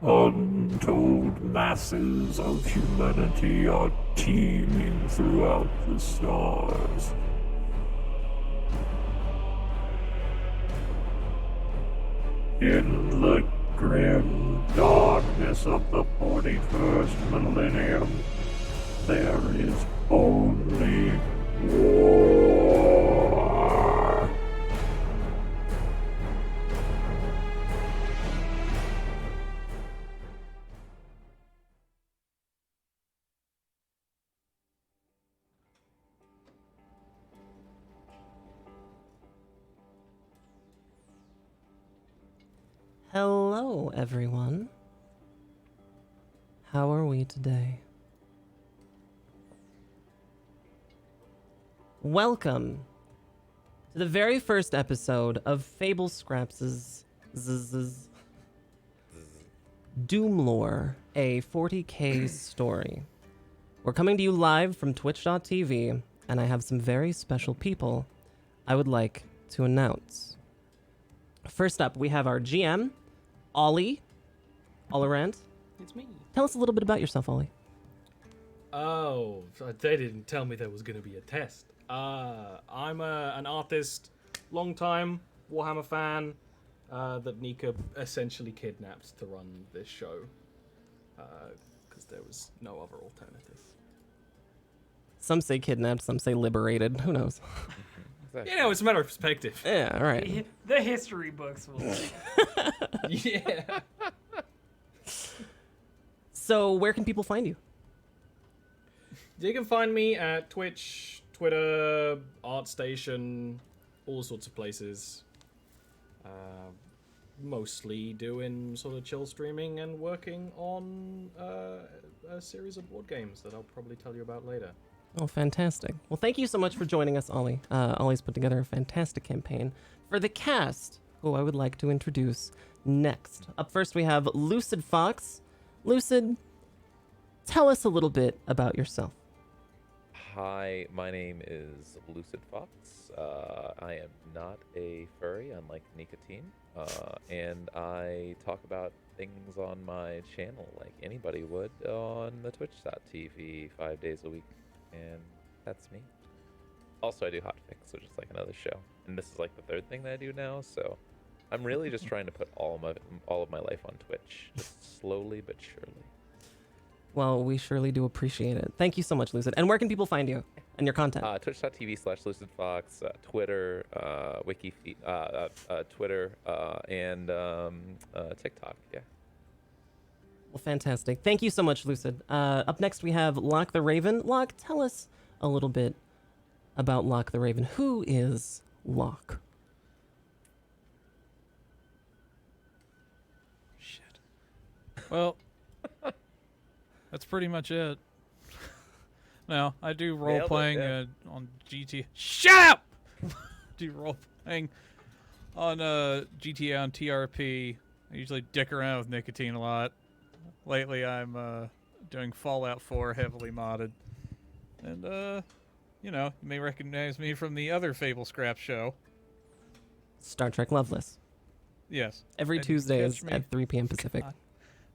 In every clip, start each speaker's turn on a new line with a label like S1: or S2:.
S1: Untold masses of humanity are teeming throughout the stars. In the grim darkness of the 41st millennium, there is only war.
S2: Hello, everyone. How are we today? Welcome to the very first episode of Fable Scraps' DoomLore, a 40k story. We're coming to you live from twitch.tv, and I have some very special people I would like to announce. First up, we have our GM, Ollie Ollerant.
S3: It's me.
S2: Tell us a little bit about yourself, Ollie.
S3: Oh, they didn't tell me there was going to be a test. I'm an artist, long-time Warhammer fan that Nika essentially kidnapped to run this show because there was no other alternative.
S2: Some say kidnapped, some say liberated. Who knows?
S3: You know, it's a matter of perspective.
S2: Yeah, all right.
S4: The history books will say.
S3: Yeah.
S2: So, where can people find you?
S3: You can find me at Twitch, Twitter, ArtStation, all sorts of places. Mostly doing sort of chill streaming and working on a series of board games that I'll probably tell you about later.
S2: Oh, fantastic. Well, thank you so much for joining us, Ollie. Ollie's put together a fantastic campaign. For the cast, who I would like to introduce next. Up first, we have Lucid Fox. Lucid, tell us a little bit about yourself.
S5: Hi, my name is Lucid Fox. I am not a furry, unlike Nicotine, and I talk about things on my channel like anybody would on the twitch.tv 5 days a week, and that's me. Also, I do hotfix, which is like another show, and this is like the third thing that I do now, so I'm really just trying to put all of my life on Twitch, just slowly but surely.
S2: Well, we surely do appreciate it. Thank you so much, Lucid. And where can people find you and your content?
S5: Twitch.tv/LucidFox, Twitter, Twitter, and TikTok, yeah.
S2: Well, fantastic. Thank you so much, Lucid. Up next, we have Locke the Raven. Locke, tell us a little bit about Locke the Raven. Who is Locke?
S6: Shit. Well, that's pretty much it. No, I do role playing on GT. Shut up! Do role playing on GTA on TRP. I usually dick around with Nicotine a lot. Lately, I'm doing Fallout 4 heavily modded, and you may recognize me from the other Fable Scrap show.
S2: Star Trek Loveless.
S6: Yes.
S2: Every
S6: And
S2: Tuesdays
S6: catch me.
S2: at 3 p.m. Pacific.
S6: God,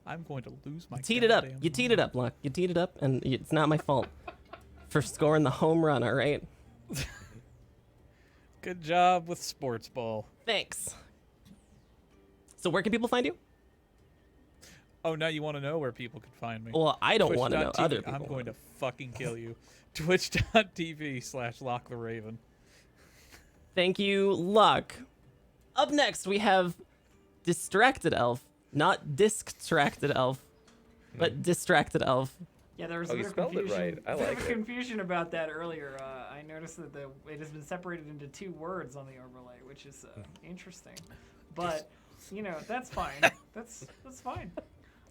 S6: I'm going to lose my.
S2: You teed it up.
S6: goddamn
S2: You teed it up, Locke. You teed it up, and it's not my fault for scoring the home run, all right?
S6: Good job with sports ball.
S2: Thanks. So where can people find you?
S6: Oh, now you want to know where people can find me?
S2: Well, I don't want to know.
S6: Twitch.tv.
S2: Other people
S6: I'm going
S2: wanna.
S6: to fucking kill you. Twitch.tv/Lock the Raven.
S2: Thank you, Locke. Up next, we have Distracted Elf. Not Distracted Elf, but Distracted Elf.
S4: Yeah, there was
S5: Oh,
S4: a
S5: you
S4: bit of
S5: spelled it
S4: confusion.
S5: right. I
S4: There
S5: like
S4: was
S5: it.
S4: confusion about that earlier. I noticed that it has been separated into 2 words on the overlay, which is interesting. But that's fine. That's fine.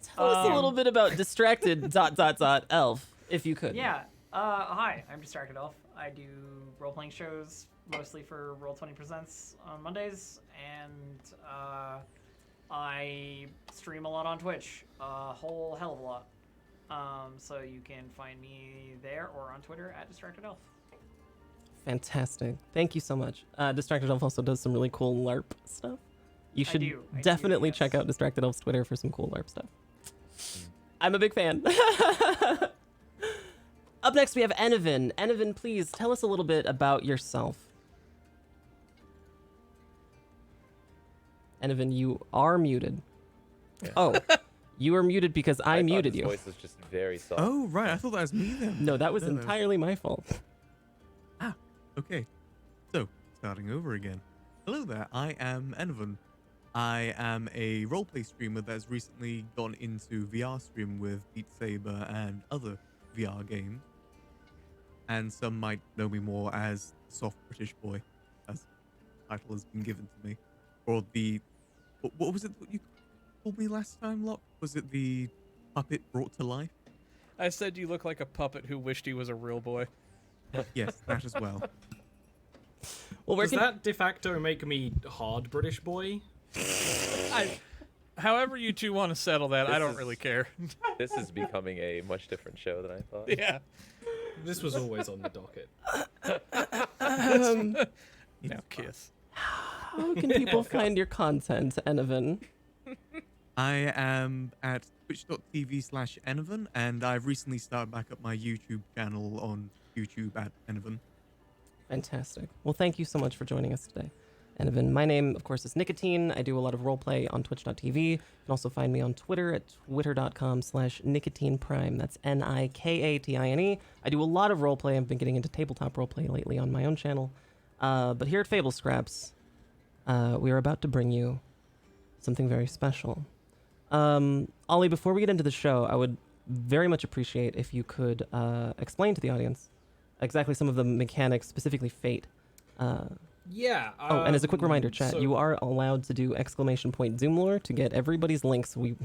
S2: Tell us a little bit about Distracted ... Elf, if you could.
S4: Yeah. Hi, I'm Distracted Elf. I do role-playing shows mostly for Roll20 Presents on Mondays, and I stream a lot on Twitch, a whole hell of a lot. So you can find me there or on Twitter at Distracted Elf.
S2: Fantastic. Thank you so much. Distracted Elf also does some really cool LARP stuff. You should
S4: I do,
S2: definitely
S4: yes.
S2: check out Distracted Elf's Twitter for some cool LARP stuff. I'm a big fan. Up next, we have Enovan. Enovan, please tell us a little bit about yourself. Enovan, you are muted.
S5: Yeah.
S2: Oh, you are muted because I
S5: thought
S2: muted
S5: his
S2: you.
S5: voice was just very soft.
S7: Oh, right. I thought that was me then.
S2: No, that was
S7: No, no.
S2: entirely my fault.
S7: Okay. So, starting over again. Hello there. I am Enovan. I am a roleplay streamer that's recently gone into VR stream with Beat Saber and other VR games. And some might know me more as Soft British Boy, as the title has been given to me. Or the... What was it that you called me last time, Locke? Was it the puppet brought to life?
S6: I said you look like a puppet who wished he was a real boy.
S7: Yes, that as well.
S2: Well, where
S3: Does
S2: can...
S3: that de facto make me hard British boy?
S6: However you two want to settle that, I
S5: This
S6: don't
S5: is-
S6: really care.
S5: This is becoming a much different show than I thought.
S6: Yeah.
S3: This was always on the docket.
S6: Now kiss.
S2: How can people find your content, Enovan?
S7: I am at twitch.tv/Enovan, and I've recently started back up my YouTube channel on YouTube at Enovan.
S2: Fantastic. Well, thank you so much for joining us today, Enovan. My name, of course, is Nicotine. I do a lot of roleplay on twitch.tv. You can also find me on Twitter at twitter.com/NicotinePrime. That's NIKATINE. I do a lot of roleplay. I've been getting into tabletop roleplay lately on my own channel. But here at Fable Scraps, we are about to bring you something very special. Ollie, before we get into the show, I would very much appreciate if you could explain to the audience exactly some of the mechanics, specifically Fate.
S3: Yeah.
S2: Oh, and as a quick reminder, chat,
S3: so-
S2: you are allowed to do !DoomLore to get everybody's links. We're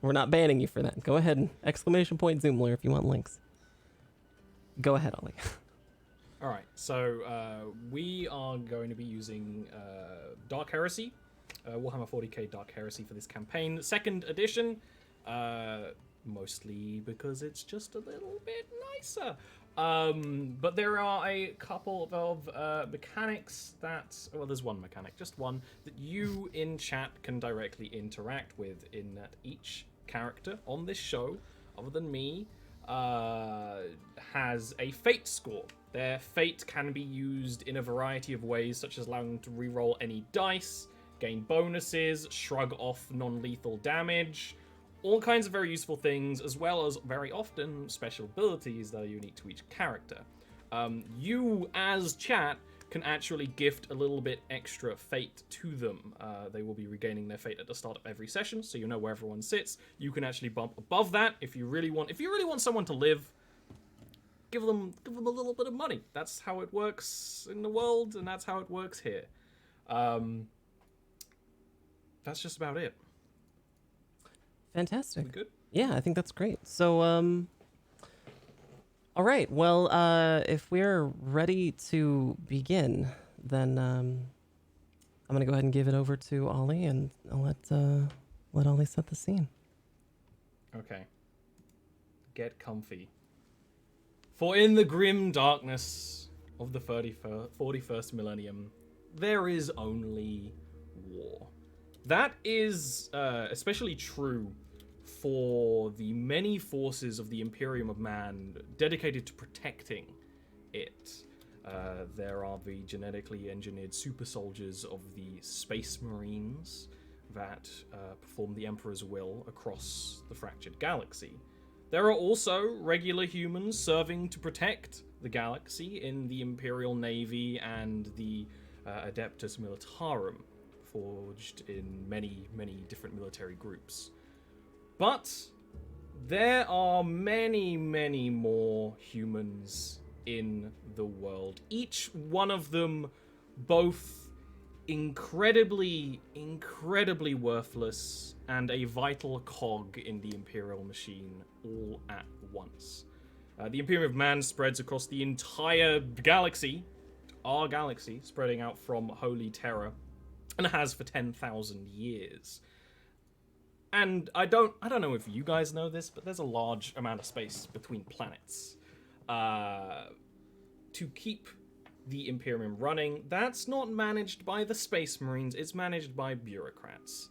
S2: not banning you for that. Go ahead and !DoomLore if you want links. Go ahead, Ollie.
S3: All right, so we are going to be using Dark Heresy, Warhammer 40k Dark Heresy for this campaign, 2nd edition, mostly because it's just a little bit nicer. But there are a couple of mechanics that, well, there's one mechanic, just one, that you in chat can directly interact with, in that each character on this show, other than me, has a fate score. Their fate can be used in a variety of ways, such as allowing them to reroll any dice, gain bonuses, shrug off non-lethal damage, all kinds of very useful things, as well as very often special abilities that are unique to each character. You, as chat, can actually gift a little bit extra fate to them. They will be regaining their fate at the start of every session, so you know where everyone sits. You can actually bump above that if you really want. If you really want someone to live, give them a little bit of money. That's how it works in the world, and that's how it works here. That's just about it.
S2: Fantastic.
S3: We good?
S2: Yeah, I think that's great. So, all right. Well, if we're ready to begin, then I'm gonna go ahead and give it over to Ollie, and I'll let Ollie set the scene.
S3: Okay. Get comfy. For in the grim darkness of the 41st millennium, there is only war. That is especially true for the many forces of the Imperium of Man dedicated to protecting it. There are the genetically engineered super soldiers of the Space Marines that perform the Emperor's will across the fractured galaxy. There are also regular humans serving to protect the galaxy in the Imperial Navy and the Adeptus Militarum, forged in many, many different military groups. But there are many, many more humans in the world. Each one of them both incredibly worthless and a vital cog in the Imperial machine all at once. The Imperium of Man spreads across the entire galaxy, our galaxy, spreading out from Holy Terror, and has for 10,000 years. And I don't know if you guys know this, but there's a large amount of space between planets. To keep the Imperium running, that's not managed by the Space Marines, it's managed by bureaucrats.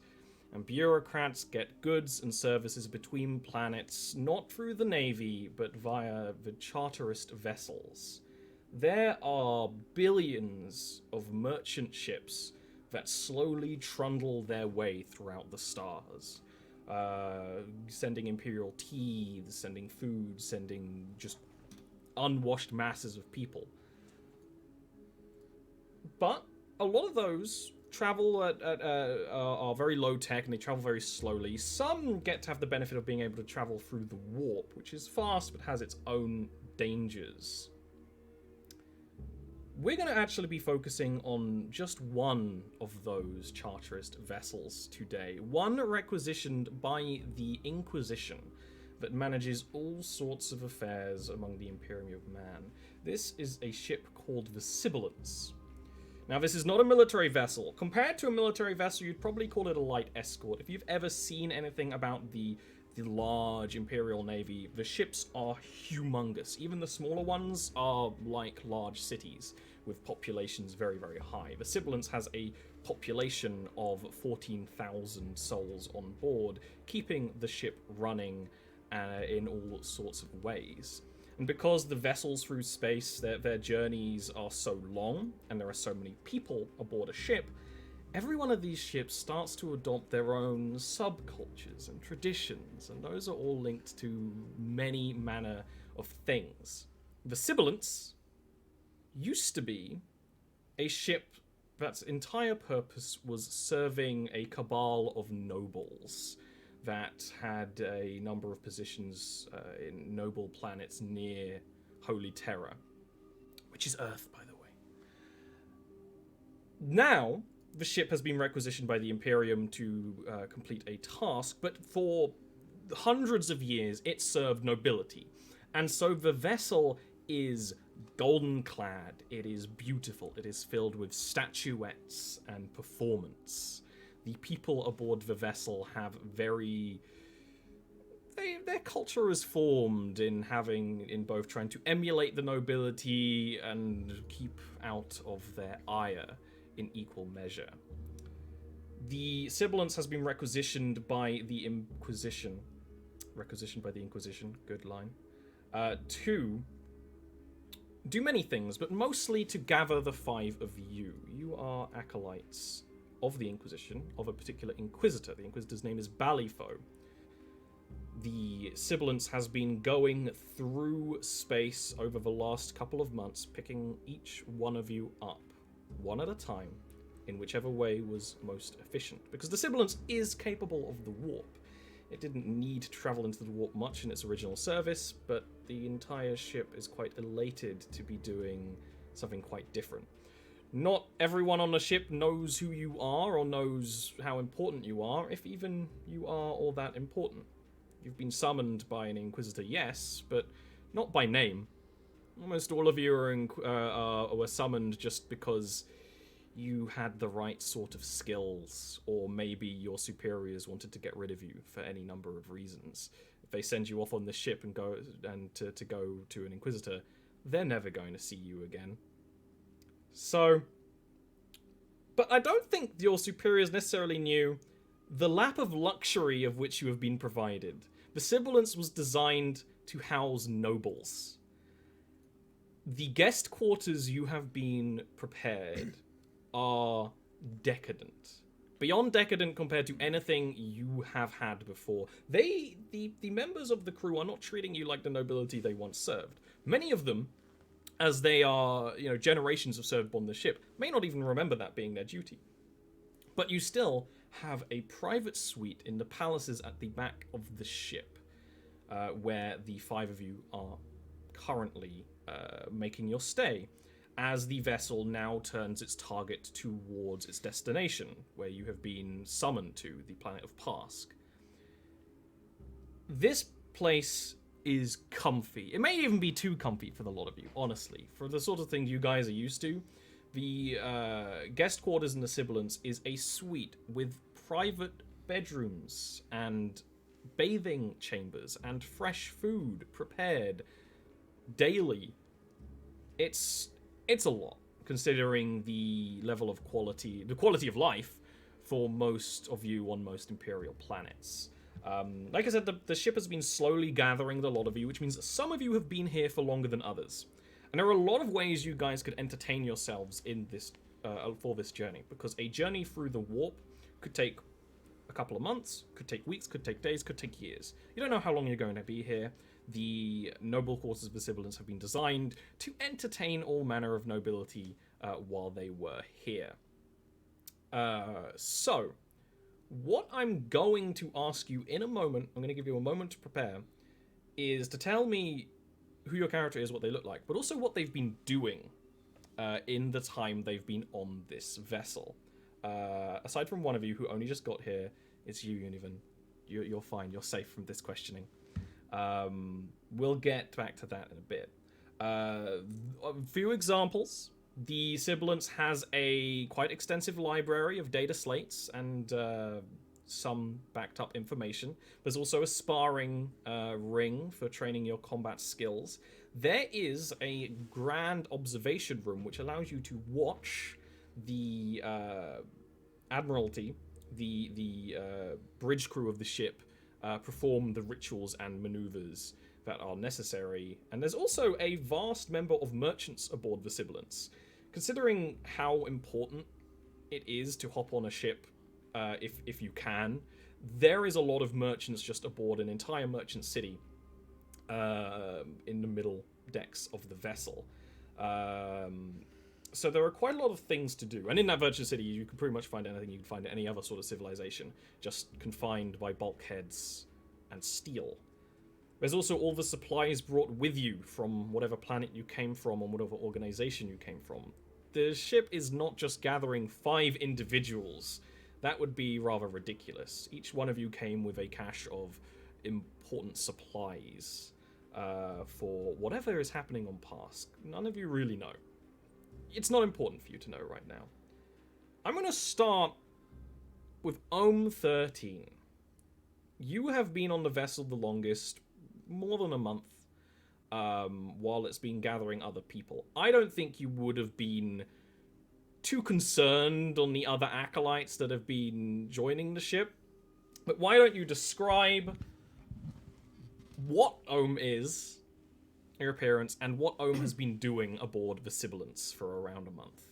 S3: and bureaucrats get goods and services between planets not through the Navy, but via the charterist vessels. There are billions of merchant ships that slowly trundle their way throughout the stars, sending imperial tea, sending food, sending just unwashed masses of people. But a lot of those travel are very low tech, and they travel very slowly. Some get to have the benefit of being able to travel through the warp, which is fast but has its own dangers. We're going to actually be focusing on just one of those charterist vessels today. One requisitioned by the Inquisition that manages all sorts of affairs among the Imperium of Man. This is a ship called the Sibilance. Now, this is not a military vessel. Compared to a military vessel, you'd probably call it a light escort. If you've ever seen anything about the large Imperial Navy, the ships are humongous. Even the smaller ones are like large cities, with populations very, very high. The Sibilance has a population of 14,000 souls on board, keeping the ship running in all sorts of ways. And because the vessels through space, their journeys are so long, and there are so many people aboard a ship, every one of these ships starts to adopt their own subcultures and traditions, and those are all linked to many manner of things. The Sibilance used to be a ship that's entire purpose was serving a cabal of nobles that had a number of positions in noble planets near Holy Terra, which is Earth, by the way. Now, the ship has been requisitioned by the Imperium to complete a task, but for hundreds of years it served nobility. And so the vessel is golden clad, it is beautiful, it is filled with statuettes and performance. The people aboard the vessel have their culture is formed in both trying to emulate the nobility and keep out of their ire in equal measure. The Sibilance has been requisitioned by the Inquisition. Good line. To do many things, but mostly to gather the five of you. You are acolytes of the Inquisition, of a particular Inquisitor. The Inquisitor's name is Balifo. The Sibilance has been going through space over the last couple of months, picking each one of you up, one at a time, in whichever way was most efficient. Because the Sibilance is capable of the warp. It didn't need to travel into the warp much in its original service, but the entire ship is quite elated to be doing something quite different. Not everyone on the ship knows who you are or knows how important you are, if even you are all that important. You've been summoned by an Inquisitor, yes, but not by name. Almost all of you were summoned just because you had the right sort of skills, or maybe your superiors wanted to get rid of you for any number of reasons. If they send you off on the ship and go to an Inquisitor, they're never going to see you again. So, but I don't think your superiors necessarily knew the lap of luxury of which you have been provided. The Sibilance was designed to house nobles. The guest quarters you have been prepared are decadent. Beyond decadent compared to anything you have had before. The members of the crew are not treating you like the nobility they once served. Many of them, as they are, generations have served on the ship, may not even remember that being their duty. But you still have a private suite in the palaces at the back of the ship, where the five of you are currently making your stay, as the vessel now turns its target towards its destination, where you have been summoned to, the planet of Pask. This place is comfy. It may even be too comfy for the lot of you, honestly. For the sort of thing you guys are used to, the guest quarters in the Sibilance is a suite with private bedrooms and bathing chambers and fresh food prepared daily. It's a lot, considering the level of quality, the quality of life for most of you on most Imperial planets. Like I said, the ship has been slowly gathering a lot of you, which means that some of you have been here for longer than others. And there are a lot of ways you guys could entertain yourselves in this for this journey, because a journey through the warp could take a couple of months, could take weeks, could take days, could take years. You don't know how long you're going to be here. The noble quarters of the Sibilance have been designed to entertain all manner of nobility while they were here. So, what I'm going to ask you in a moment, I'm going to give you a moment to prepare, is to tell me who your character is, what they look like, but also what they've been doing in the time they've been on this vessel. Aside from one of you who only just got here, it's you, Univan. You're fine. You're safe from this questioning. We'll get back to that in a bit. A few examples. The Sibilance has a quite extensive library of data slates and some backed up information. There's also a sparring ring for training your combat skills. There is a grand observation room which allows you to watch the Admiralty, the bridge crew of the ship, perform the rituals and maneuvers that are necessary. And there's also a vast number of merchants aboard the Sibilance. Considering how important it is to hop on a ship, if you can, there is a lot of merchants just aboard an entire merchant city in the middle decks of the vessel. So there are quite a lot of things to do. And in that merchant city, you can pretty much find anything you can find in any other sort of civilization, just confined by bulkheads and steel. There's also all the supplies brought with you from whatever planet you came from or whatever organization you came from. The ship is not just gathering 5 individuals. That would be rather ridiculous. Each one of you came with a cache of important supplies for whatever is happening on Pask. None of you really know. It's not important for you to know right now. I'm going to start with Ohm 13. You have been on the vessel the longest, more than a month, while it's been gathering other people. I don't think you would have been too concerned on the other acolytes that have been joining the ship. But why don't you describe what Ohm is, your appearance, and what Ohm has been doing aboard the Sibilance for around a month.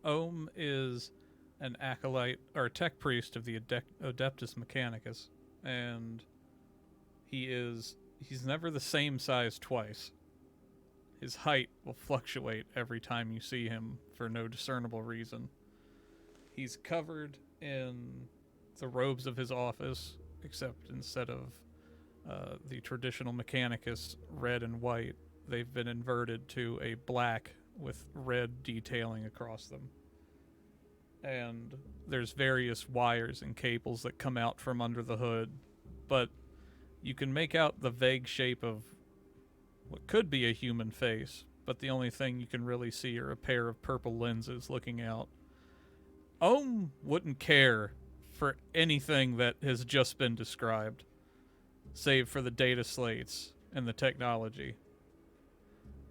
S6: Ohm is an acolyte, or a tech priest of the Adeptus Mechanicus, and he's never the same size twice. His height will fluctuate every time you see him for no discernible reason. He's covered in the robes of his office, except instead of the traditional Mechanicus red and white, they've been inverted to a black with red detailing across them. And there's various wires and cables that come out from under the hood, but you can make out the vague shape of what could be a human face, but the only thing you can really see are a pair of purple lenses looking out. Ohm wouldn't care for anything that has just been described, save for the data slates and the technology.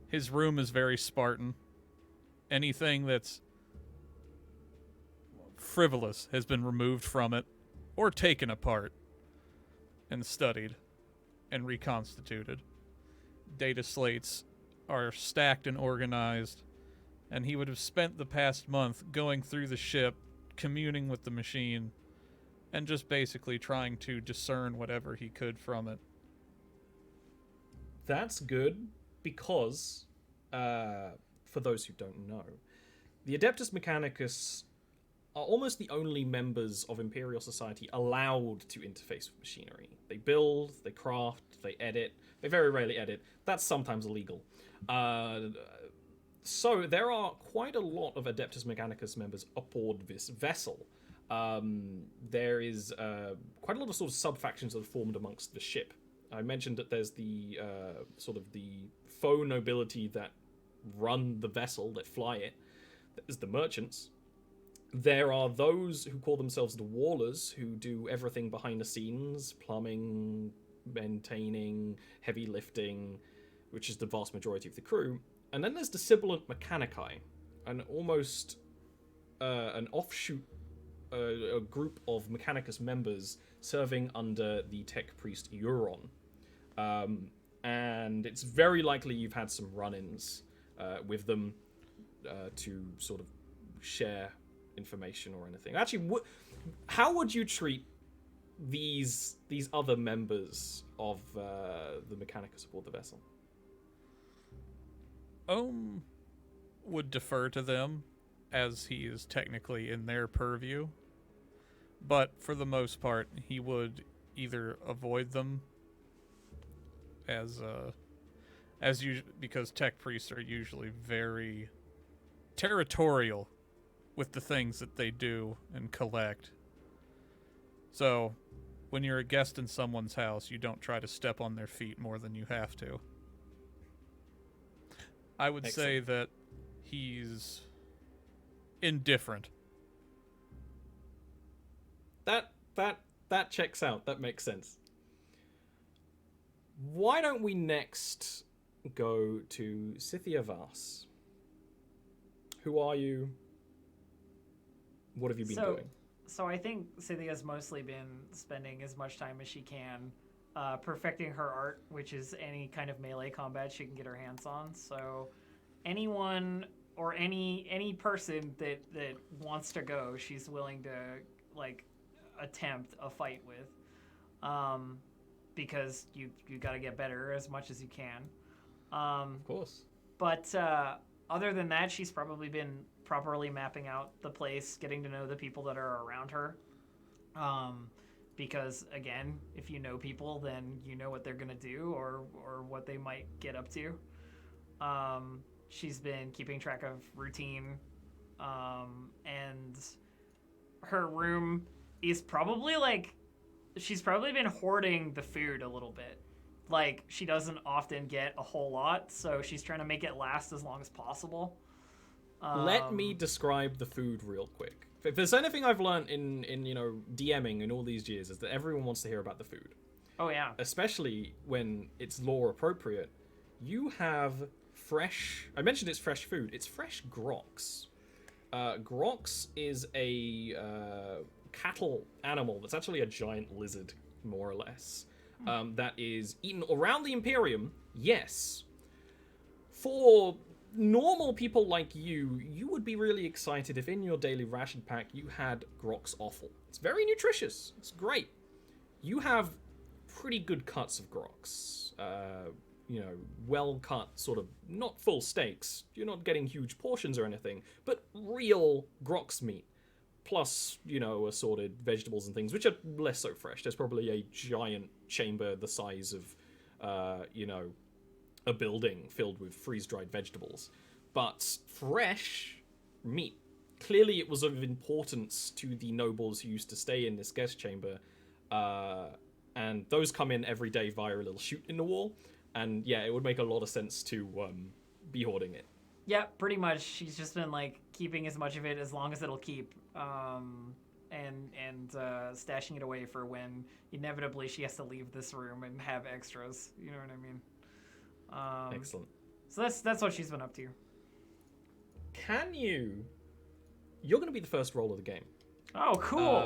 S6: His room is very Spartan. Anything that's frivolous has been removed from it, or taken apart, and studied, and reconstituted. Data slates are stacked and organized, and he would have spent the past month going through the ship, communing with the machine, and just basically trying to discern whatever he could from it.
S3: That's good, because, for those who don't know, the Adeptus Mechanicus are almost the only members of Imperial Society allowed to interface with machinery. They build, they craft, they edit. They very rarely edit. That's sometimes illegal. So there are quite a lot of Adeptus Mechanicus members aboard this vessel. There is quite a lot of sort of sub-factions that are formed amongst the ship. I mentioned that there's the sort of the faux nobility that run the vessel, that fly it. There's the merchants. There are those who call themselves the Wallers, who do everything behind the scenes, plumbing, maintaining, heavy lifting, which is the vast majority of the crew. And then there's the Sibilant Mechanici, an almost an offshoot, a group of Mechanicus members serving under the tech priest Euron. And it's very likely you've had some run-ins with them to sort of share information or anything. Actually, how would you treat these other members of the Mechanicus aboard the vessel?
S6: Would defer to them, as he is technically in their purview. But for the most part, he would either avoid them because tech priests are usually very territorial with the things that they do and collect. So, when you're a guest in someone's house, you don't try to step on their feet more than you have to. I would say that he's indifferent.
S3: That checks out. That makes sense. Why don't we next go to Scythia Vars? Who are you? What have you been doing?
S4: So I think Scythia's mostly been spending as much time as she can perfecting her art, which is any kind of melee combat she can get her hands on. So anyone or any person that wants to go, she's willing to like attempt a fight with, because you got to get better as much as you can.
S3: Of course.
S4: But other than that, she's probably been properly mapping out the place, getting to know the people that are around her. Because again, if you know people, then you know what they're gonna do or what they might get up to. She's been keeping track of routine, and her room is probably she's probably been hoarding the food a little bit. Like, she doesn't often get a whole lot, so she's trying to make it last as long as possible.
S3: Let me describe the food real quick. If there's anything I've learned in DMing in all these years, is that everyone wants to hear about the food.
S4: Oh, yeah.
S3: Especially when it's lore appropriate. You have fresh... I mentioned it's fresh food. It's fresh grox. Grox is a cattle animal that's actually a giant lizard, more or less, that is eaten around the Imperium, yes. For normal people like you would be really excited if in your daily ration pack you had Grox offal. It's very nutritious. It's great. You have pretty good cuts of Grox. Well cut, sort of, not full steaks. You're not getting huge portions or anything, but real Grox meat. Plus, assorted vegetables and things, which are less so fresh. There's probably a giant chamber the size of, a building filled with freeze-dried vegetables. But fresh meat. Clearly it was of importance to the nobles who used to stay in this guest chamber. And those come in every day via a little chute in the wall. And yeah, it would make a lot of sense to be hoarding it.
S4: Yeah, pretty much. She's just been keeping as much of it as long as it'll keep, and stashing it away for when inevitably she has to leave this room and have extras. You know what I mean?
S3: Excellent.
S4: So that's what she's been up to.
S3: You're going to be the first roll of the game.
S4: Oh, cool.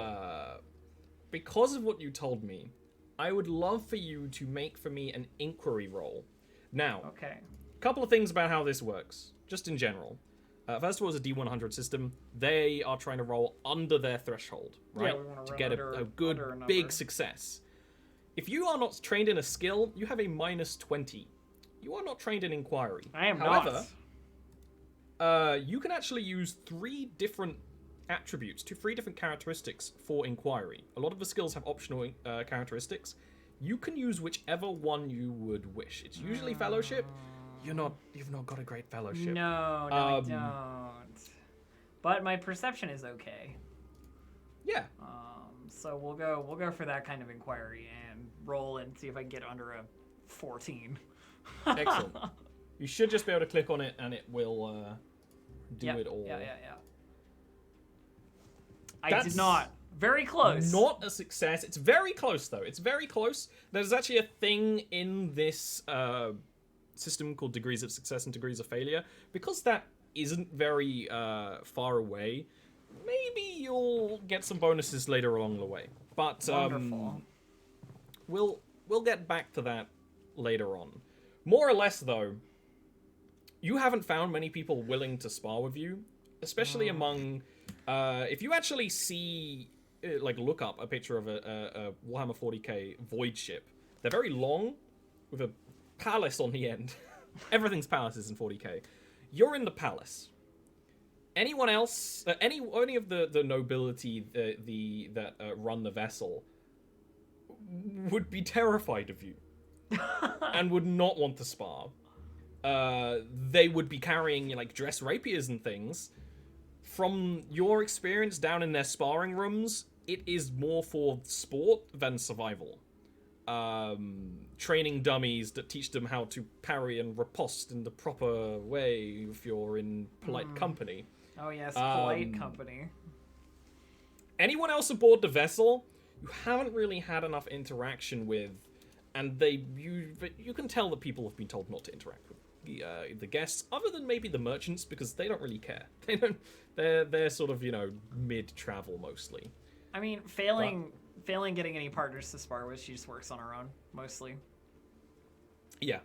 S3: Because of what you told me, I would love for you to make for me an inquiry roll. Now,
S4: okay.
S3: A couple of things about how this works, just in general. First of all, it's a D100 system. They are trying to roll under their threshold, right?
S4: Yeah, we want
S3: to get a good,
S4: under
S3: big success. If you are not trained in a skill, you have a -20. You are not trained in inquiry.
S4: I am
S3: However, you can actually use 3 different attributes, 3 different characteristics for inquiry. A lot of the skills have optional characteristics. You can use whichever one you would wish. It's usually fellowship. You've not got a great fellowship.
S4: No, I don't. But my perception is okay.
S3: Yeah.
S4: So we'll go for that kind of inquiry and roll and see if I can get under a 14.
S3: Excellent. You should just be able to click on it and it will do it all.
S4: Yeah. I did not. Very close.
S3: Not a success. It's very close, though. It's very close. There's actually a thing in this system called degrees of success and degrees of failure. Because that isn't very far away, maybe you'll get some bonuses later along the way. But
S4: Wonderful.
S3: we'll get back to that later on. More or less, though, you haven't found many people willing to spar with you, especially among. If you actually see, look up a picture of a Warhammer 40k void ship, they're very long, with a palace on the end. Everything's palaces in 40k. You're in the palace. Anyone else, any of the nobility that run the vessel, would be terrified of you, and would not want to spar. They would be carrying like dress rapiers and things. From your experience down in their sparring rooms, it is more for sport than survival. Training dummies that teach them how to parry and riposte in the proper way if you're in polite company.
S4: Oh yes, polite company.
S3: Anyone else aboard the vessel, you haven't really had enough interaction with, and you can tell that people have been told not to interact with the guests, other than maybe the merchants, because they don't really care. They don't. They're sort of mid-travel mostly.
S4: I mean, failing getting any partners to spar with, she just works on her own mostly.
S3: Yeah,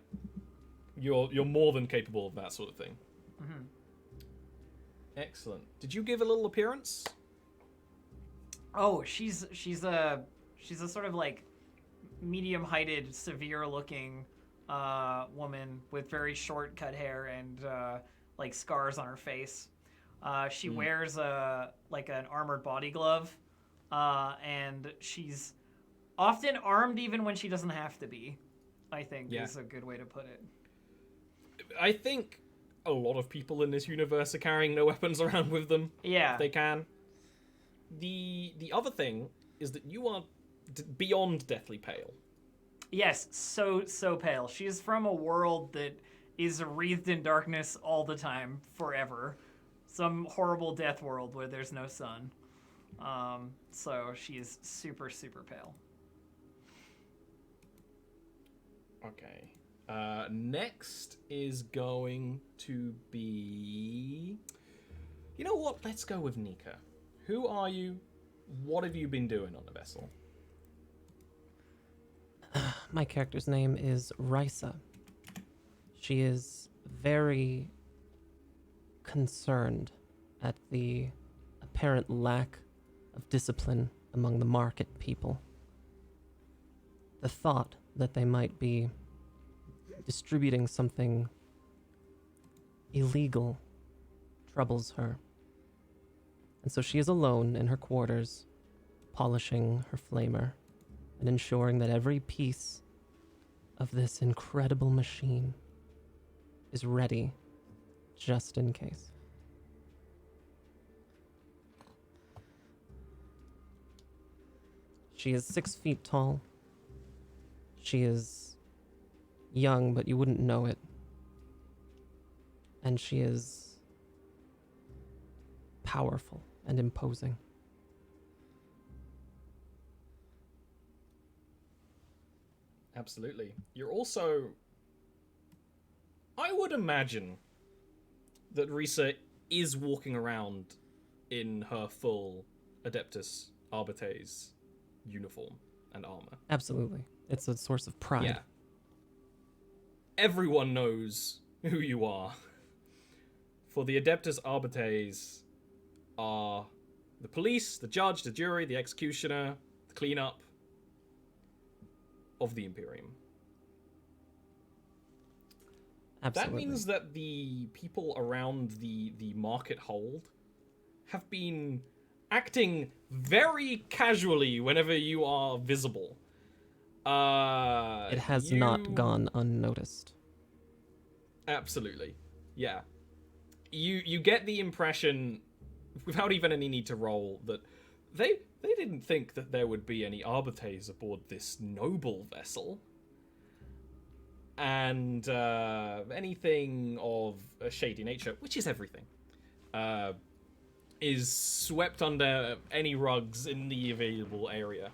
S3: you're more than capable of that sort of thing.
S4: Mm-hmm.
S3: Excellent. Did you give a little appearance?
S4: Oh, she's a sort of like medium-heighted, severe-looking woman with very short cut hair and like scars on her face. She wears like an armored body glove, and she's often armed even when she doesn't have to be. I think is a good way to put it.
S3: I think a lot of people in this universe are carrying no weapons around with them.
S4: Yeah,
S3: If they can. The other thing is that you are beyond deathly pale.
S4: Yes, so pale. She's from a world that is wreathed in darkness all the time, forever. Some horrible death world where there's no sun. So she is super, super pale.
S3: Okay. Next is going to be... You know what? Let's go with Nika. Who are you? What have you been doing on the vessel?
S2: My character's name is Risa. She is very concerned at the apparent lack of discipline among the market people. The thought that they might be distributing something illegal troubles her. And so she is alone in her quarters, polishing her flamer and ensuring that every piece of this incredible machine is ready just in case. She is 6 feet tall. She is young, but you wouldn't know it. And she is powerful and imposing.
S3: Absolutely. You're also... I would imagine that Risa is walking around in her full Adeptus Arbites uniform and armor.
S2: Absolutely. It's a source of pride.
S3: Yeah. Everyone knows who you are. For the Adeptus Arbites are the police, the judge, the jury, the executioner, the cleanup of the Imperium.
S2: Absolutely.
S3: That means that the people around the market hold have been acting very casually whenever you are visible.
S2: It has not gone unnoticed.
S3: Absolutely. Yeah. You get the impression, without even any need to roll, that they didn't think that there would be any Arbites aboard this noble vessel. And anything of a shady nature, which is everything, is swept under any rugs in the available area.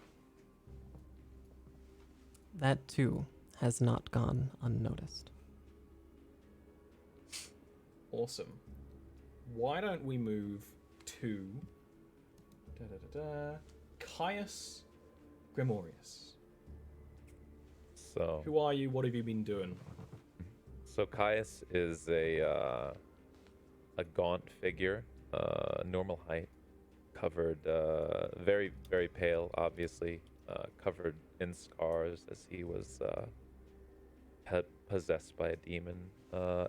S2: That, too, has not gone unnoticed.
S3: Awesome. Why don't we move to Caius Grimorius.
S5: So
S3: Who are you? What have you been doing?
S5: So Caius is a gaunt figure, normal height, covered, very, very pale, obviously, covered in scars as he was possessed by a demon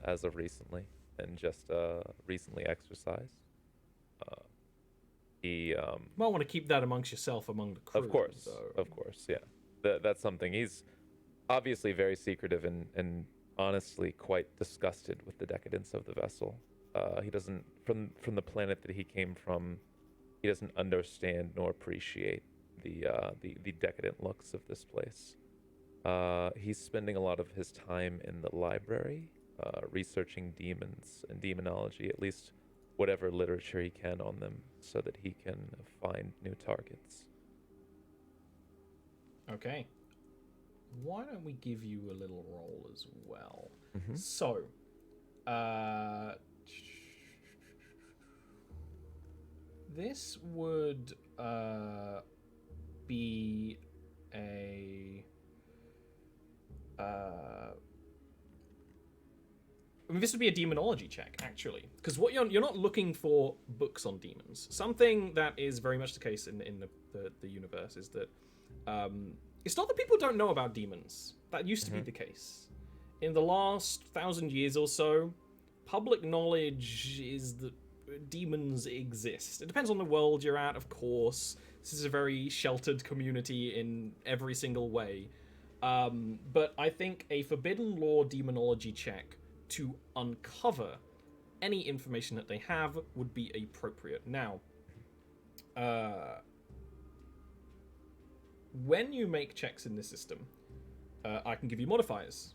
S5: as of recently, and just recently exorcised. He
S3: Might want to keep that amongst yourself, among the crew.
S5: of course,
S3: though.
S5: yeah. That's something. He's obviously very secretive and honestly quite disgusted with the decadence of the vessel. He doesn't, from the planet that he came from, he doesn't understand nor appreciate the decadent looks of this place. He's spending a lot of his time in the library, researching demons and demonology, at least whatever literature he can on them, so that he can find new targets.
S3: Okay. Why don't we give you a little roll as well?
S5: Mm-hmm.
S3: So, this would be a. I mean, this would be a demonology check, actually, because what you're not looking for books on demons. Something that is very much the case in the universe is that it's not that people don't know about demons. That used to be the case. In the last 1,000 years or so, public knowledge is that demons exist. It depends on the world you're at, of course. This is a very sheltered community in every single way. But I think a Forbidden Lore demonology check to uncover any information that they have would be appropriate. Now, when you make checks in this system, I can give you modifiers.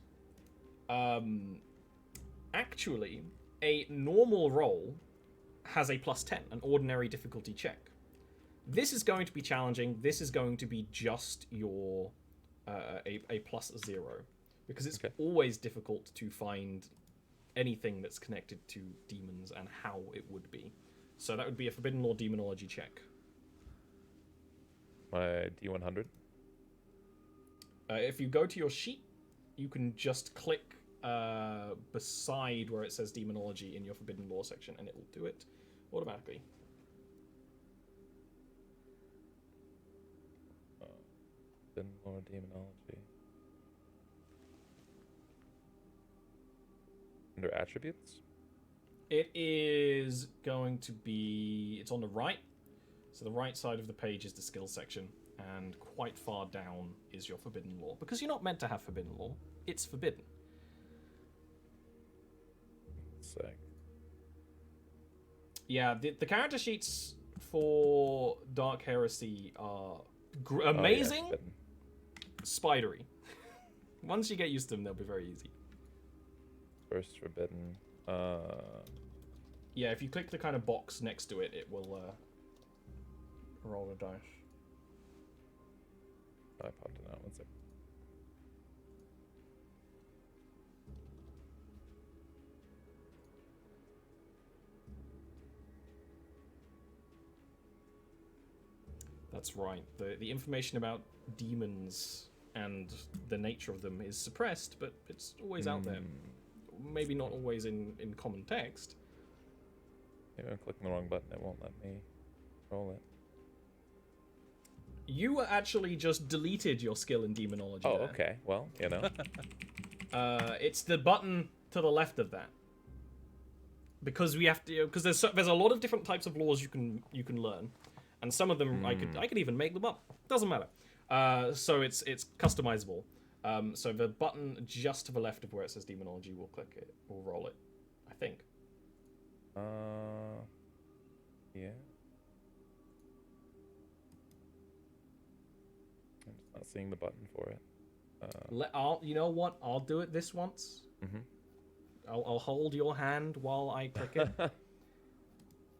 S3: Actually, a normal roll has a +10, an ordinary difficulty check. This is going to be challenging. This is going to be just your a +0, because it's always difficult to find anything that's connected to demons and how it would be. So that would be a Forbidden Lore demonology check.
S5: My D100.
S3: If you go to your sheet, you can just click beside where it says demonology in your Forbidden Lore section, and it will do it automatically.
S5: Forbidden Lore demonology. Under attributes?
S3: It is going to be... It's on the right. So the right side of the page is the skills section, and quite far down is your Forbidden Lore. Because you're not meant to have Forbidden Lore. It's forbidden.
S5: Sick.
S3: Yeah, the character sheets for Dark Heresy are amazing, spidery. Once you get used to them, they'll be very easy.
S5: First forbidden.
S3: Yeah, if you click the kind of box next to it, it will roll a dice.
S5: I popped it out. One sec.
S3: That's right. The information about demons and the nature of them is suppressed, but it's always out there. Maybe not always in common text.
S5: Maybe I'm clicking the wrong button. It won't let me roll it.
S3: You actually just deleted your skill in demonology.
S5: Oh,
S3: there.
S5: okay. Well, you know.
S3: It's the button to the left of that. Because we have to, because there's a lot of different types of laws you can learn, and some of them I could even make them up. Doesn't matter. So it's customizable. So the button just to the left of where it says demonology, we'll click it, we'll roll it, I think.
S5: Yeah. I'm just not seeing the button for it.
S3: You know what? I'll do it this once.
S5: Mm-hmm.
S3: I'll hold your hand while I click it.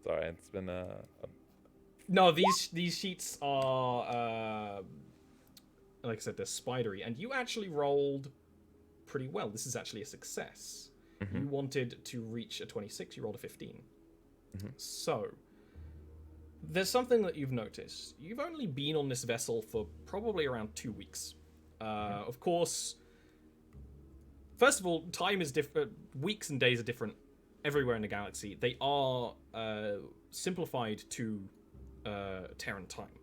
S5: Sorry, it's been
S3: No, these sheets are like I said, they're spidery, and you actually rolled pretty well. This is actually a success.
S5: Mm-hmm.
S3: You wanted to reach a 26, you rolled a 15.
S5: Mm-hmm.
S3: So, there's something that you've noticed. You've only been on this vessel for probably around 2 weeks. Of course, first of all, time is different. Weeks and days are different everywhere in the galaxy. They are simplified to Terran time.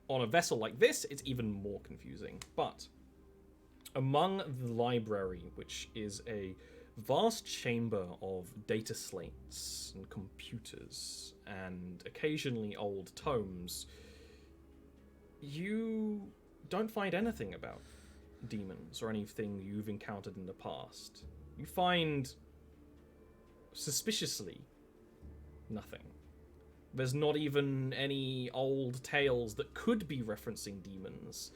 S3: On a vessel like this, it's even more confusing. But among the library, which is a vast chamber of data slates and computers and occasionally old tomes, you don't find anything about demons or anything you've encountered in the past. You find, suspiciously, nothing. There's not even any old tales that could be referencing demons.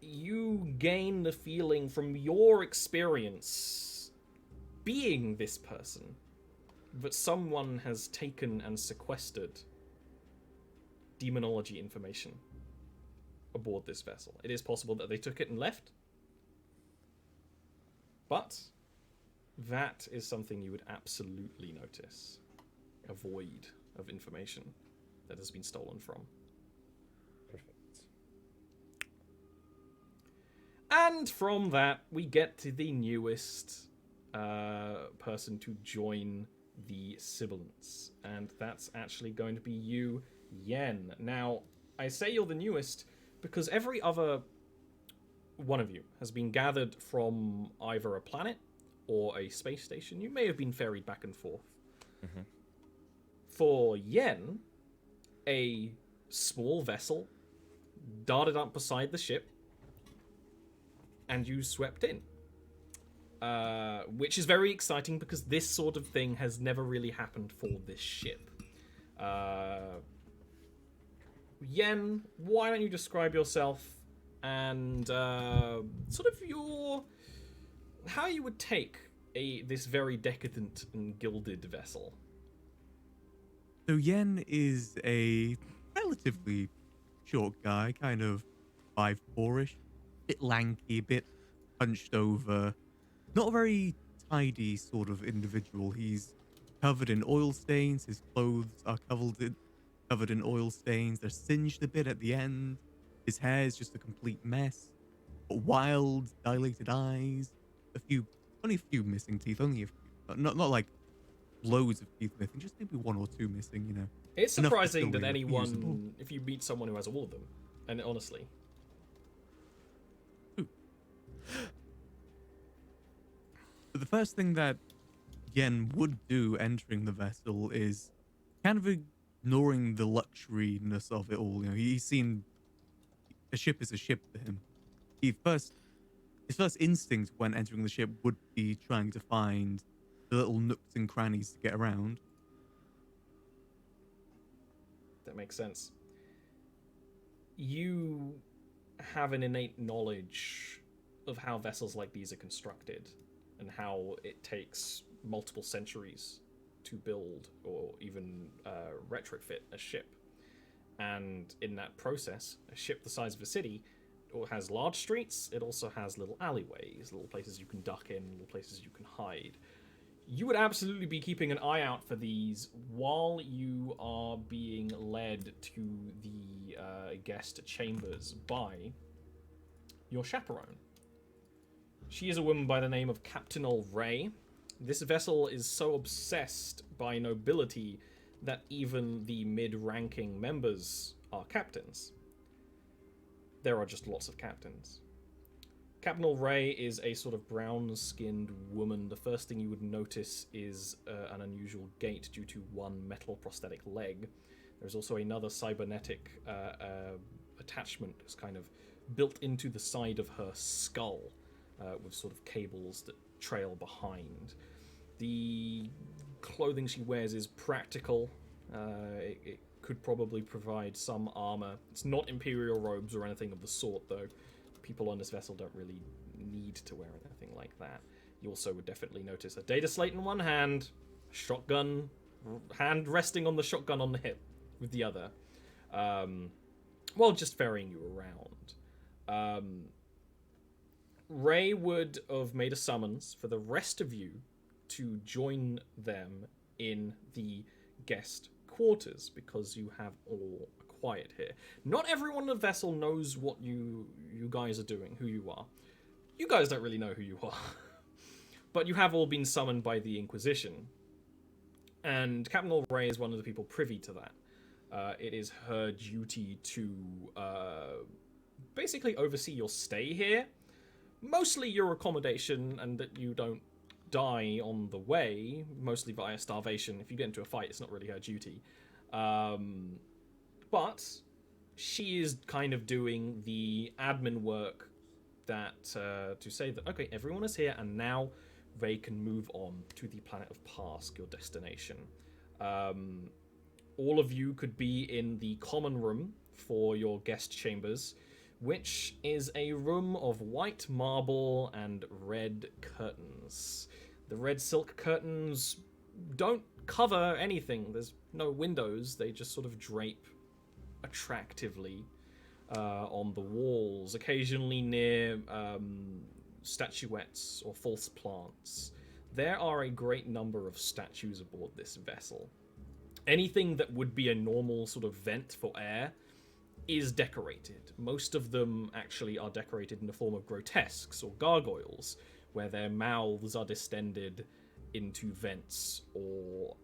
S3: You gain the feeling from your experience being this person that someone has taken and sequestered demonology information aboard this vessel. It is possible that they took it and left, but that is something you would absolutely notice. A void of information that has been stolen from.
S5: Perfect.
S3: And from that, we get to the newest person to join the Sibilance, and that's actually going to be you, Yen. Now, I say you're the newest because every other one of you has been gathered from either a planet or a space station. You may have been ferried back and forth.
S5: Mm-hmm.
S3: For Yen, a small vessel darted up beside the ship, and you swept in. Which is very exciting because this sort of thing has never really happened for this ship. Yen, why don't you describe yourself and sort of how you would take this very decadent and gilded vessel?
S7: So Yen is a relatively short guy, kind of 5'4"-ish, bit lanky, a bit hunched over, not a very tidy sort of individual. He's covered in oil stains. His clothes are covered in oil stains. They're singed a bit at the end. His hair is just a complete mess. But wild, dilated eyes. Only a few missing teeth. Only a few. Not like loads of teeth missing. Just maybe one or two missing. You know.
S3: It's
S7: Enough to
S3: surprising
S7: still
S3: that
S7: be usable.
S3: anyone, if you meet someone who has all of them, and honestly.
S7: But the first thing that Yen would do entering the vessel is kind of ignoring the luxuriness of it all. You know, he's seen a ship is a ship to him. His first instinct when entering the ship would be trying to find the little nooks and crannies to get around.
S3: That makes sense. You have an innate knowledge of how vessels like these are constructed and how it takes multiple centuries to build or even retrofit a ship. And in that process, a ship the size of a city has large streets. It also has little alleyways, little places you can duck in, little places you can hide. You would absolutely be keeping an eye out for these while you are being led to the guest chambers by your chaperone. She is a woman by the name of Captain Ray. This vessel is so obsessed by nobility that even the mid-ranking members are captains. There are just lots of captains. Captain Ray is a sort of brown-skinned woman. The first thing you would notice is an unusual gait due to one metal prosthetic leg. There's also another cybernetic attachment that's kind of built into the side of her skull with sort of cables that trail behind. The clothing she wears is practical. It could probably provide some armor. It's not Imperial robes or anything of the sort, though. People on this vessel don't really need to wear anything like that. You also would definitely notice a data slate in one hand, shotgun, hand resting on the shotgun on the hip with the other, while just ferrying you around. Ray would have made a summons for the rest of you to join them in the guest quarters because you have all acquired here. Not everyone on the vessel knows what you guys are doing, who you are. You guys don't really know who you are. But you have all been summoned by the Inquisition. And Captain Ray is one of the people privy to that. It is her duty to basically oversee your stay here. Mostly your accommodation and that you don't die on the way, mostly via starvation. If you get into a fight, it's not really her duty. But she is kind of doing the admin work that to say that, okay, everyone is here, and now Ray can move on to the planet of Pask, your destination. All of you could be in the common room for your guest chambers, which is a room of white marble and red curtains. The red silk curtains don't cover anything. There's no windows. They just sort of drape attractively on the walls, occasionally near statuettes or false plants. There are a great number of statues aboard this vessel. Anything that would be a normal sort of vent for air is decorated. Most of them actually are decorated in the form of grotesques or gargoyles, where their mouths are distended into vents or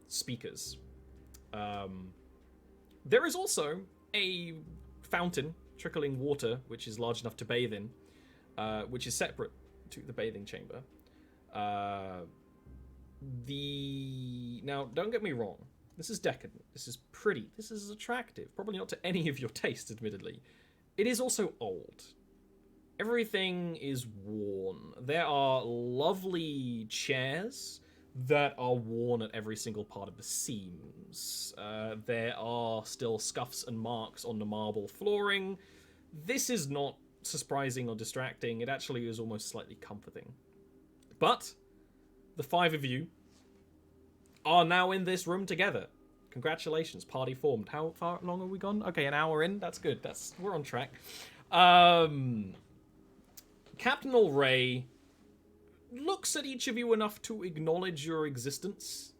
S3: speakers. There is also a fountain trickling water, which is large enough to bathe in, which is separate to the bathing chamber. Now, don't get me wrong. This is decadent. This is pretty. This is attractive. Probably not to any of your taste, admittedly. It is also old. Everything is worn. There are lovely chairs that are worn at every single part of the seams. There are still scuffs and marks on the marble flooring. This is not surprising or distracting. It actually is almost slightly comforting. But the five of you are now in this room together. Congratulations, party formed. How far long have we gone? Okay, an hour in. That's good. We're on track. Captain Ray looks at each of you enough to acknowledge your existence.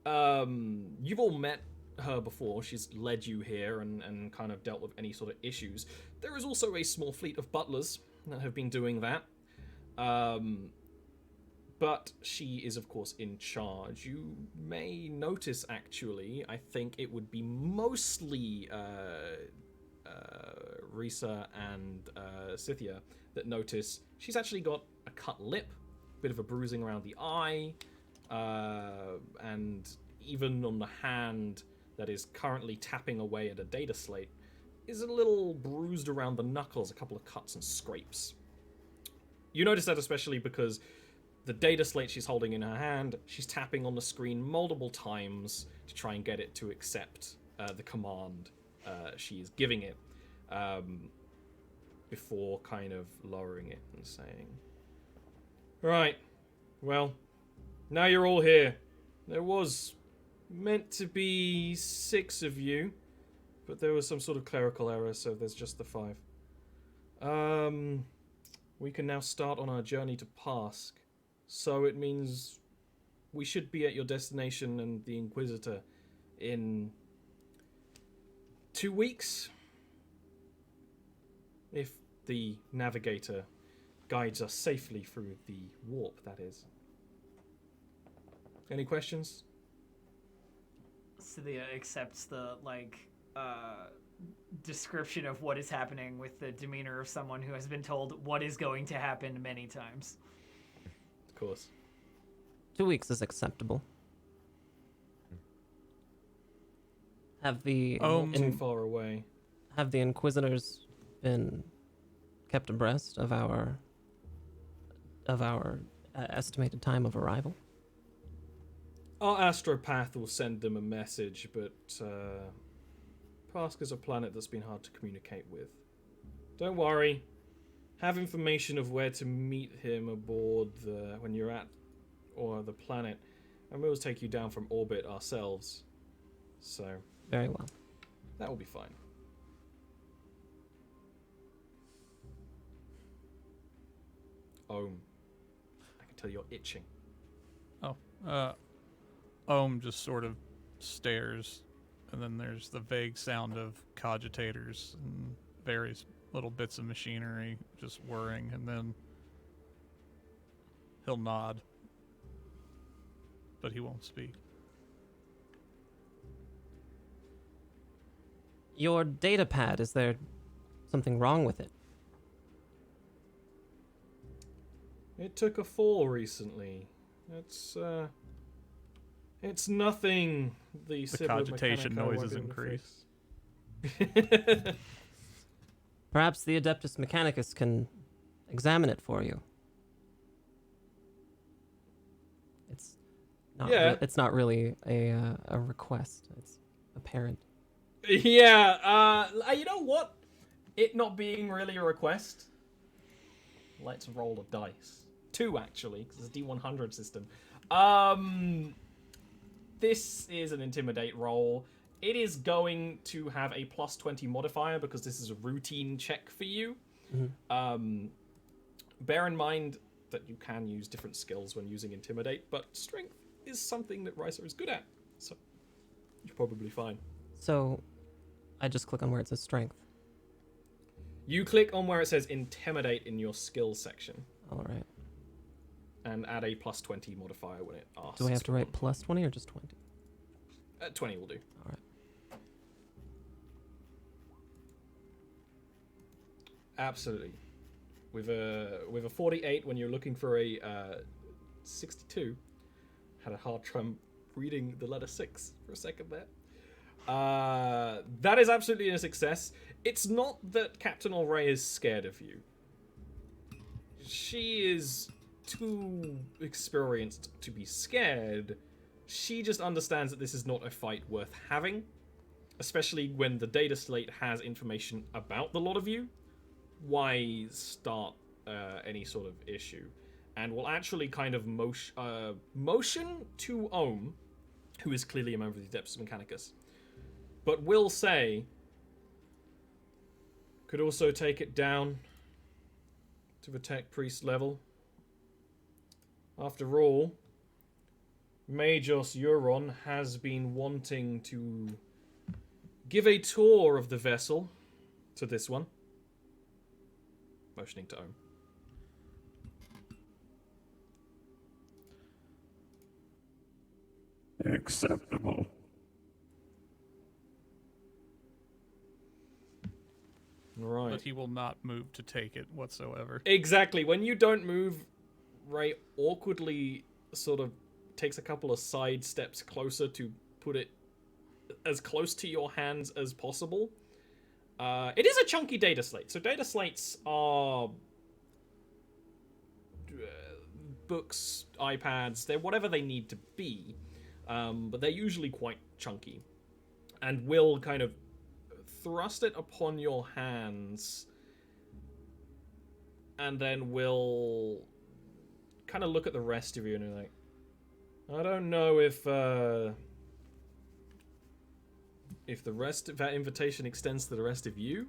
S3: You've all met her before. She's led you here and kind of dealt with any sort of issues. There is also a small fleet of butlers that have been doing that. But she is, of course, in charge. You may notice, actually, I think it would be mostly Risa and Scythia that notice she's actually got a cut lip, bit of a bruising around the eye, and even on the hand that is currently tapping away at a data slate is a little bruised around the knuckles, a couple of cuts and scrapes. You notice that especially because the data slate she's holding in her hand, she's tapping on the screen multiple times to try and get it to accept the command she is giving it, before kind of lowering it and saying, right, well, now you're all here. There was meant to be 6 of you, but there was some sort of clerical error, so there's just the 5. We can now start on our journey to Pask. So it means we should be at your destination and the Inquisitor in 2 weeks. If the navigator guides us safely through the warp, that is. Any questions?
S4: Cynthia accepts the, description of what is happening with the demeanor of someone who has been told what is going to happen many times.
S3: Of course.
S2: 2 weeks is acceptable. Have the
S3: Too far away.
S2: Have the Inquisitors been kept abreast of our estimated time of arrival?
S3: Our astropath will send them a message, but Pask is a planet that's been hard to communicate with. Don't worry. Have information of where to meet him aboard when you're at the planet, and we'll take you down from orbit ourselves. So
S2: Very well.
S3: that will be fine. I can tell you're itching.
S6: Ohm just sort of stairs, and then there's the vague sound of cogitators and various little bits of machinery just whirring, and then he'll nod, but he won't speak.
S2: Your data pad, is there something wrong with it?
S3: It took a fall recently. It's nothing the
S6: cogitation
S3: Mechanica
S6: noises
S3: won't be able to
S6: increase.
S3: fix.
S2: Perhaps the Adeptus Mechanicus can examine it for you. It's not.
S3: Yeah.
S2: It's not really a request. It's apparent.
S3: Yeah. You know what? It not being really a request. Let's roll a dice. 2 actually, because it's a D100 system. This is an intimidate roll. It is going to have a +20 modifier because this is a routine check for you.
S2: Mm-hmm.
S3: Bear in mind that you can use different skills when using intimidate, but strength is something that Riser is good at, so you're probably fine.
S2: So, I just click on where it says strength.
S3: You click on where it says intimidate in your skills section,
S2: All right.
S3: and add a +20 modifier when it asks.
S2: Do I have to
S3: for
S2: write
S3: one.
S2: +20 or just 20?
S3: 20 will do.
S2: All right.
S3: Absolutely. With a 48, when you're looking for a 62, had a hard time reading the letter 6 for a second there. That is absolutely a success. It's not that Captain Ulray is scared of you. She is too experienced to be scared. She just understands that this is not a fight worth having, especially when the data slate has information about the lot of you. Why start any sort of issue? And will actually kind of motion to Ohm, who is clearly a member of the Adeptus Mechanicus, but will say, could also take it down to the tech priest level. After all, Majos Euron has been wanting to give a tour of the vessel to this one. Motioning to Ohm.
S1: Acceptable.
S3: Right.
S6: But he will not move to take it whatsoever.
S3: Exactly. When you don't move, Ray awkwardly sort of takes a couple of side steps closer to put it as close to your hands as possible. It is a chunky data slate. So data slates are books, iPads, they're whatever they need to be. But they're usually quite chunky. And will kind of thrust it upon your hands. And then will kind of look at the rest of you and be like, I don't know if the rest of that invitation extends to the rest of you,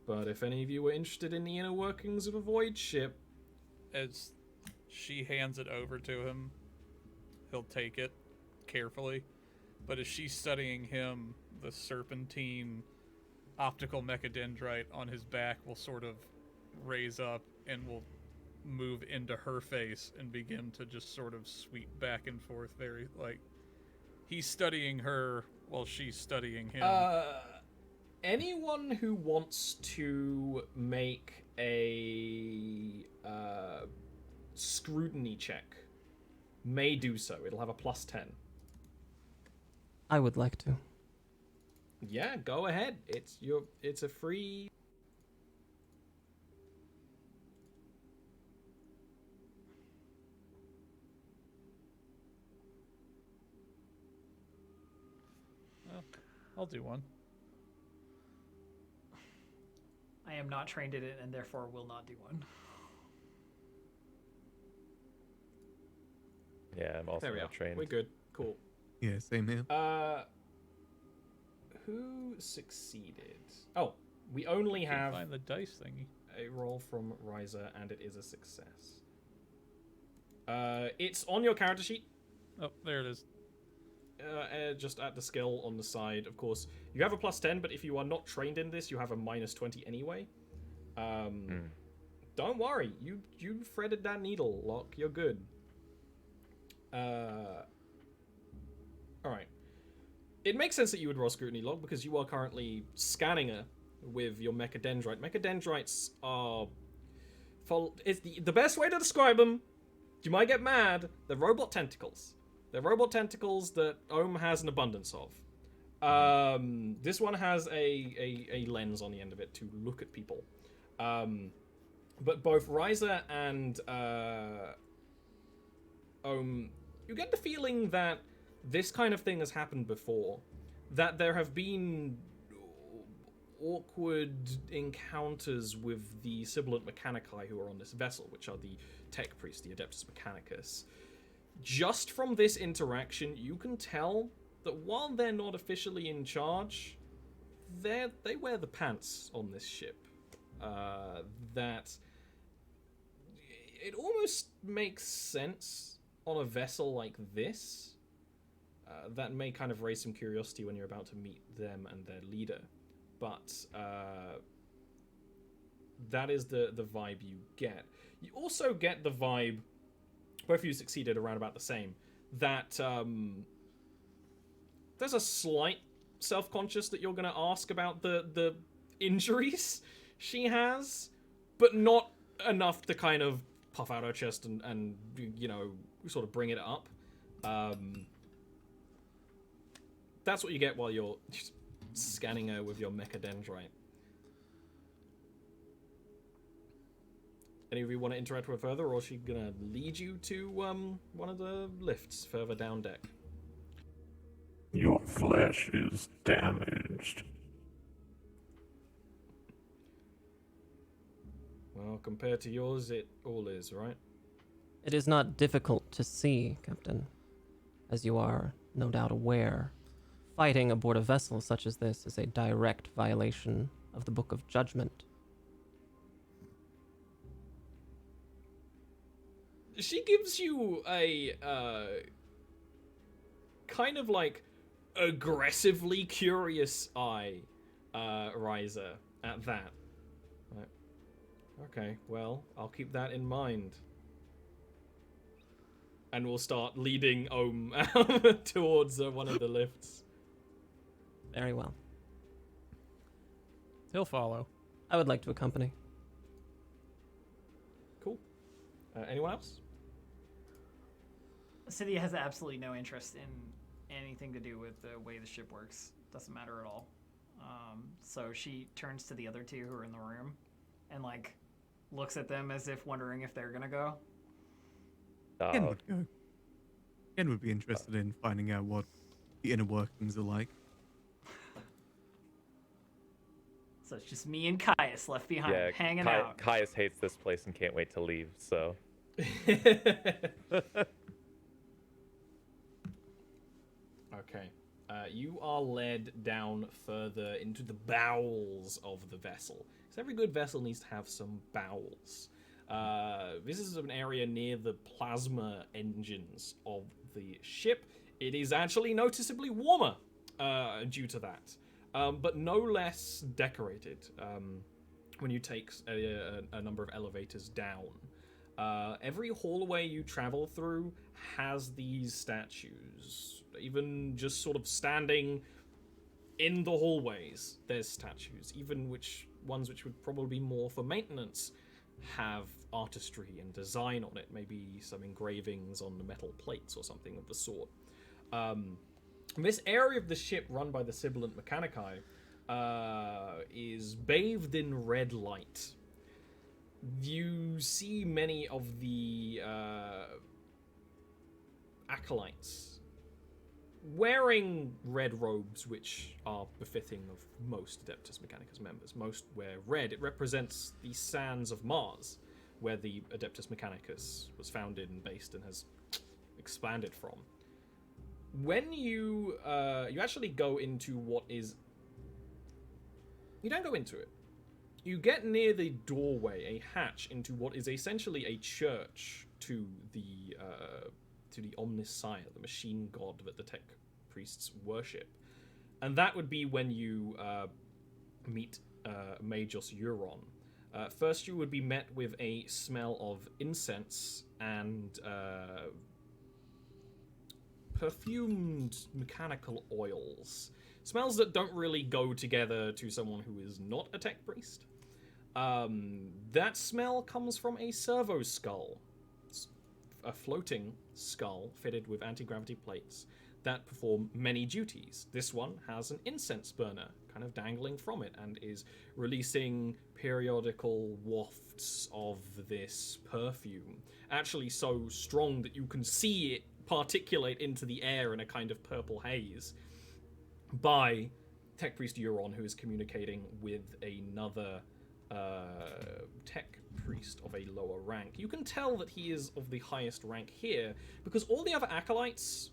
S3: but if any of you were interested in the inner workings of a void ship.
S6: As she hands it over to him, he'll take it carefully. But as she's studying him, the serpentine optical mechadendrite on his back will sort of raise up and will move into her face and begin to just sort of sweep back and forth, very like he's studying her while she's studying him.
S3: Anyone who wants to make a scrutiny check may do so. It'll have a +10.
S2: I would like to.
S3: Yeah, go ahead. It's a free.
S6: I'll do one.
S4: I am not trained in it and therefore will not do one.
S5: Yeah, I'm also
S3: There we are.
S5: not trained.
S3: We're good. Cool.
S7: Yeah, same here.
S3: Who succeeded? Oh, we only
S6: Can't
S3: have
S6: find the dice thingy.
S3: a roll from Riser, and it is a success. It's on your character sheet.
S6: Oh, there it is.
S3: just at the skill on the side, of course, you have a +10, but if you are not trained in this, you have a -20 anyway. Don't worry, you threaded that needle, Locke. You're good. All right. It makes sense that you would roll scrutiny, Locke, because you are currently scanning her with your mechadendrite. Mechadendrites are, it's the best way to describe them. You might get mad. They're robot tentacles. They're robot tentacles that Ohm has an abundance of. This one has a lens on the end of it to look at people. But both Ryza and Ohm, you get the feeling that this kind of thing has happened before. That there have been awkward encounters with the Sibilant Mechanici who are on this vessel, which are the Tech Priests, the Adeptus Mechanicus. Just from this interaction, you can tell that while they're not officially in charge, they wear the pants on this ship. That it almost makes sense on a vessel like this. That may kind of raise some curiosity when you're about to meet them and their leader. But that is the vibe you get. You also get the vibe, both of you succeeded around about the same, that there's a slight self-conscious that you're going to ask about the injuries she has, but not enough to kind of puff out her chest and you know, sort of bring it up. That's what you get while you're just scanning her with your mechadendrite. Any of you want to interact with her further, or is she gonna lead you to one of the lifts further down deck?
S1: Your flesh is damaged.
S3: Well, compared to yours, it all is, right?
S2: It is not difficult to see, Captain. As you are no doubt aware, fighting aboard a vessel such as this is a direct violation of the Book of Judgment.
S3: She gives you a kind of like aggressively curious eye, Ryza, at that. Like, okay, well, I'll keep that in mind. And we'll start leading Ohm towards one of the lifts.
S2: Very well.
S6: He'll follow.
S2: I would like to accompany.
S3: Cool. Anyone else?
S4: Cydia has absolutely no interest in anything to do with the way the ship works. Doesn't matter at all. So she turns to the other two who are in the room and like looks at them as if wondering if they're gonna go.
S7: Ken would go. Ken would be interested in finding out what the inner workings are like.
S4: So it's just me and Caius left behind,
S5: Yeah,
S4: hanging out.
S5: Caius hates this place and can't wait to leave, so.
S3: Okay. You are led down further into the bowels of the vessel. Because every good vessel needs to have some bowels. This is an area near the plasma engines of the ship. It is actually noticeably warmer due to that. But no less decorated when you take a number of elevators down. Every hallway you travel through has these statues. Even just sort of standing in the hallways, there's statues. Even ones which would probably be more for maintenance have artistry and design on it. Maybe some engravings on the metal plates or something of the sort. This area of the ship run by the Sibilant Mechanici is bathed in red light. You see many of the Acolytes wearing red robes, which are befitting of most Adeptus Mechanicus members. Most wear red. It represents the sands of Mars, where the Adeptus Mechanicus was founded and based and has expanded from. When you actually go into what is... You don't go into it. You get near the doorway, a hatch into what is essentially a church to the Omnis Sire, the machine god that the Tech priests worship. And that would be when you meet Magos Euron. First, you would be met with a smell of incense and perfumed mechanical oils. Smells that don't really go together to someone who is not a tech priest. That smell comes from a servo skull. It's a floating skull fitted with anti-gravity plates that perform many duties. This one has an incense burner kind of dangling from it and is releasing periodical wafts of this perfume. Actually so strong that you can see it particulate into the air in a kind of purple haze by Tech Priest Euron, who is communicating with another Tech Priest of a lower rank. You can tell that he is of the highest rank here because all the other Acolytes,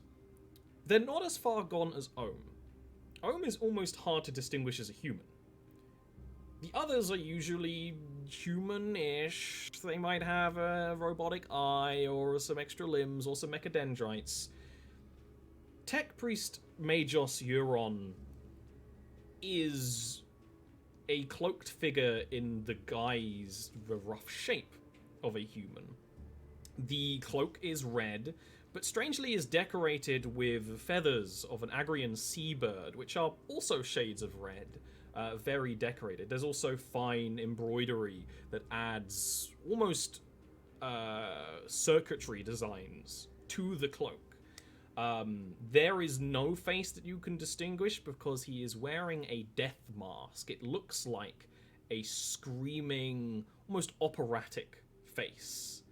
S3: they're not as far gone as Ohm. Ohm is almost hard to distinguish as a human. The others are usually human-ish. They might have a robotic eye or some extra limbs or some mechadendrites. Tech Priest Magos Euron is a cloaked figure in the guise, the rough shape of a human. The cloak is red, but strangely is decorated with feathers of an Agrian seabird, which are also shades of red, very decorated. There's also fine embroidery that adds almost circuitry designs to the cloak. There is no face that you can distinguish because he is wearing a death mask. It looks like a screaming, almost operatic face,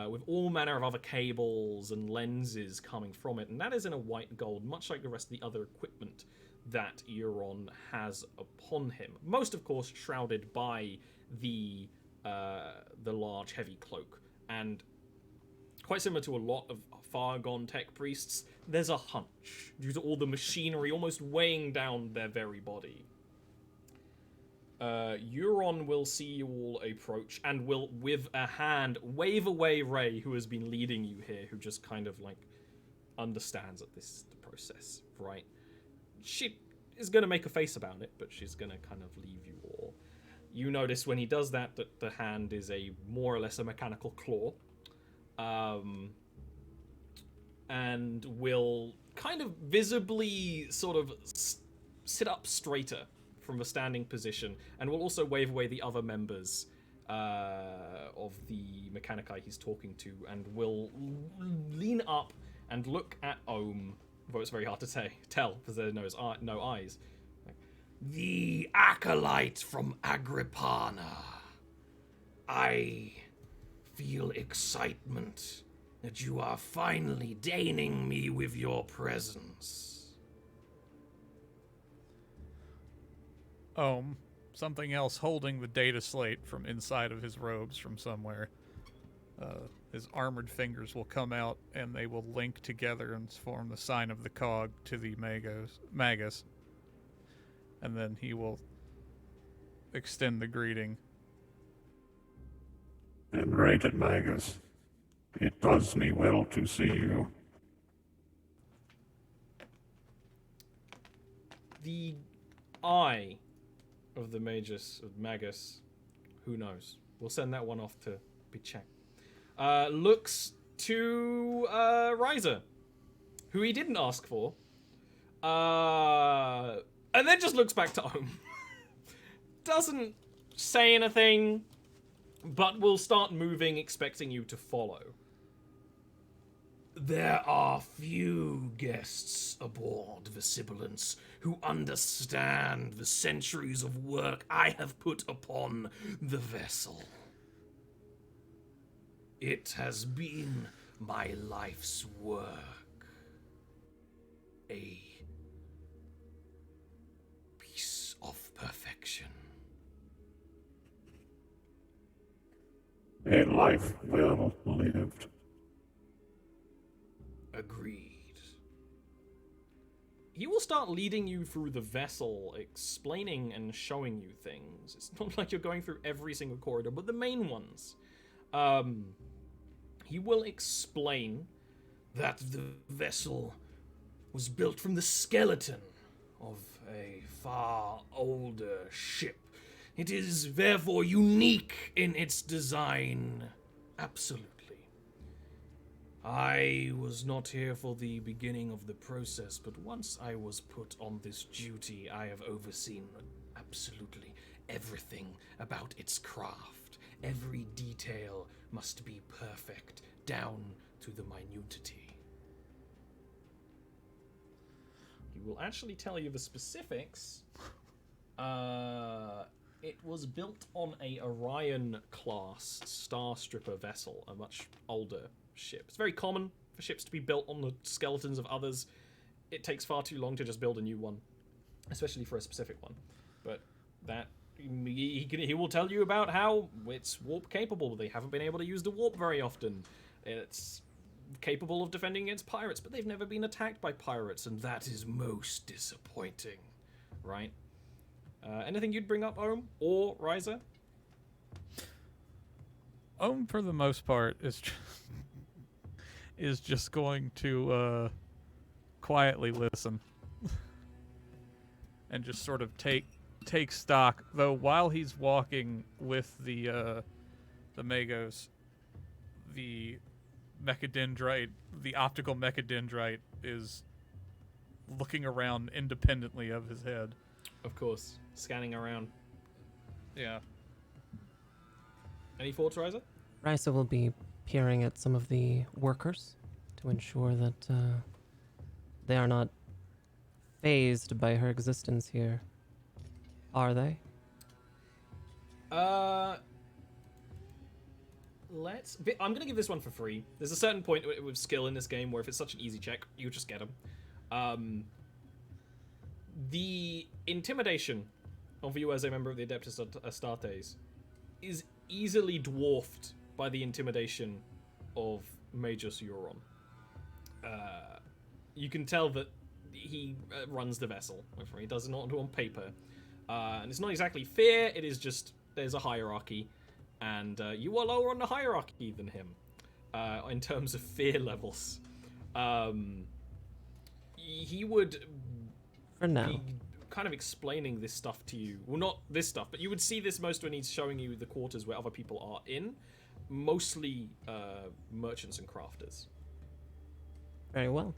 S3: with all manner of other cables and lenses coming from it, and that is in a white gold, much like the rest of the other equipment that Euron has upon him. Most, of course, shrouded by the large, heavy cloak, and quite similar to a lot of far-gone tech priests, there's a hunch due to all the machinery almost weighing down their very body. Euron will see you all approach and will, with a hand, wave away Ray, who has been leading you here, who just kind of, like, understands that this is the process, right? She is going to make a face about it, but she's going to kind of leave you all. You notice when he does that the hand is a more or less a mechanical claw. And will kind of visibly sort of sit up straighter from a standing position, and will also wave away the other members of the Mechanici he's talking to, and will lean up and look at Ohm, though it's very hard to tell because there are no eyes. The Acolyte from Agrippina. I feel excitement that you are finally deigning me with your presence.
S6: Something else holding the data slate from inside of his robes from somewhere. His armored fingers will come out and they will link together and form the sign of the cog to the Magus. And then he will extend the greeting.
S1: Venerated Magus, it does me well to see you.
S3: The eye of the Magus, who knows? We'll send that one off to be checked. Looks to Ryza, who he didn't ask for, and then just looks back to Ohm. Doesn't say anything, but will start moving, expecting you to follow. There are few guests aboard the Sibilance who understand the centuries of work I have put upon the vessel. It has been my life's work. A piece of perfection.
S1: A life well lived.
S3: Agreed. He will start leading you through the vessel, explaining and showing you things. It's not like you're going through every single corridor, but the main ones. He will explain that the vessel was built from the skeleton of a far older ship. It is therefore unique in its design. Absolutely. I was not here for the beginning of the process, but once I was put on this duty, I have overseen absolutely everything about its craft. Every detail must be perfect, down to the minutity. He will actually tell you the specifics. It was built on a Orion-class Star Stripper vessel, a much older ship. It's very common for ships to be built on the skeletons of others. It takes far too long to just build a new one, especially for a specific one. But that he will tell you about how it's warp capable. They haven't been able to use the warp very often. It's capable of defending against pirates, but they've never been attacked by pirates, and that is most disappointing, right? Anything you'd bring up, Ohm or Riser?
S6: Ohm, for the most part, is just going to quietly listen and just sort of take stock. Though while he's walking with the Magos, the mechadendrite, the optical mechadendrite, is looking around independently of his head.
S3: Of course, scanning around.
S6: Yeah.
S3: Any thoughts, Riser?
S2: Risa will be peering at some of the workers to ensure that they are not phased by her existence here. Are they?
S3: I'm gonna give this one for free. There's a certain point with skill in this game where if it's such an easy check, you just get them. The intimidation of you as a member of the Adeptus Astartes is easily dwarfed by the intimidation of Magus Euron. You can tell that he runs the vessel. He does not do on paper. And it's not exactly fear, it is just there's a hierarchy. And you are lower on the hierarchy than him in terms of fear levels. He would
S2: For now.
S3: be kind of explaining this stuff to you. Well, not this stuff, but you would see this most when he's showing you the quarters where other people are in. Mostly merchants and crafters.
S2: Very well.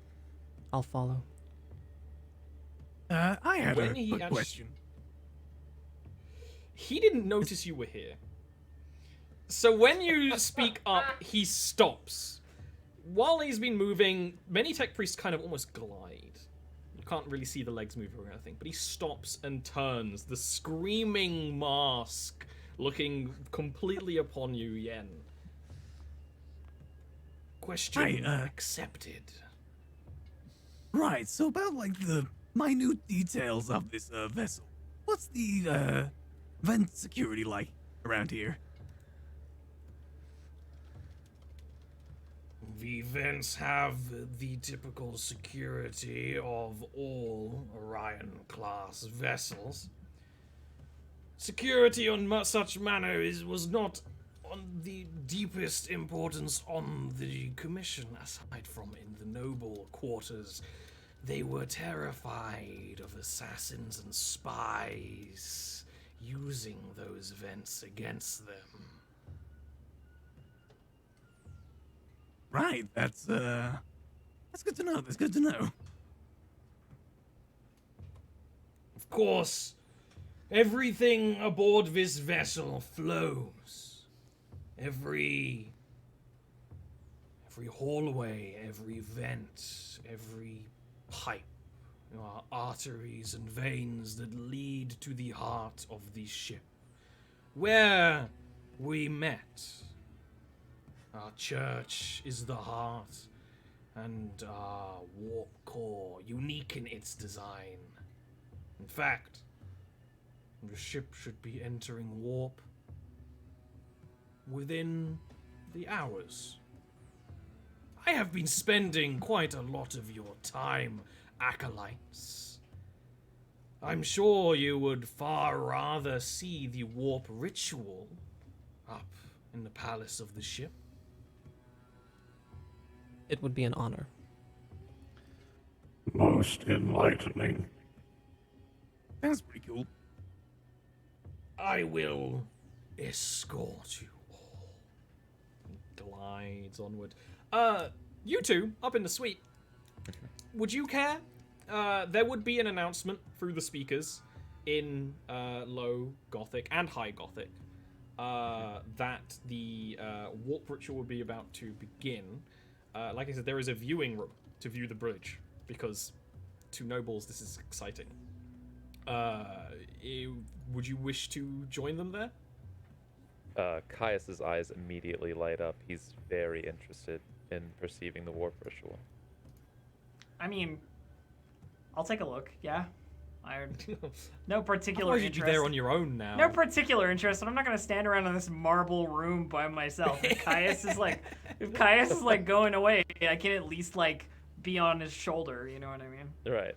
S2: I'll follow.
S7: I had
S3: When
S7: a
S3: he
S7: quick
S3: actu-
S7: question.
S3: He didn't notice you were here. So when you speak up, he stops. While he's been moving, many tech priests kind of almost glide. You can't really see the legs moving or anything, but he stops and turns, the screaming mask looking completely upon you, Yen. Question accepted.
S7: Right, so about like the minute details of this vessel. What's the vent security like around here?
S3: The vents have the typical security of all Orion-class vessels. Security on such manner was not on the deepest importance on the commission, aside from in the noble quarters. They were terrified of assassins and spies using those vents against them.
S7: Right, that's good to know. That's good to know.
S3: Of course, everything aboard this vessel flows. Every hallway, every vent, every pipe, are arteries and veins that lead to the heart of the ship. Where we met. Our church is the heart, and our warp core, unique in its design. In fact, the ship should be entering warp within the hours. I have been spending quite a lot of your time, Acolytes. I'm sure you would far rather see the warp ritual up in the palace of the ship.
S2: It would be an honor.
S1: most enlightening.
S7: Sounds pretty cool.
S3: I will escort you all. Glides onward. You two, up in the suite. Would you care? There would be an announcement through the speakers in low Gothic and high Gothic that the warp ritual will be about to begin. Like I said, there is a viewing room to view the bridge because to nobles this is exciting. Would you wish to join them there?
S5: Caius's eyes immediately light up. He's very interested in perceiving the warp ritual.
S4: I mean, I'll take a look. Yeah, no particular
S3: Otherwise
S4: interest.
S3: you'd be there on your own now.
S4: No particular interest, but I'm not gonna stand around in this marble room by myself. If Caius is like going away, I can at least like be on his shoulder. You know what I mean?
S5: Right.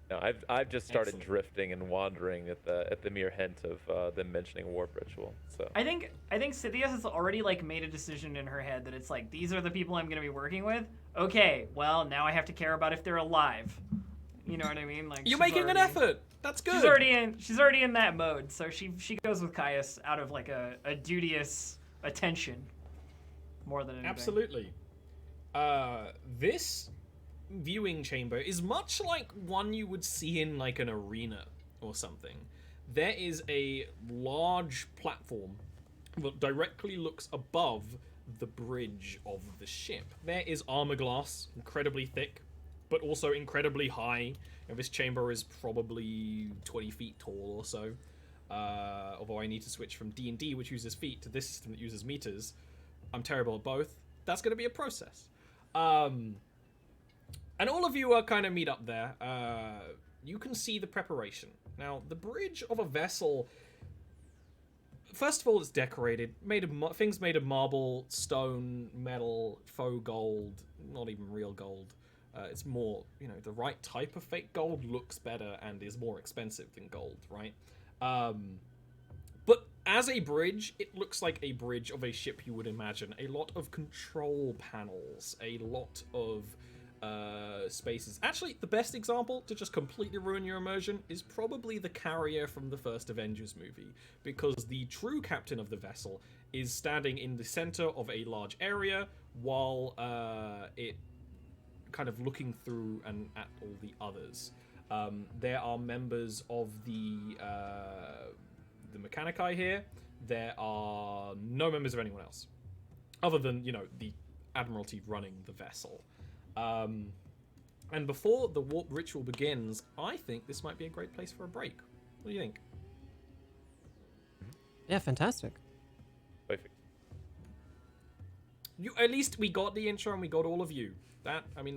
S5: No, I've just started
S3: Excellent.
S5: drifting and wandering at the mere hint of them mentioning warp ritual. So
S4: I think Scythia has already like made a decision in her head that it's like these are the people I'm gonna be working with. Okay, well now I have to care about if they're alive. You know what I mean? Like
S3: You're
S4: she's
S3: making an
S4: already-
S3: effort. That's good.
S4: She's already in that mode, so she goes with Caius out of like a duteous attention more than anything.
S3: Absolutely. This viewing chamber is much like one you would see in like an arena or something. There is a large platform that directly looks above the bridge of the ship. There is armor glass, incredibly thick, but also incredibly high. And this chamber is probably 20 feet tall or so. Although I need to switch from D&D, which uses feet, to this system that uses meters. I'm terrible at both. That's going to be a process. And all of you are kind of meet up there. You can see the preparation. Now, the bridge of a vessel... First of all, it's decorated. Things made of marble, stone, metal, faux gold. Not even real gold. It's more, the right type of fake gold looks better and is more expensive than gold, right? But as a bridge, it looks like a bridge of a ship you would imagine. A lot of control panels, a lot of spaces. Actually, the best example to just completely ruin your immersion is probably the carrier from the first Avengers movie, because the true captain of the vessel is standing in the center of a large area while it kind of looking through and at all the others. There are members of the Mechanici here. There are no members of anyone else, other than the Admiralty running the vessel. And before the warp ritual begins, I think this might be a great place for a break. What do you think?
S2: Yeah, fantastic.
S5: perfect.
S3: At least we got the intro and we got all of you.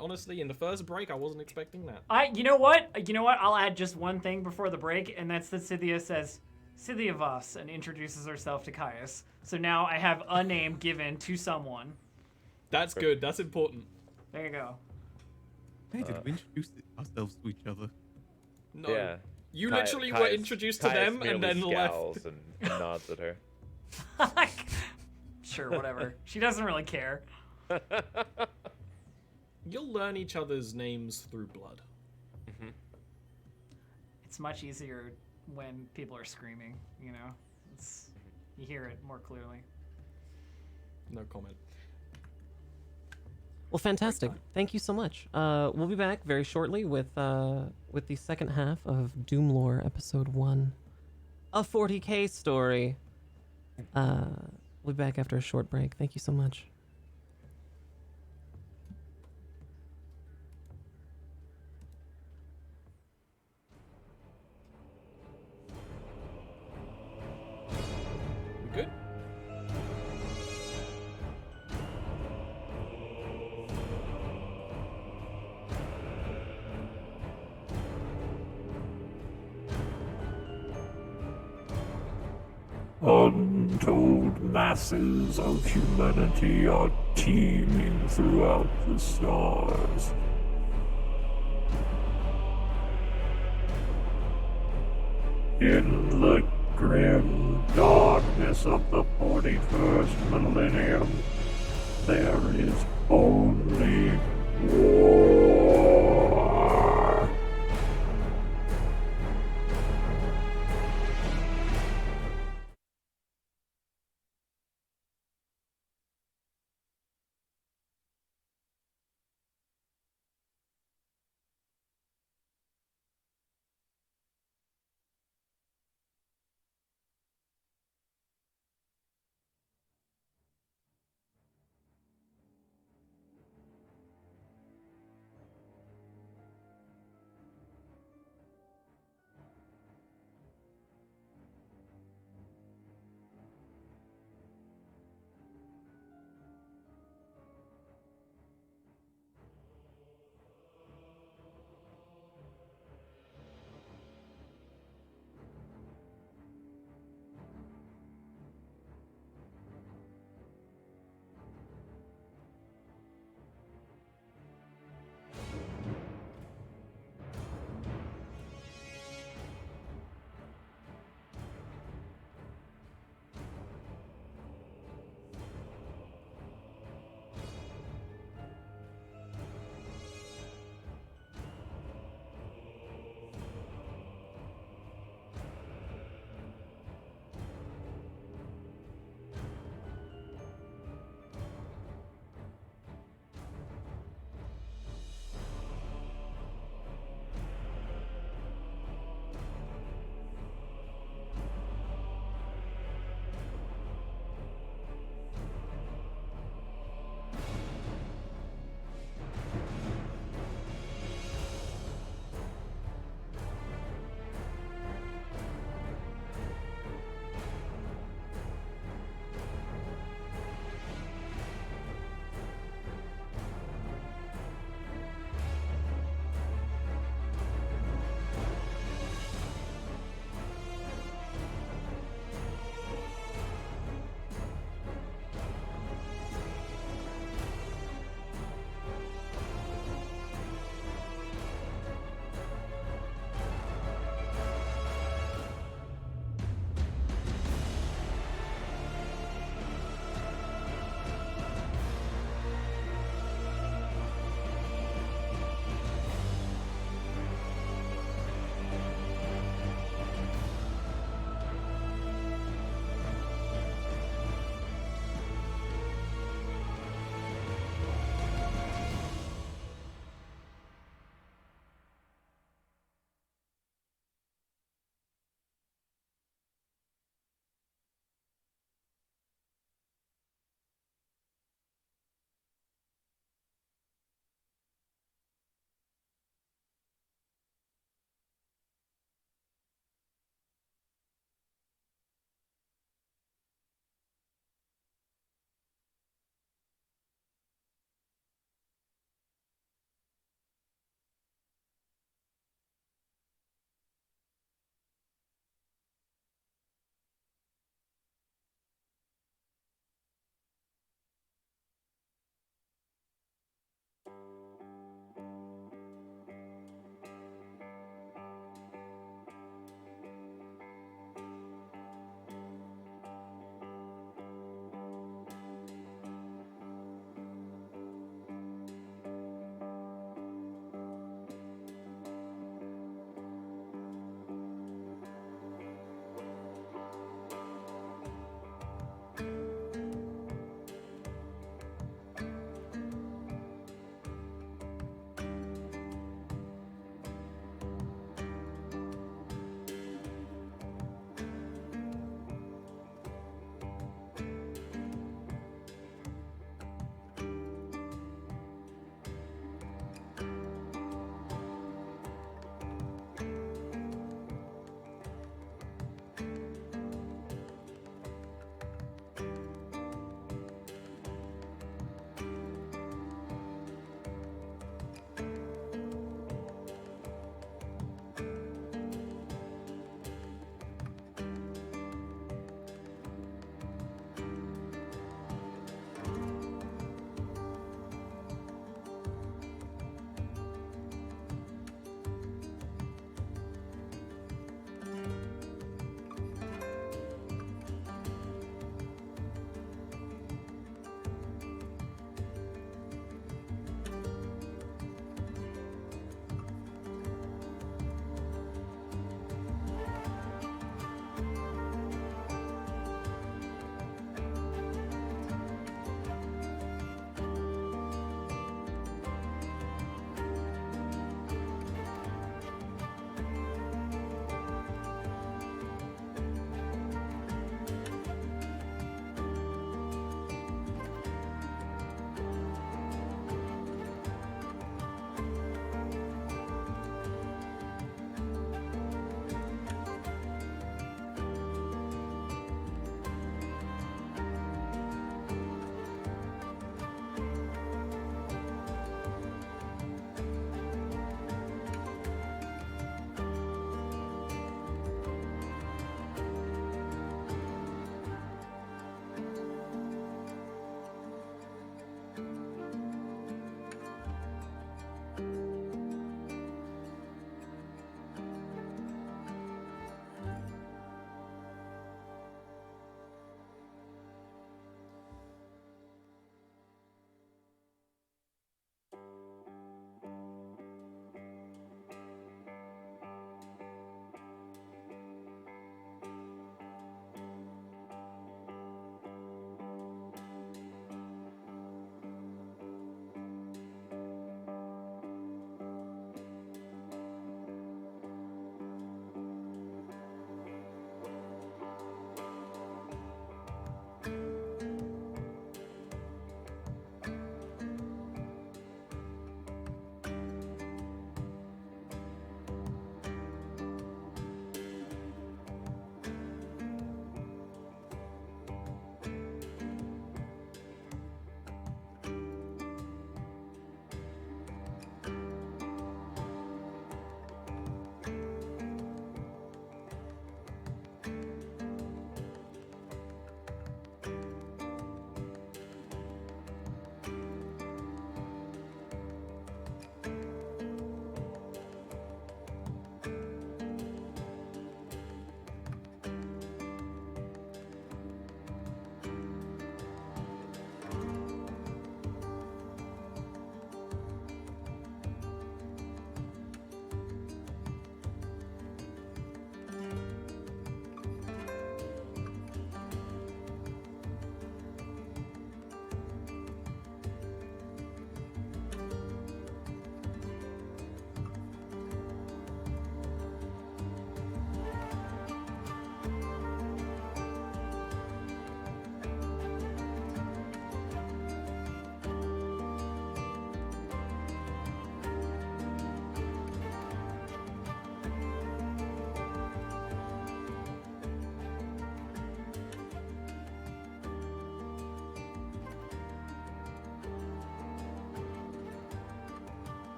S3: Honestly, in the first break, I wasn't expecting that.
S4: You know what? I'll add just one thing before the break, and that's that Scythia says, Scythia Voss, and introduces herself to Caius. So now I have a name given to someone.
S3: That's good. That's important.
S4: There you go.
S7: Hey, did we introduce ourselves to each other?
S3: No.
S5: Yeah.
S3: You literally were introduced to them and then left.
S5: And nods at her.
S4: Sure, whatever. She doesn't really care.
S3: You'll learn each other's names through blood.
S4: It's much easier when people are screaming, you hear it more clearly.
S3: No comment.
S2: Well, fantastic. Thank you so much. We'll be back very shortly with the second half of DoomLore Episode 1, a 40K story. We'll be back after a short break. Thank you so much.
S3: We good?
S1: Untold masses of humanity are teeming throughout the stars. In the grim darkness of the 41st millennium, there is only war.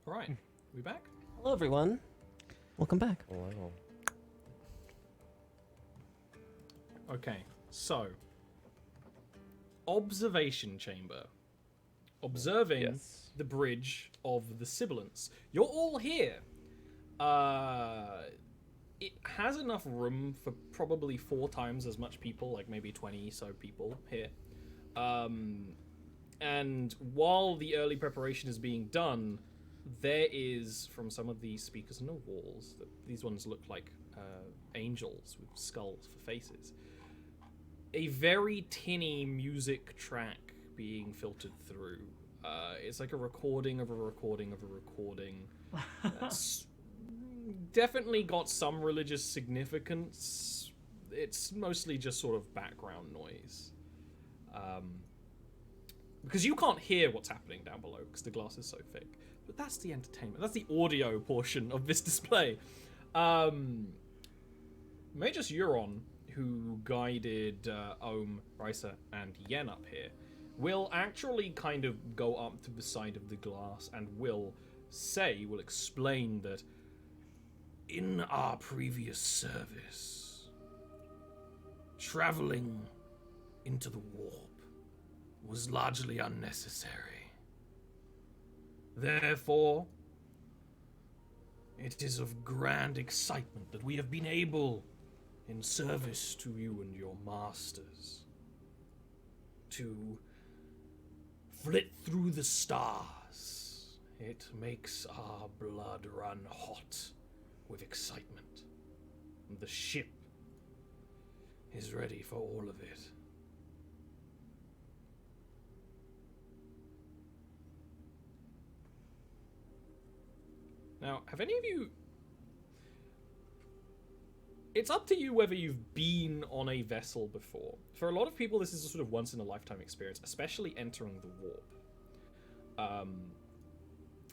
S3: All right, we back?
S2: Hello, everyone. Welcome back.
S5: Wow.
S3: Okay, so observation chamber. Observing
S5: Yes.
S3: the bridge of the Sibilance. You're all here. It has enough room for probably 4 times as much people, like maybe 20 so people here. And while the early preparation is being done, there is, from some of these speakers on the walls, these ones look like angels with skulls for faces, a very tinny music track being filtered through. It's like a recording of a recording of a recording. It's definitely got some religious significance. It's mostly just sort of background noise. Because you can't hear what's happening down below because the glass is so thick. But that's the entertainment. That's the audio portion of this display. Magus Euron, who guided Ohm, Risa, and Yen up here, will actually kind of go up to the side of the glass and will explain that in our previous service, traveling into the warp was largely unnecessary. Therefore, it is of grand excitement that we have been able, in service to you and your masters, to flit through the stars. It makes our blood run hot with excitement. And the ship is ready for all of it. Now, have any of you... It's up to you whether you've been on a vessel before. For a lot of people, this is a sort of once-in-a-lifetime experience, especially entering the warp.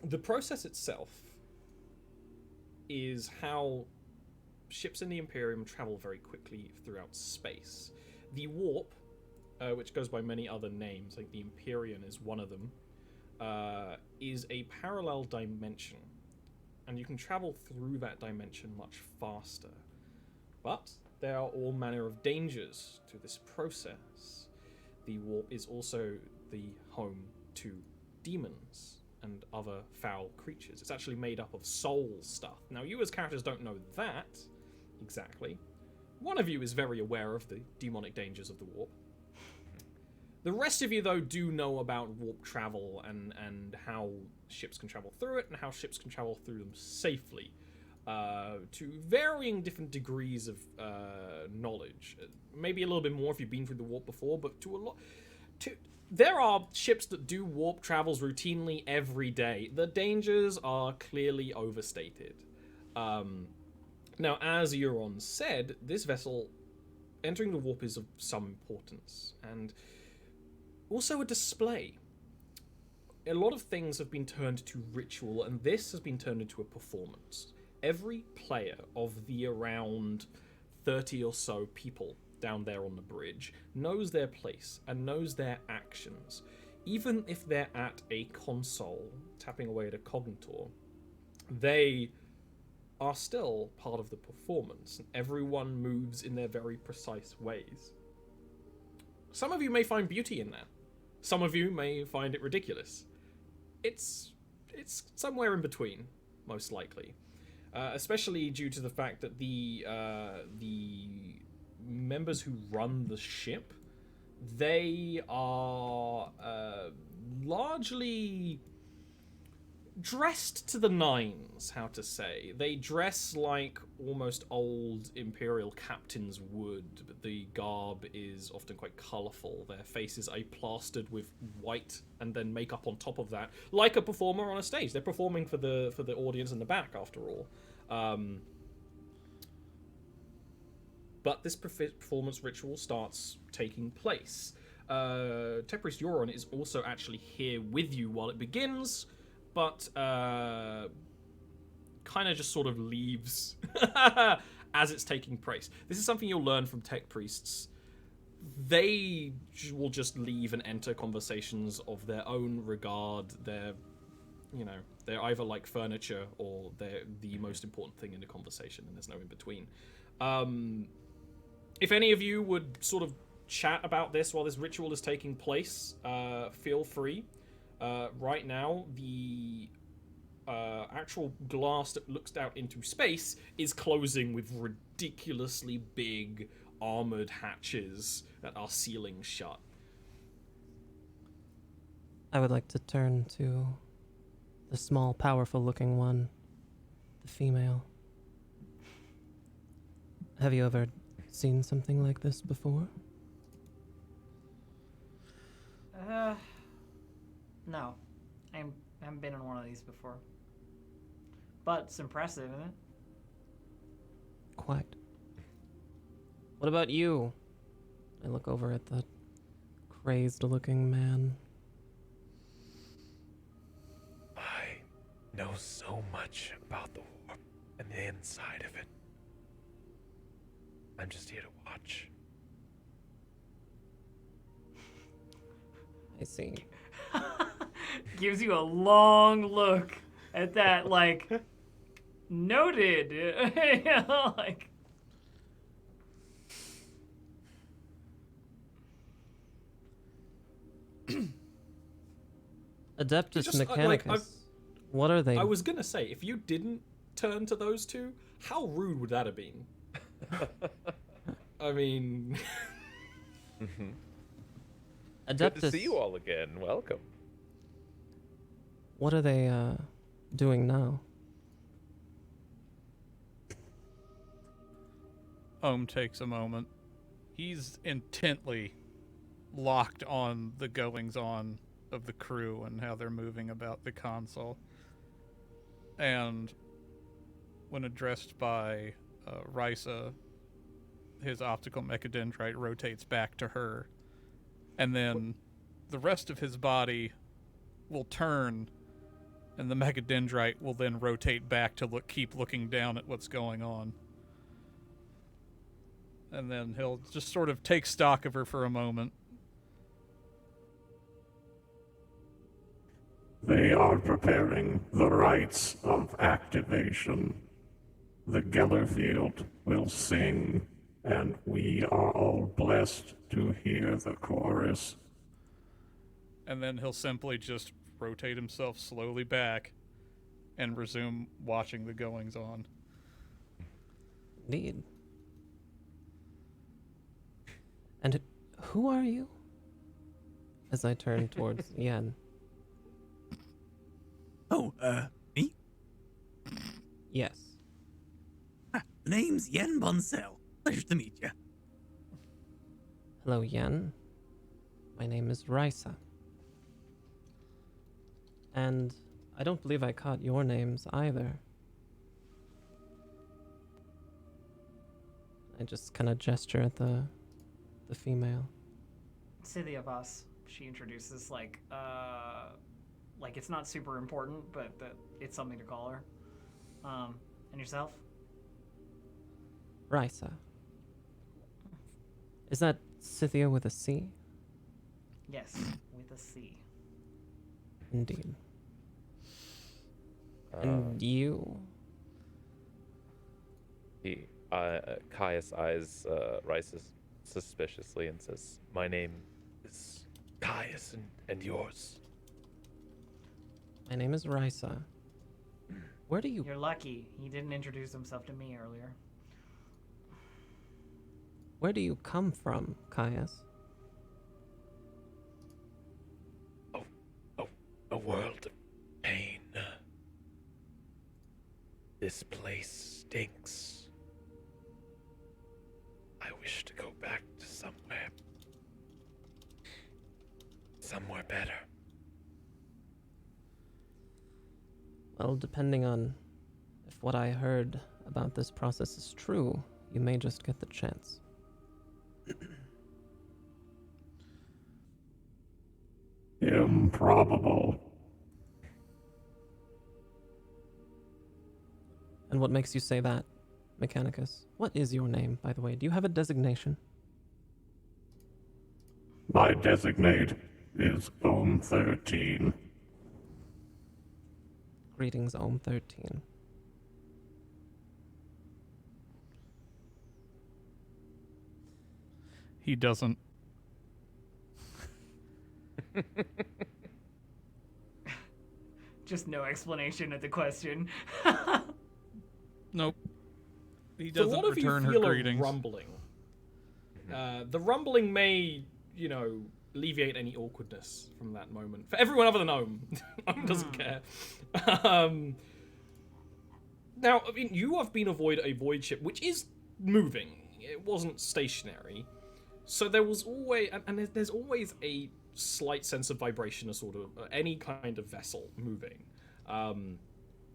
S3: The process itself is how ships in the Imperium travel very quickly throughout space. The warp, which goes by many other names, like the Empyrean is one of them, is a parallel dimension. And you can travel through that dimension much faster. But there are all manner of dangers to this process. The warp is also the home to demons and other foul creatures. It's actually made up of soul stuff. Now, you as characters don't know that exactly. One of you is very aware of the demonic dangers of the warp. The rest of you, though, do know about warp travel and how ships can travel through it and how ships can travel through them safely. To varying different degrees of knowledge. Maybe a little bit more if you've been through the warp before, but there are ships that do warp travels routinely every day. The dangers are clearly overstated. Now, as Euron said, this vessel entering the warp is of some importance, and also a display. A lot of things have been turned to ritual, and this has been turned into a performance. Every player of the around 30 or so people down there on the bridge knows their place and knows their actions. Even if they're at a console, tapping away at a cognitor, they are still part of the performance, and everyone moves in their very precise ways. Some of you may find beauty in that. Some of you may find it ridiculous. It's somewhere in between, most likely. Especially due to the fact that the members who run the ship, they are largely dressed to the nines, how to say. They dress like almost old Imperial captains would, but the garb is often quite colourful. Their faces are plastered with white and then makeup on top of that, like a performer on a stage. They're performing for the audience in the back, after all. But this performance ritual starts taking place. Tech Priest Euron is also actually here with you while it begins, but kind of just sort of leaves as it's taking place. This is something you'll learn from Tech Priests. They will just leave and enter conversations of their own regard. They're, They're either like furniture or they're the most important thing in the conversation, and there's no in between. If any of you would sort of chat about this while this ritual is taking place, feel free. Right now, the actual glass that looks out into space is closing with ridiculously big armored hatches that are sealing shut.
S2: I would like to turn to the small, powerful-looking one, the female. Have you ever seen something like this before?
S4: No. I haven't been in one of these before. But it's impressive, isn't it?
S2: Quite. What about you? I look over at the crazed-looking man.
S5: I know so much about the warp and the inside of it. I'm just here to watch.
S2: I see.
S4: Gives you a long look at that, like, noted. You know, like.
S2: Adeptus
S3: Just,
S2: Mechanicus. What are they?
S3: I was gonna say, if you didn't turn to those two, how rude would that have been? I mean...
S2: Adeptus.
S5: Good to see you all again. Welcome.
S2: What are they doing now?
S6: Ohm takes a moment. He's intently locked on the goings-on of the crew and how they're moving about the console. And when addressed by Risa, his optical mechadendrite rotates back to her. And then the rest of his body will turn, and the mechadendrite will then rotate back to keep looking down at what's going on. And then he'll just sort of take stock of her for a moment.
S1: They are preparing the rites of activation. The Gellerfield will sing, and we are all blessed to hear the chorus.
S6: And then he'll simply just rotate himself slowly back and resume watching the goings-on.
S2: Indeed. And who are you? As I turn towards Yen.
S7: Oh, me?
S2: Yes.
S7: The name's Yen Bonsell. Pleasure to meet you.
S2: Hello, Yen. My name is Risa. And I don't believe I caught your names either. I just kind of gesture at the female.
S4: Cynthia Voss, she introduces, like it's not super important, but that it's something to call her. And yourself?
S2: Risa. Is that Scythia with a C?
S4: Yes, with a C.
S2: Indeed. And you?
S5: Caius eyes Rice suspiciously and says, "My name is Caius, and yours?"
S2: My name is Risa. Where do you...
S4: You're lucky. He didn't introduce himself to me earlier.
S2: Where do you come from, Caius?
S5: A world of pain. This place stinks. I wish to go back to somewhere better.
S2: Well, depending on if what I heard about this process is true, you may just get the chance.
S1: Improbable.
S2: And what makes you say that, Mechanicus? What is your name, by the way? Do you have a designation?
S1: My designate is Ohm 13.
S2: Greetings, Ohm 13.
S6: He doesn't.
S4: Just no explanation of the question.
S6: Nope. He
S3: For a
S6: doesn't
S3: lot of you
S6: return her
S3: feel a
S6: greetings.
S3: rumbling. The rumbling may, alleviate any awkwardness from that moment. For everyone other than Ohm. Ohm doesn't care. Now, I mean, you have been avoid a void ship, which is moving. It wasn't stationary. So there was always, and there's always a slight sense of vibration of sort of any kind of vessel moving.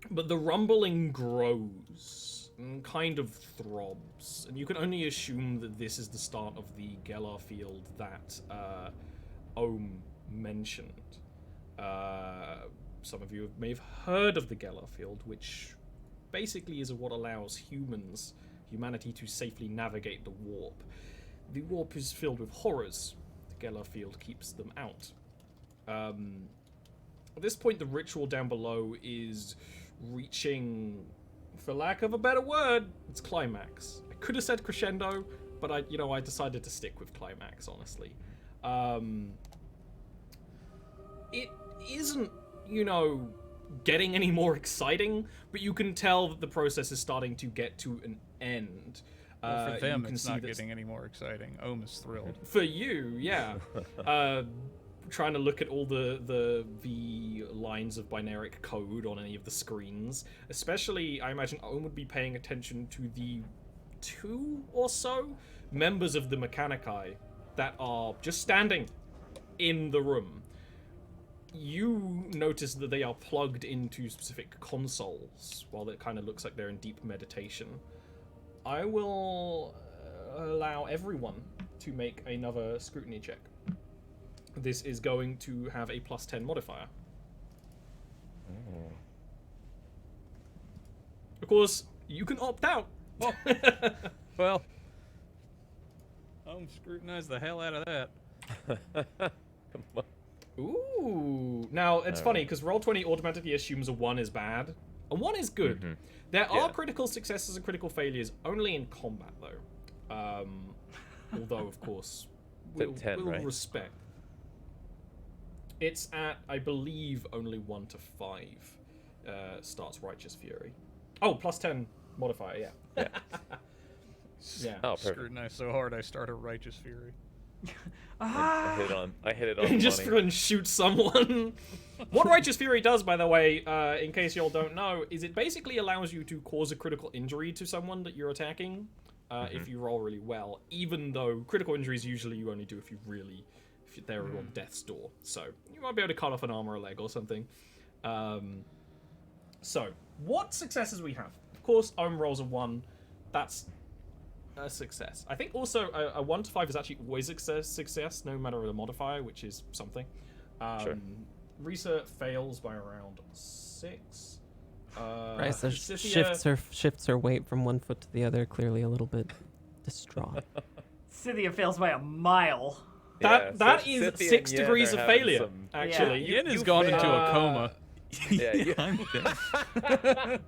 S3: But the rumbling grows and kind of throbs, and you can only assume that this is the start of the Gellar field that Ohm mentioned. Some of you may have heard of the Gellar field, which basically is what allows humanity to safely navigate the warp. The warp is filled with horrors. The Gellar field keeps them out. At this point, the ritual down below is reaching, for lack of a better word, its climax. I could have said crescendo, but I decided to stick with climax, honestly. It isn't, getting any more exciting, but you can tell that the process is starting to get to an end.
S6: Well, for them, it's not
S3: that
S6: getting any more exciting. Ohm is thrilled.
S3: for you, yeah. Trying to look at all the lines of binaric code on any of the screens. Especially, I imagine Ohm would be paying attention to the 2 or so members of the Mechanici that are just standing in the room. You notice that they are plugged into specific consoles, while it kind of looks like they're in deep meditation. I will allow everyone to make another scrutiny check. This is going to have a +10 modifier. Of course, you can opt out.
S6: Oh. Well, Ohm scrutinized the hell out of that.
S3: Ooh. Now, it's funny, because Roll20 automatically assumes a 1 is bad. A 1 is good. There are critical successes and critical failures, only in combat, though. Although, of course, we'll
S5: 10, right?
S3: respect. It's at, I believe, only 1 to 5 starts Righteous Fury. Oh, +10 modifier, yeah. Yeah.
S5: Oh, perfect.
S6: Scrutinized so hard I started Righteous Fury.
S5: I hit it on the
S3: Just
S5: money.
S3: go and shoot someone. What Righteous Fury does, by the way, in case y'all don't know, is it basically allows you to cause a critical injury to someone that you're attacking if you roll really well, even though critical injuries usually you only do if they're on death's door. So you might be able to cut off an arm or a leg or something. So what successes we have? Of course, Ohm rolls a 1. That's a success. I think also a 1 to 5 is actually always a success, no matter the modifier, which is something.
S5: Sure.
S3: Risa fails by around 6.
S2: Right, so
S3: Scythia-
S2: shifts her weight from one foot to the other, clearly a little bit distraught.
S4: Scythia fails by a mile.
S3: That is
S5: Scythia
S3: 6
S5: and Yen
S3: degrees
S5: are
S3: of
S5: having
S3: failure,
S5: some-
S3: actually.
S6: Yen has gone into a coma.
S5: Yeah, you-
S7: I'm dead.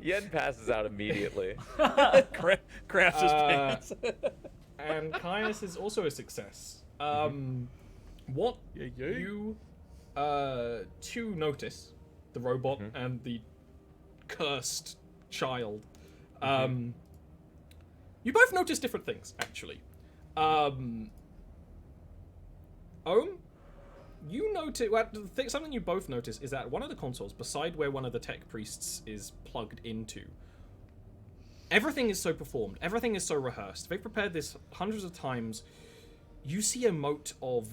S5: Yen passes out immediately.
S6: Crafts his pants.
S3: And Caius is also a success. What you two notice, the robot and the cursed child, you both notice different things, actually. Ohm, you notice, something you both notice is that one of the consoles, beside where one of the tech priests is plugged into, everything is so performed, everything is so rehearsed. They've prepared this hundreds of times. You see a mote of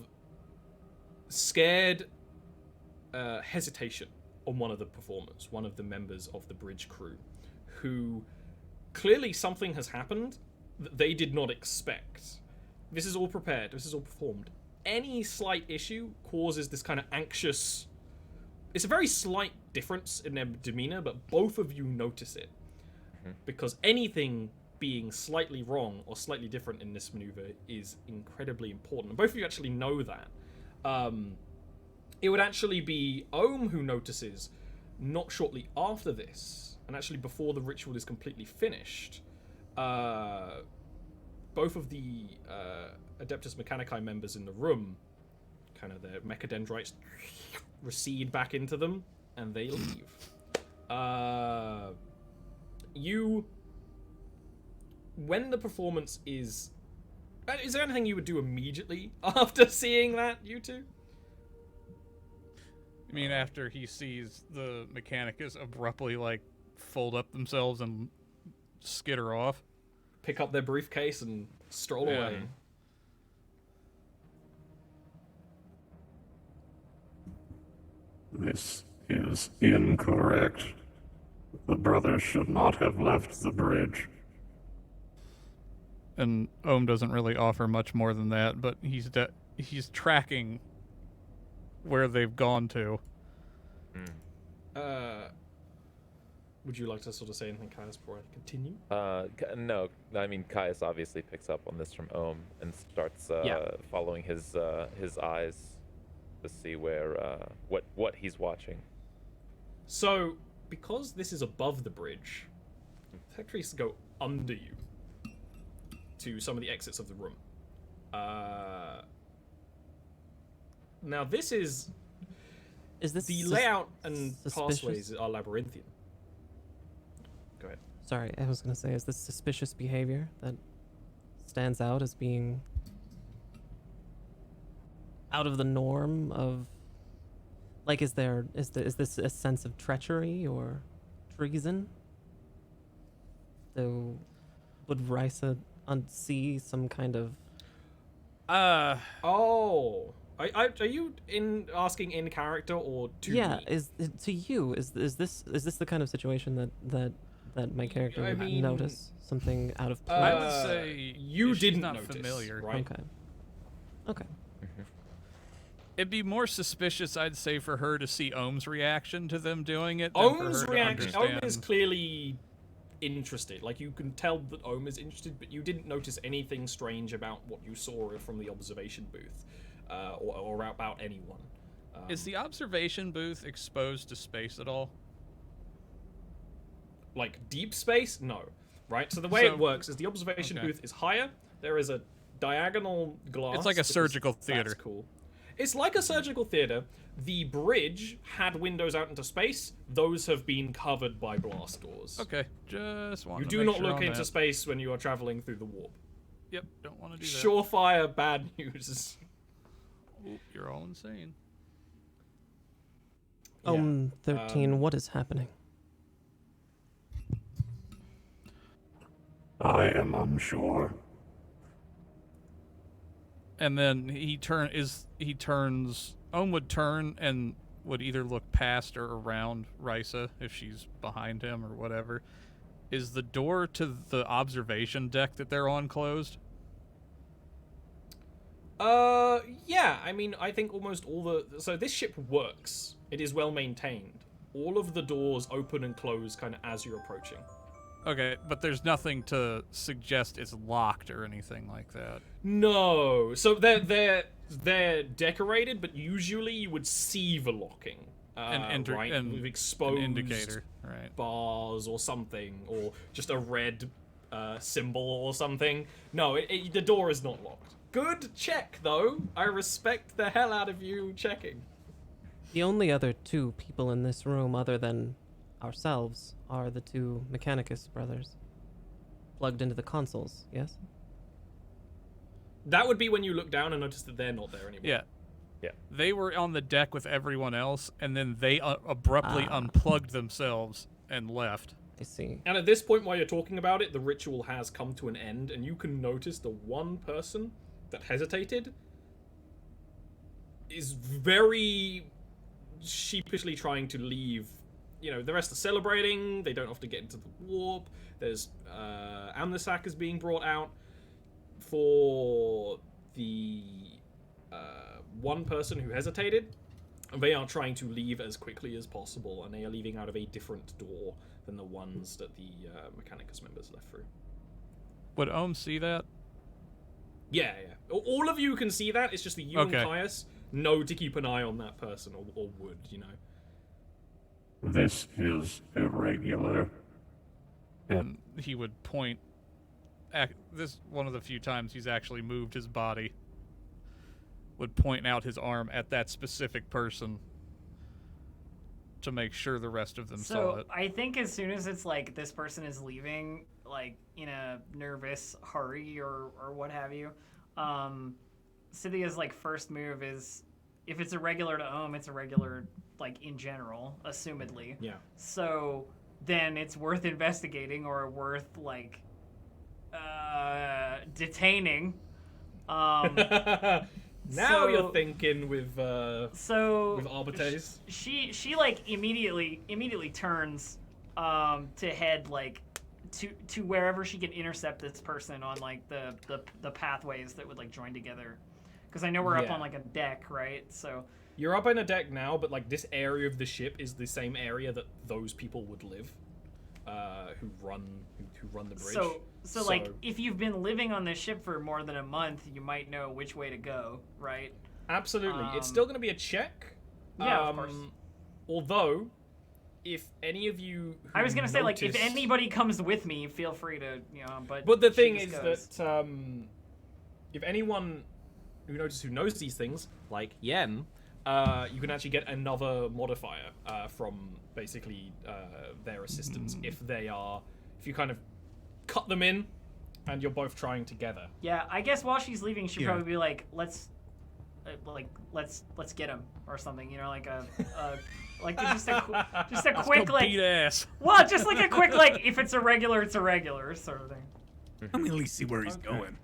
S3: scared hesitation on one of the performers, one of the members of the bridge crew, who clearly something has happened that they did not expect. This is all prepared, this is all performed. Any slight issue causes this kind of anxious... It's a very slight difference in their demeanor, but both of you notice it. Because anything being slightly wrong or slightly different in this maneuver is incredibly important. And both of you actually know that. It would actually be Ohm who notices not shortly after this, and actually before the ritual is completely finished, both of the Adeptus Mechanicai members in the room, kind of their mechadendrites recede back into them, and they leave. When the performance is there anything you would do immediately after seeing that, you two?
S6: I mean, after he sees the Mechanicus abruptly, like, fold up themselves and skitter off.
S3: Pick up their briefcase and stroll away.
S1: This is incorrect. The brothers should not have left the bridge.
S6: And Ohm doesn't really offer much more than that, but he's tracking where they've gone to.
S3: Would you like to sort of say anything, Caius, before I continue?
S5: No. I mean, Caius obviously picks up on this from Ohm and starts following his eyes to see where what he's watching.
S3: So, because this is above the bridge, Tectrees go under you to some of the exits of the room. Now, this is
S2: this
S3: the layout and
S2: suspicious?
S3: pathways are labyrinthian. Go ahead.
S2: Sorry, I was gonna say, is this suspicious behavior that stands out as being out of the norm of, like, is this a sense of treachery or treason? Though, would Risa see some kind of?
S3: Oh, are you asking in character or to me?
S2: Is this the kind of situation that my character would notice something out of place?
S6: I would say
S3: you
S6: she's
S3: didn't
S6: not
S3: notice,
S6: familiar.
S3: right?
S2: Okay.
S6: It'd be more suspicious, I'd say, for her to see Ohm's reaction to them doing it.
S3: Ohm's
S6: than for her
S3: reaction.
S6: To
S3: Ohm
S6: understand.
S3: is clearly interested. Like, you can tell that Ohm is interested, but you didn't notice anything strange about what you saw from the observation booth, or about anyone.
S6: Is the observation booth exposed to space at all?
S3: Like deep space? No. Right? So the way it works is the observation booth is higher. There is a diagonal glass.
S6: It's like a surgical theater.
S3: That's cool. It's like a surgical theater. The bridge had windows out into space. Those have been covered by blast doors.
S6: Okay, just want
S3: You
S6: to
S3: do
S6: make
S3: not
S6: sure
S3: look
S6: on
S3: into
S6: that.
S3: space when you are traveling through the warp.
S6: Yep, don't want to do that.
S3: Surefire bad news.
S6: Oop, you're all insane.
S2: 13, what is happening?
S1: I am unsure.
S6: And then Ohm would turn and would either look past or around Risa if she's behind him or whatever. Is the door to the observation deck that they're on closed?
S3: Yeah, I mean, I think almost all so this ship works. It is well maintained. All of the doors open and close kind of as you're approaching.
S6: Okay, but there's nothing to suggest it's locked or anything like that.
S3: No, so they're decorated, but usually you would see the locking, right? With exposed
S6: an indicator, right?
S3: Bars or something, or just a red symbol or something. No, the door is not locked. Good check, though. I respect the hell out of you checking.
S2: The only other two people in this room other than ourselves are the two Mechanicus brothers. Plugged into the consoles, yes?
S3: That would be when you look down and notice that they're not there anymore.
S6: Yeah.
S5: Yeah.
S6: They were on the deck with everyone else, and then they abruptly unplugged themselves and left.
S2: I see.
S3: And at this point, while you're talking about it, the ritual has come to an end, and you can notice the one person that hesitated is very sheepishly trying to leave. You know, the rest are celebrating. They don't have to get into the warp. There's Amnesak is being brought out for the one person who hesitated. They are trying to leave as quickly as possible, and they are leaving out of a different door than the ones that the Mechanicus members left through.
S6: Would Ohm see that?
S3: Yeah. All of you can see that. It's just that you
S6: Okay.
S3: and Caius know to keep an eye on that person, or would, you know.
S1: This is irregular.
S6: And he would point. This one of the few times he's actually moved his body. Would point out his arm at that specific person to make sure the rest of them saw
S4: So
S6: it.
S4: I think as soon as it's like this person is leaving, like in a nervous hurry or what have you, Cynthia's like first move is, if it's irregular to Ohm, it's irregular like in general, assumedly.
S3: Yeah.
S4: So then it's worth investigating or worth like detaining.
S3: Now
S4: So-
S3: you're thinking with
S4: So
S3: Arbites.
S4: she like immediately turns to head like to wherever she can intercept this person on like the pathways that would like join together, because I know we're up
S3: Yeah.
S4: on like a deck, right? So
S3: You're up on a deck now, but like this area of the ship is the same area that those people would live, who run the bridge.
S4: so like if you've been living on this ship for more than a month, you might know which way to go, right?
S3: Absolutely, it's still going to be a check.
S4: Yeah, of course.
S3: Although, if any of you,
S4: I was gonna say, like, if
S3: notice-
S4: anybody comes with me, feel free to, but.
S3: But the
S4: she
S3: thing
S4: just
S3: is
S4: goes.
S3: that if anyone who knows these things, like Yen, you can actually get another modifier from basically their assistants if you kind of cut them in, and you're both trying together.
S4: Yeah, I guess while she's leaving, she'd
S7: Yeah.
S4: probably be like, let's get him or something, like just a quick
S6: Go
S4: like,
S6: beat ass.
S4: well, just like a quick like, if it's irregular, it's irregular sort of thing.
S7: I'm gonna at least see where he's
S3: Okay.
S7: going.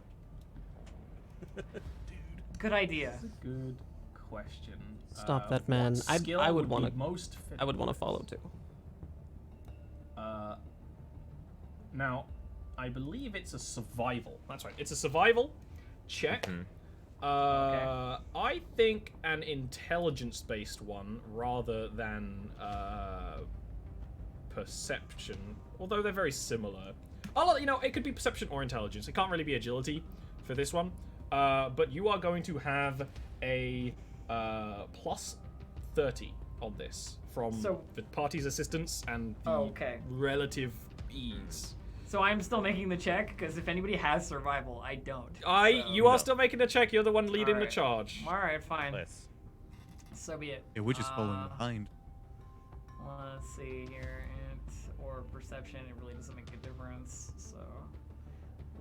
S4: Good idea.
S3: Good question.
S2: Stop that man. I would want to.
S3: Most
S2: I would want to follow too.
S3: Now, I believe it's a survival. That's right. It's a survival check. I think an intelligence-based one rather than perception, although they're very similar. It could be perception or intelligence. It can't really be agility for this one. But you are going to have a plus 30 on this from the party's assistance and the relative ease.
S4: So I'm still making the check, because if anybody has survival, I don't.
S3: You are still making a check. You're the one leading the
S4: Alright.
S3: charge.
S4: All right, fine.
S5: Nice.
S4: So be it.
S7: Yeah, we're just following behind.
S4: Let's see here. Or perception, it really doesn't make a difference. So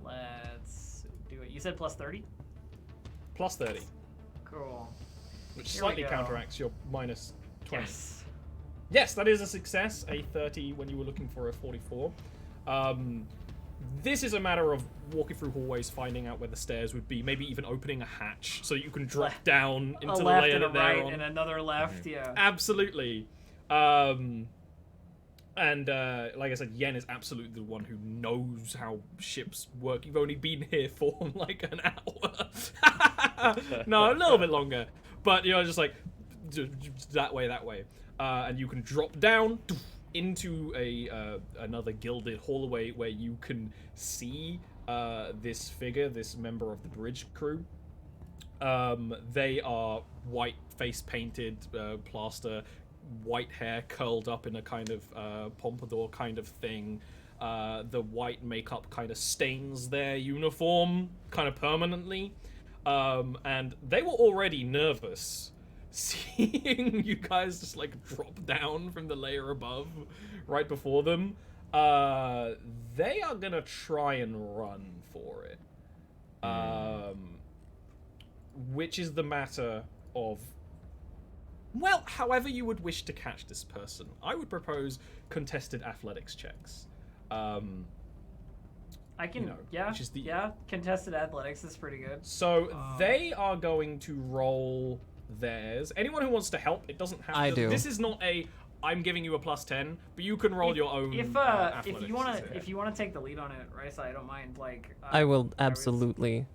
S4: let's do it. You said plus 30?
S3: Plus 30,
S4: Cool.
S3: which
S4: Here we
S3: slightly
S4: go.
S3: counteracts your minus 20.
S4: Yes.
S3: Yes, that is a success. A 30 when you were looking for a 44. This is a matter of walking through hallways, finding out where the stairs would be, maybe even opening a hatch so you can drop down into
S4: A
S3: the
S4: left
S3: layer
S4: and a
S3: that they're
S4: right
S3: on.
S4: and another left, yeah.
S3: Absolutely. And like I said, Yen is absolutely the one who knows how ships work. You've only been here for like an hour. No, a little bit longer. But just like that way. And you can drop down into another gilded hallway where you can see this figure, this member of the bridge crew. They are white, face painted, plaster, white hair curled up in a kind of pompadour kind of thing. The white makeup kind of stains their uniform kind of permanently. And they were already nervous seeing you guys just like drop down from the layer above right before them. They are gonna try and run for it. Which is the matter of, well, however you would wish to catch this person. I would propose contested athletics checks.
S4: I can,
S3: which is
S4: contested athletics is pretty good.
S3: So they are going to roll theirs. Anyone who wants to help, it doesn't have to.
S2: I do.
S3: This is not a I'm giving you a plus 10, but you can roll your own.
S4: If
S3: athletics
S4: you wanna take the lead on it, right? So I don't mind. Like
S2: I will absolutely.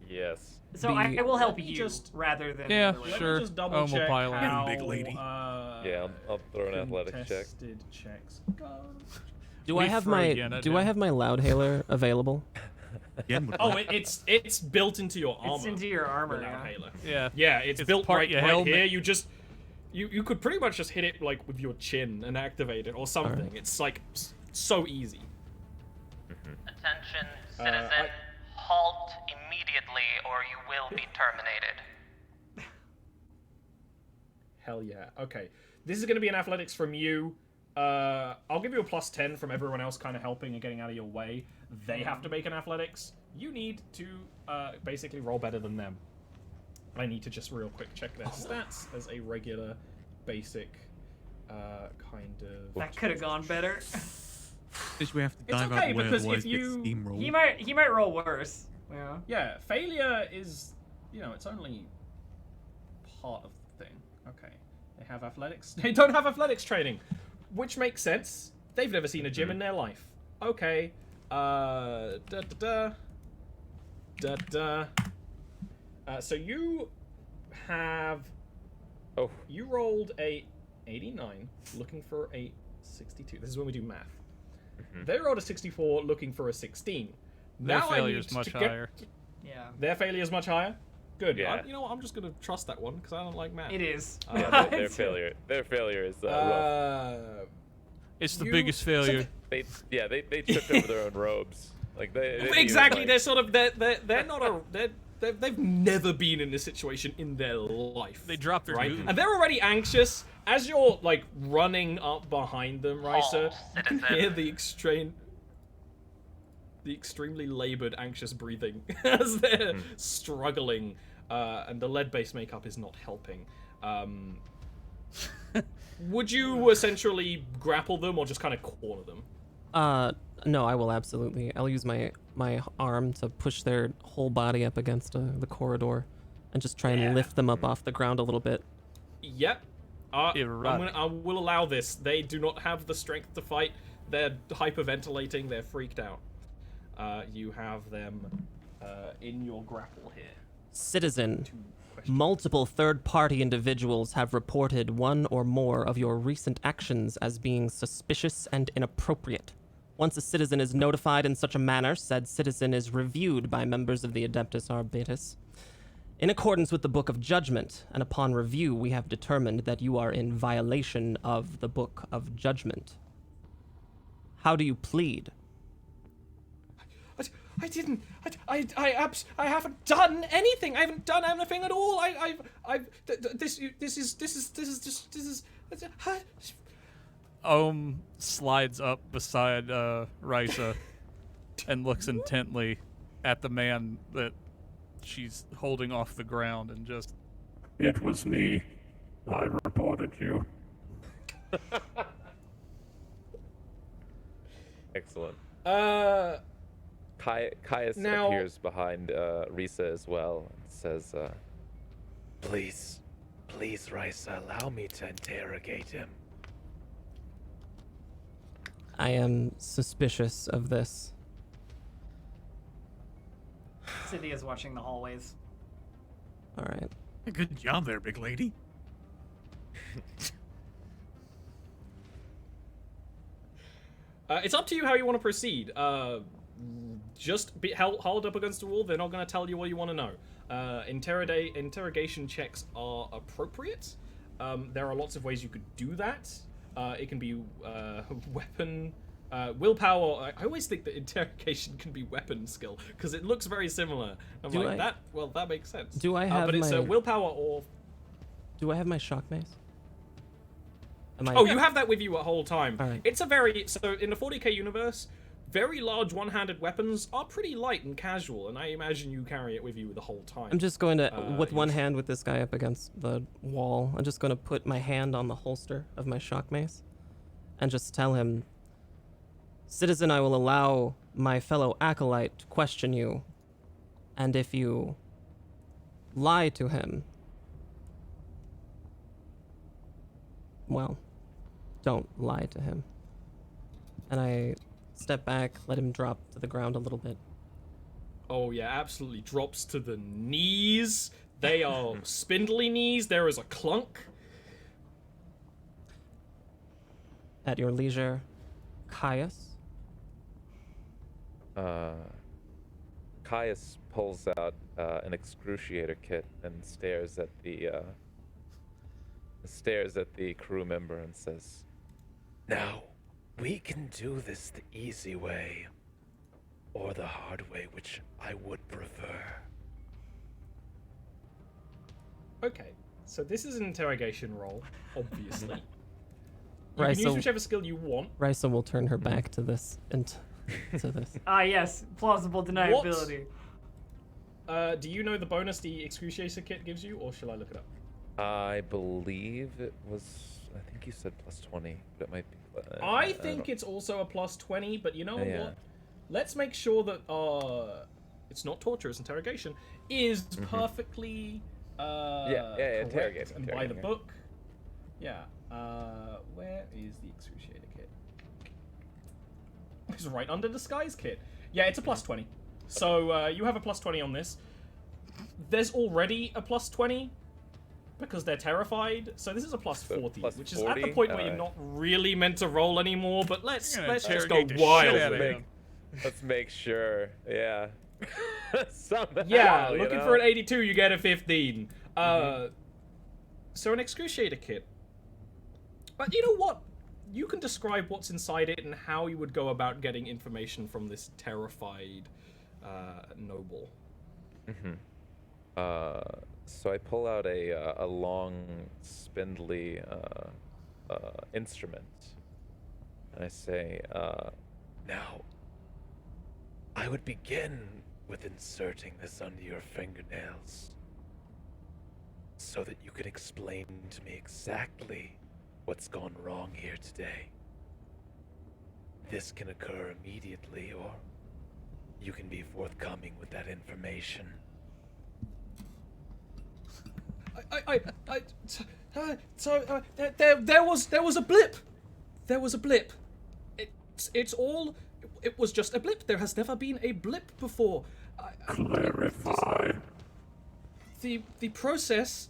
S5: Yes.
S4: So I will help
S3: Let me
S4: you
S3: just-
S4: rather than.
S6: Yeah,
S4: the other way.
S3: Let
S6: sure.
S3: me just double
S6: We'll
S3: check
S6: pile in.
S3: how,
S7: Big lady.
S5: Yeah, I'll throw an athletics check.
S3: contested checks go.
S2: Do
S6: We
S2: I have
S6: throw
S2: my
S6: Yenna
S2: Do
S6: down.
S2: I have my loudhailer available?
S7: Yen would
S3: Oh,
S7: like-
S3: it's built into your armor.
S4: It's into your armor.
S3: the
S4: Yeah.
S3: Loudhailer.
S6: Yeah.
S3: Yeah, it's
S6: It's
S3: built
S6: part
S3: right
S6: your
S3: here.
S6: helmet.
S3: You could pretty much just hit it like with your chin and activate it or something.
S2: Alright.
S3: It's like so easy.
S8: Attention, citizen. Halt immediately or you will be terminated.
S3: Hell yeah. Okay. This is going to be an athletics from you. I'll give you a +10 from everyone else kind of helping and getting out of your way. They have to make an athletics. You need to basically roll better than them. I need to just real quick check their stats as a regular, basic kind of...
S4: That could have gone better.
S7: Which we have to
S3: It's
S7: dive
S3: okay,
S7: out the way,
S3: because
S7: otherwise
S3: if
S7: get
S3: you-
S7: steamrolled.
S4: He might roll worse. Yeah.
S3: Yeah, failure is, it's only part of the thing. Okay. They have athletics. They don't have athletics training, which makes sense. They've never seen a gym in their life. Okay. So you have...
S5: Oh.
S3: You rolled a 89, looking for a 62. This is when we do math. They rolled a 64, looking for a 16.
S6: Their
S3: Now I
S6: failure is
S3: need
S6: much
S3: to get-
S6: higher.
S4: Yeah.
S3: Their failure is much higher? Good.
S5: Yeah.
S3: You know what? I'm just going to trust that one, because I don't like math.
S4: It is.
S5: Yeah, their failure. Their failure is rough.
S6: It's the
S3: You-
S6: biggest failure.
S5: They tripped over their own robes. Like they didn't
S3: Exactly.
S5: Even,
S3: They're sort of they're not a they've never been in this situation in their life.
S6: They dropped their
S3: right,
S6: moves.
S3: and they're already anxious. As you're like running up behind them, Risa, you can hear the extremely labored, anxious breathing as they're struggling, and the lead-based makeup is not helping. Would you essentially grapple them or just kind of corner them?
S2: No, I will absolutely. I'll use my arm to push their whole body up against the corridor, and just try and lift them up off the ground a little bit.
S3: Yep.
S6: Erotic.
S3: I will allow this. They do not have the strength to fight. They're hyperventilating. They're freaked out. You have them in your grapple here.
S2: Citizen,
S3: Two questions.
S2: multiple third-party individuals have reported one or more of your recent actions as being suspicious and inappropriate. Once a citizen is notified in such a manner, said citizen is reviewed by members of the Adeptus Arbitus. In accordance with the Book of Judgment, and upon review, we have determined that you are in violation of the Book of Judgment. How do you plead?
S3: I didn't. I haven't done anything. I haven't done anything at all. This is.
S6: Slides up beside Risa and looks intently at the man that she's holding off the ground and just...
S1: It was me. I reported you.
S5: Excellent. Caius
S3: Now-
S5: appears behind Risa as well and says, Please, Risa, allow me to interrogate him.
S2: I am suspicious of this.
S4: Cynthia's watching the hallways.
S2: All right.
S7: Good job there, big lady.
S3: It's up to you how you want to proceed. Just be held up against the wall. They're not going to tell you what you want to know. Interrogation checks are appropriate. There are lots of ways you could do that. It can be weapon, willpower. I always think that interrogation can be weapon skill because it looks very similar. I'm
S2: Do
S3: like
S2: I-
S3: that. Well, that makes sense.
S2: Do I have
S3: But it's
S2: my-
S3: willpower or.
S2: Do I have my shock mace? Am I...
S3: Oh, you have that with you the whole time.
S2: All right.
S3: It's a very so in the 40k universe, very large one-handed weapons are pretty light and casual, and I imagine you carry it with you the whole time.
S2: I'm just going to, with
S3: you
S2: one
S3: sh-
S2: hand with this guy up against the wall, I'm just going to put my hand on the holster of my shock mace and just tell him, Citizen, I will allow my fellow acolyte to question you, and if you lie to him, well, don't lie to him. And I step back, let him drop to the ground a little bit.
S3: Oh yeah, absolutely drops to the knees. They are spindly knees. There is a clunk.
S2: At your leisure, Caius.
S5: Caius pulls out an excruciator kit and stares at the stares at the crew member and says, "Now, we can do this the easy way, or the hard way, which I would prefer."
S3: Okay, so this is an interrogation roll, obviously. You
S2: Right,
S3: can use
S2: so-
S3: whichever skill you want.
S2: Risa will turn her back to this and to this.
S4: Ah, yes, plausible deniability.
S3: Do you know the bonus the Excruciator kit gives you, or shall I look it up?
S5: I believe it was. I think you said +20, but it might be.
S3: I think it's also a +20, but you know
S5: Yeah.
S3: what? Let's make sure that it's not torture, it's interrogation, is perfectly correct
S5: interrogating,
S3: and by the
S5: interrogating.
S3: book. Yeah. Where is the Excruciator kit? It's right under Disguise kit. Yeah, it's a +20. So you have a +20 on this. There's already a +20 because they're terrified. So this is a +40,
S5: plus
S3: which is at the
S5: 40?
S3: point where you're not really meant to roll anymore. But let's
S6: You're gonna
S3: just go
S6: interrogate the
S3: wild.
S6: shit out of
S3: with it.
S6: him.
S5: Let's make sure. Yeah. Somehow,
S3: Yeah,
S5: you
S3: looking
S5: know?
S3: for an 82, you get a 15. So an Excruciator kit. But you know what? You can describe what's inside it and how you would go about getting information from this terrified noble.
S5: So I pull out a long, spindly instrument, and I say, "Now, I would begin with inserting this under your fingernails, so that you can explain to me exactly what's gone wrong here today. This can occur immediately, or you can be forthcoming with that information."
S3: There was a blip. There was a blip. It was just a blip. There has never been a blip before.
S1: Clarify.
S3: The process,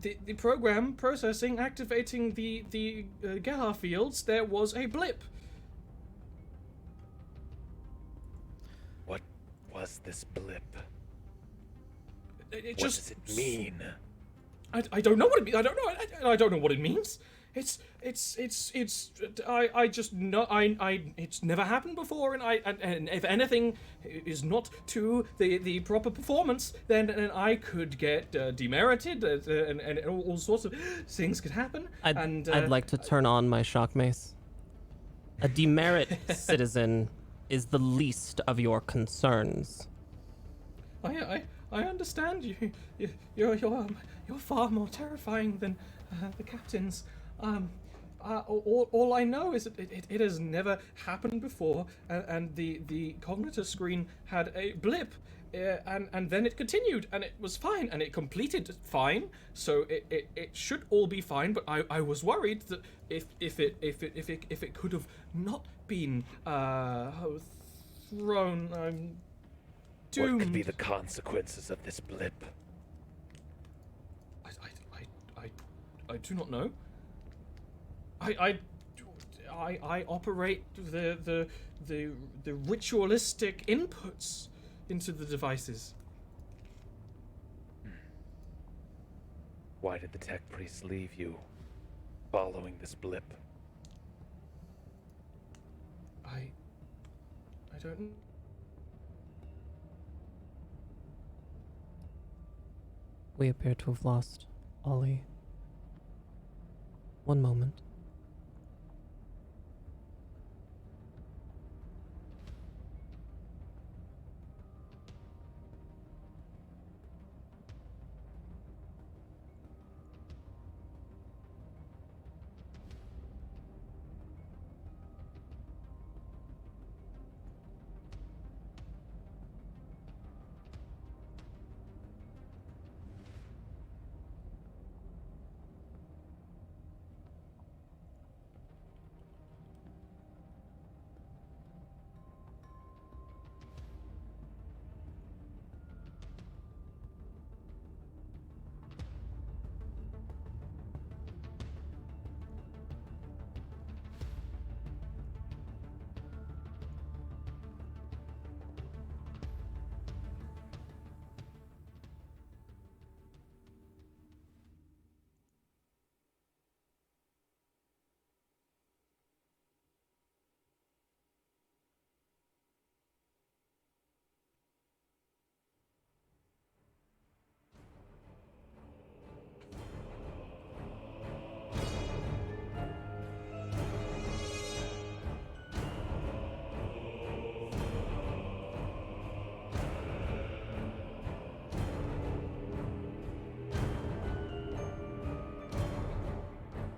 S3: the program processing, activating the Galar fields. There was a blip.
S5: What was this blip?
S3: It
S5: What
S3: just
S5: does it mean?
S3: I don't know what it means. I don't know. I don't know what it means. I just know. It's never happened before, and if anything is not to the proper performance, then I could get demerited, and all sorts of things could happen.
S2: I'd like to turn on my shock mace. A demerit citizen is the least of your concerns.
S3: I understand you. You're far more terrifying than the captains. All I know is that it has never happened before, and the cognitor screen had a blip, and then it continued, and it was fine, and it completed fine. So it should all be fine. But I was worried that if it could have not been thrown, I'm doomed.
S5: What could be the consequences of this blip?
S3: I do not know. I operate the ritualistic inputs into the devices.
S5: Why did the tech priest leave you following this blip?
S3: I don't.
S2: We appear to have lost Ollie. One moment.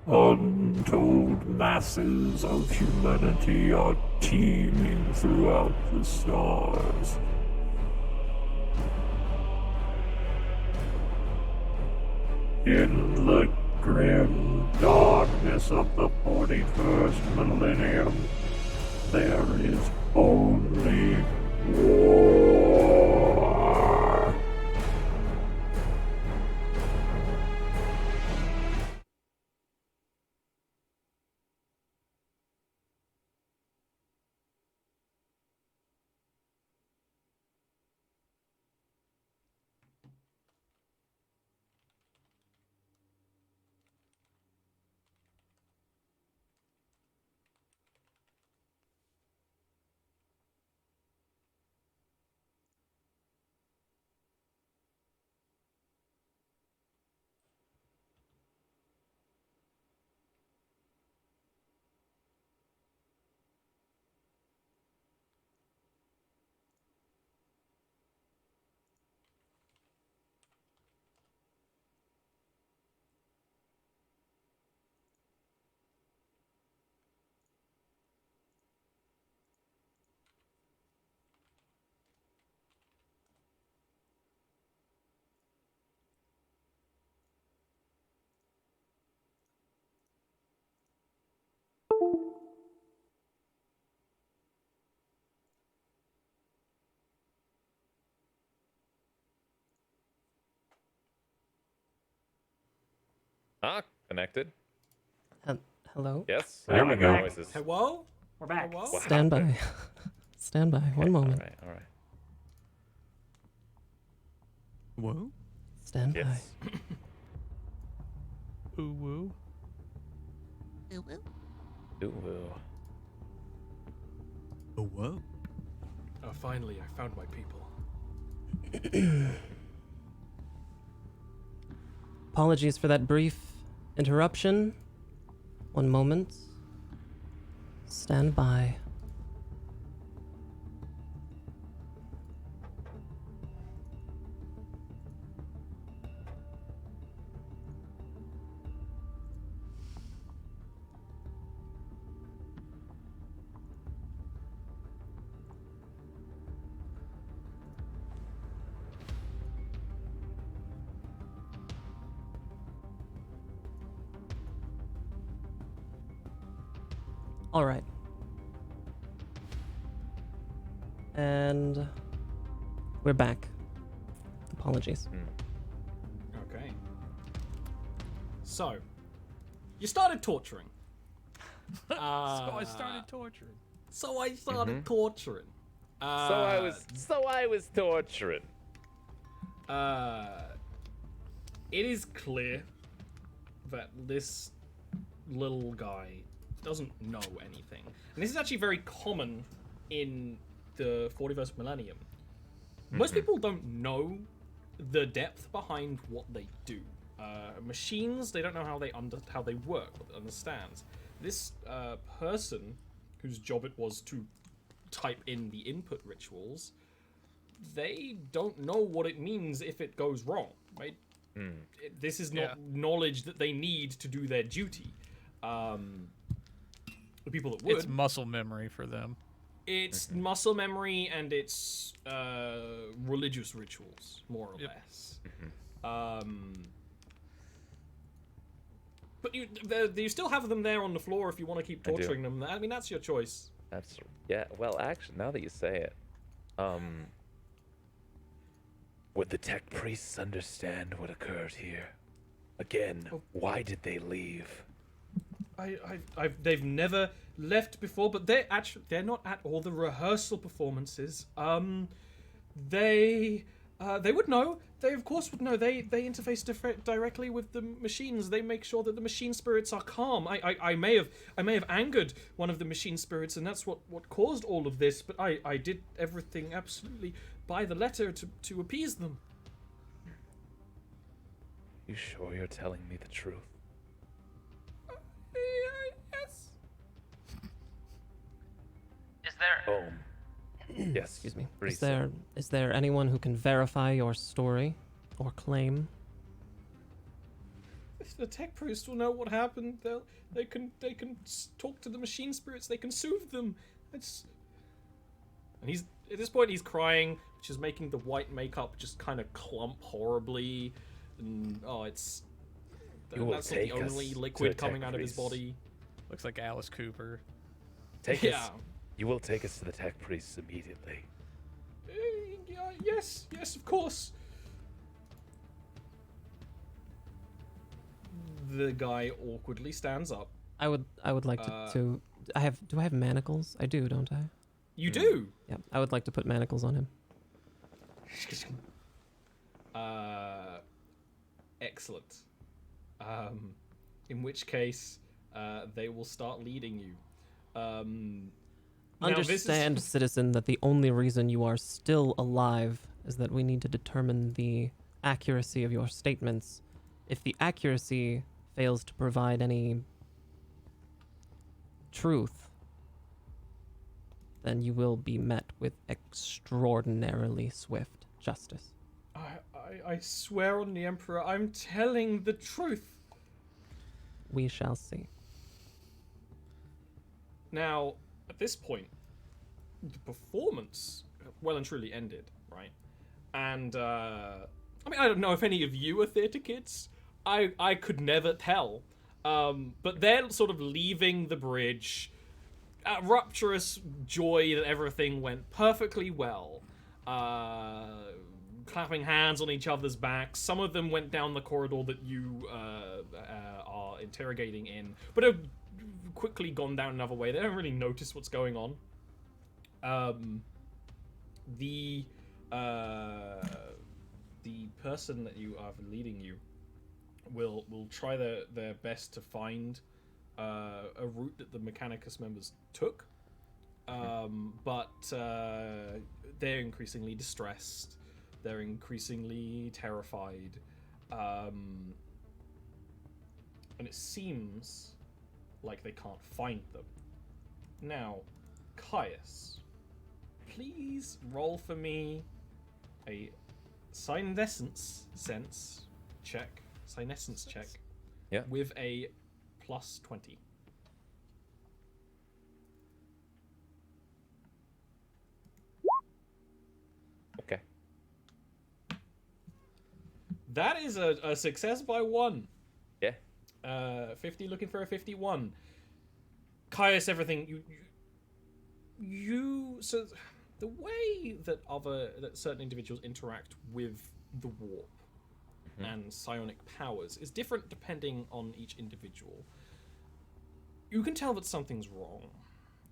S1: Untold masses of humanity are teeming throughout the stars. In the grim darkness of the 41st millennium, there is only war.
S5: Ah, connected.
S2: Hello?
S5: Yes.
S1: There we go.
S5: Voices.
S3: Hello?
S4: We're back.
S3: Hello?
S5: Wow.
S2: Stand by. Stand by. One moment.
S5: All right.
S7: Whoa.
S2: Stand by.
S5: Yes.
S6: Ooh woo.
S5: Ooh, woo.
S7: Oh, whoa.
S3: Finally, I found my people.
S2: Apologies for that brief interruption. One moment. Stand by. All right. And we're back. Apologies.
S3: Okay. So, you started torturing.
S6: So I started torturing.
S3: So I started torturing.
S5: So I was torturing.
S3: It is clear that this little guy doesn't know anything. And this is actually very common in the 41st millennium. Most people don't know the depth behind what they do. Machines, they don't know how they work, what they understand. This person, whose job it was to type in the input rituals, they don't know what it means if it goes wrong, right? This is not knowledge that they need to do their duty. The people that would.
S6: It's muscle memory for them.
S3: It's muscle memory and it's religious rituals, more or less. But you still have them there on the floor if you want to keep torturing them. I mean, that's your choice.
S5: Well, actually, now that you say it, would the tech priests understand what occurred here? Again, why did they leave?
S3: They've never left before, but they're not at all the rehearsal performances. They would know. They of course would know. They interface directly with the machines. They make sure that the machine spirits are calm. I may have angered one of the machine spirits, and that's what caused all of this. But I did everything absolutely by the letter to appease them.
S5: You sure you're telling me the truth?
S3: Yes.
S8: Is there...
S5: Yes.
S2: Excuse me.
S5: Priest.
S2: Is there anyone who can verify your story or claim?
S3: the tech priest will know what happened. They can talk to the machine spirits. They can soothe them. And he's at this point he's crying, which is making the white makeup just kind of clump horribly. And that's not the only liquid coming out of his body.
S6: Looks like Alice Cooper.
S5: You will take us to the tech priests immediately.
S3: Yes, of course. The guy awkwardly stands up.
S2: I would like to. Do I have manacles? I do, don't I?
S3: You do?
S2: Yeah, I would like to put manacles on him.
S3: Excellent. In which case, they will start leading you.
S2: Understand, citizen, that the only reason you are still alive is that we need to determine the accuracy of your statements. If the accuracy fails to provide any truth, then you will be met with extraordinarily swift justice.
S3: I swear on the Emperor, I'm telling the truth.
S2: We shall see.
S3: Now, at this point, the performance well and truly ended, right? And, I don't know if any of you are theatre kids. I could never tell. But they're sort of leaving the bridge. Rapturous joy that everything went perfectly well. Clapping hands on each other's backs. Some of them went down the corridor that you are interrogating in, but have quickly gone down another way. They don't really notice what's going on. The person that you are leading you will try their best to find a route that the Mechanicus members took, but they're increasingly distressed. They're increasingly terrified, and it seems like they can't find them. Now, Caius, please roll for me a senescence check.
S5: Yeah.
S3: With a plus 20.
S5: Okay.
S3: That is a success by 1.
S5: Yeah.
S3: 50 looking for a 51. Caius, everything you so the way that certain individuals interact with the warp and psionic powers is different depending on each individual. You can tell that something's wrong.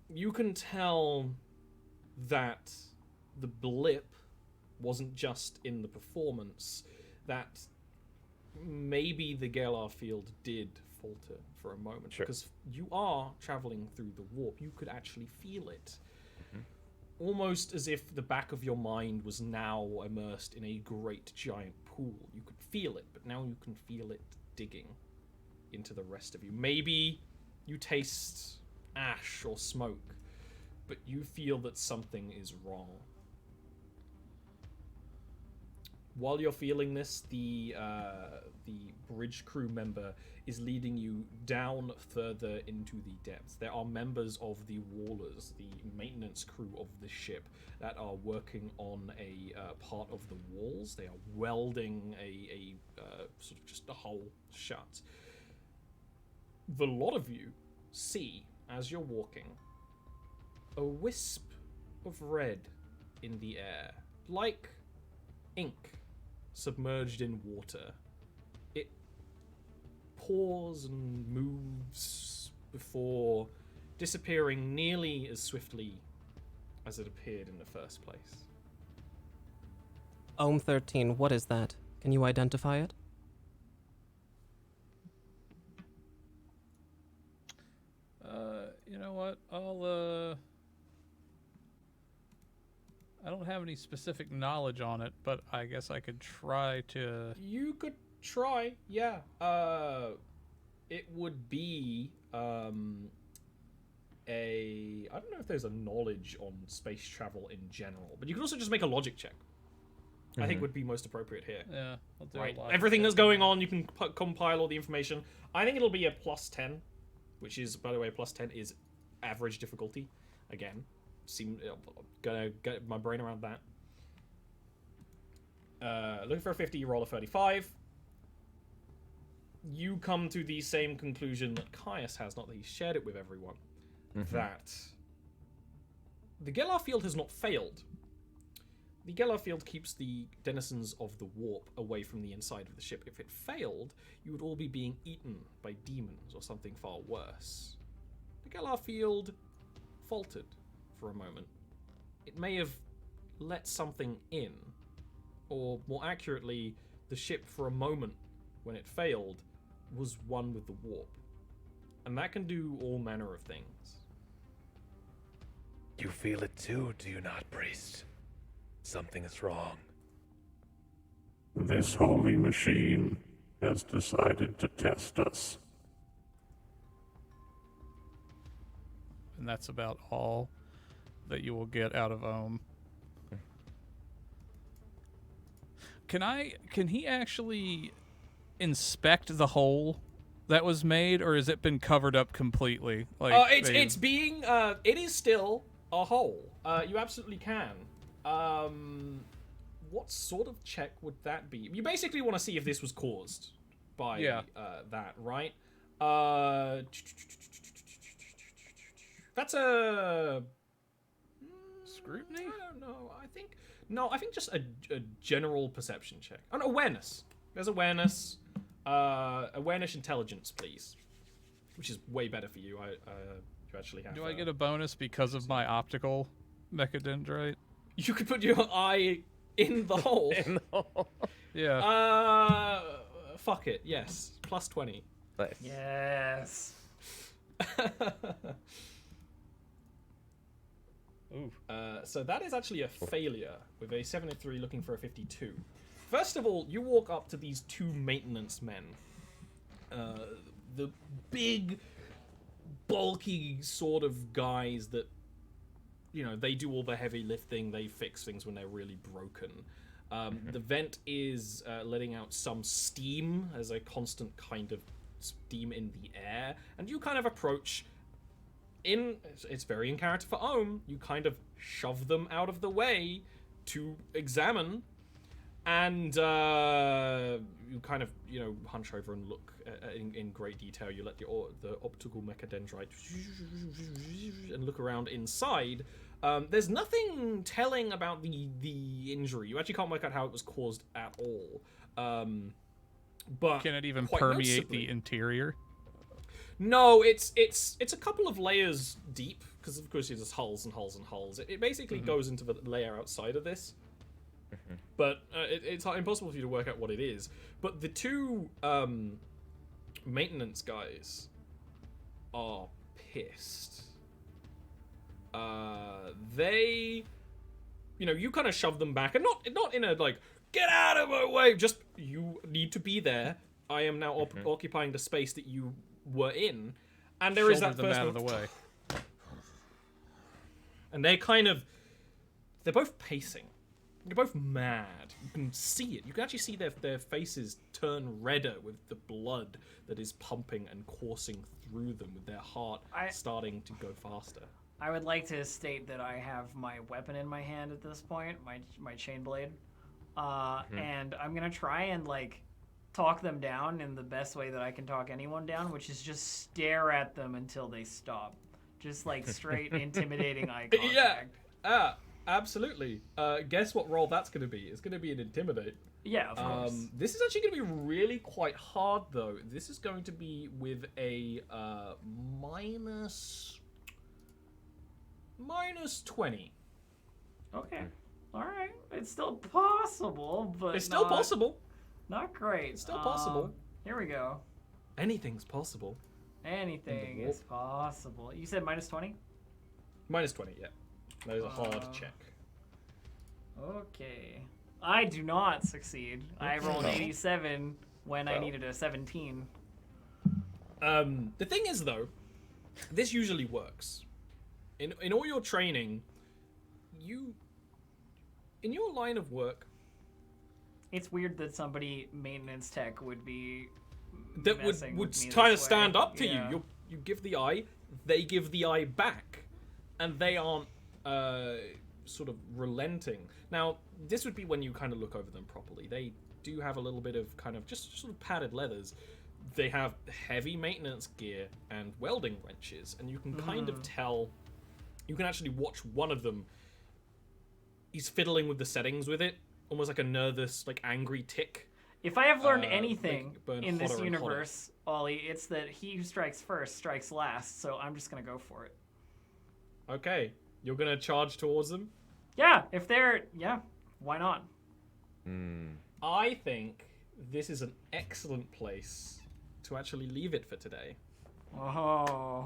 S3: You can tell that the blip wasn't just in the performance, that maybe the Galar field did falter for a moment.
S5: Sure.
S3: Because you are traveling through the warp. You could actually feel it. Almost as if the back of your mind was now immersed in a great giant pool. You could feel it, but now you can feel it digging into the rest of you. Maybe you taste ash or smoke, but you feel that something is wrong. While you're feeling this, the bridge crew member is leading you down further into the depths. There are members of the Wallers, the maintenance crew of the ship, that are working on a part of the walls. They are welding a sort of just a hole shut. The lot of you see, as you're walking, a wisp of red in the air, like ink submerged in water. It pours and moves before disappearing nearly as swiftly as it appeared in the first place.
S2: Ohm 13, what is that? Can you identify it?
S6: You know what? I don't have any specific knowledge on it, but I guess I could try to...
S3: You could try, yeah. It would be I don't know if there's a knowledge on space travel in general, but you can also just make a logic check. I think would be most appropriate here.
S6: Yeah, I'll do
S3: Right.
S6: a lot.
S3: Everything that's going on, you can compile all the information. I think it'll be a +10, which is, by the way, +10 is average difficulty. Again, gonna get my brain around that. Looking for a 50, you roll a 35. You come to the same conclusion that Caius has, not that he's shared it with everyone, that the Gellar field has not failed. The Gellar field keeps the denizens of the warp away from the inside of the ship. If it failed, you would all be being eaten by demons or something far worse. The Gellar field faltered for a moment. It may have let something in, or more accurately, the ship for a moment, when it failed, was one with the warp. And that can do all manner of things.
S5: You feel it too, do you not, priest? Something is wrong.
S1: This holy machine has decided to test us.
S6: And that's about all that you will get out of Ohm. Can he actually inspect the hole that was made, or has it been covered up completely? Like
S3: it is still a hole. You absolutely can. What sort of check would that be? You basically want to see if this was caused by that, right? That's a
S6: scrutiny?
S3: I don't know. I think just a general perception check. An awareness. There's awareness. Awareness intelligence, please. Which is way better for you. You actually have.
S6: Do I get a bonus because of my optical mechadendrite?
S3: You could put your eye in the hole.
S6: Yeah.
S3: Fuck it. Yes. +20.
S5: Nice.
S4: Yes.
S6: Ooh.
S3: So that is actually a failure with a 73 looking for a 52. First of all, you walk up to these two maintenance men. The big, bulky sort of guys that, they do all the heavy lifting. They fix things when they're really broken. The vent is letting out some steam as a constant kind of steam in the air. And you kind of approach... It's very in character for Ohm. You kind of shove them out of the way to examine, and you kind of hunch over and look in great detail. You let the optical mechadendrite and look around inside. There's nothing telling about the injury. You actually can't work out how it was caused at all. But
S6: can it even
S3: quite
S6: permeate
S3: noticeably-
S6: the interior?
S3: No, it's a couple of layers deep, because of course there's hulls and hulls and hulls. It basically goes into the layer outside of this, but it's impossible for you to work out what it is. But the two maintenance guys are pissed. They, you kind of shove them back, and not in a like get out of my way. Just you need to be there. I am now occupying the space that you were in, and there is that
S6: them
S3: first
S6: out of the way.
S3: and they're both pacing. They're both mad. You can see it. You can actually see their faces turn redder with the blood that is pumping and coursing through them, with their heart starting to go faster.
S4: I would like to state that I have my weapon in my hand at this point, my chain blade, and I'm gonna try and talk them down in the best way that I can talk anyone down, which is just stare at them until they stop. Just straight intimidating eye contact.
S3: Yeah, absolutely. Guess what roll that's going to be? It's going to be an intimidate.
S4: Yeah, of course.
S3: This is actually going to be really quite hard, though. This is going to be with a minus 20.
S4: Okay. All right. It's still possible, but
S3: It's still possible.
S4: Not great.
S3: It's still possible.
S4: Here we go.
S3: Anything's possible.
S4: Anything is possible. You said minus 20?
S3: Minus 20, yeah. That is a hard check.
S4: Okay. I do not succeed. I rolled 87 when I needed a 17.
S3: The thing is, though, this usually works. In all your training, in your line of work,
S4: It's weird that somebody maintenance tech would be
S3: That
S4: messing
S3: would
S4: with me
S3: try to
S4: this
S3: stand
S4: way.
S3: up to
S4: Yeah.
S3: you give the eye, they give the eye back, and they aren't sort of relenting. Now, this would be when you kind of look over them properly. They do have a little bit of kind of just sort of padded leathers. They have heavy maintenance gear and welding wrenches, and you can kind of tell. You can actually watch one of them. He's fiddling with the settings with it, almost like a nervous, like angry tick.
S4: If I have learned
S3: making
S4: anything
S3: it burn
S4: in this
S3: hotter and hotter.
S4: universe, Ollie, it's that he who strikes first strikes last. So I'm just gonna go for it.
S3: Okay, you're gonna charge towards them.
S4: Yeah, if they're why not?
S3: I think this is an excellent place to actually leave it for today.
S4: Oh,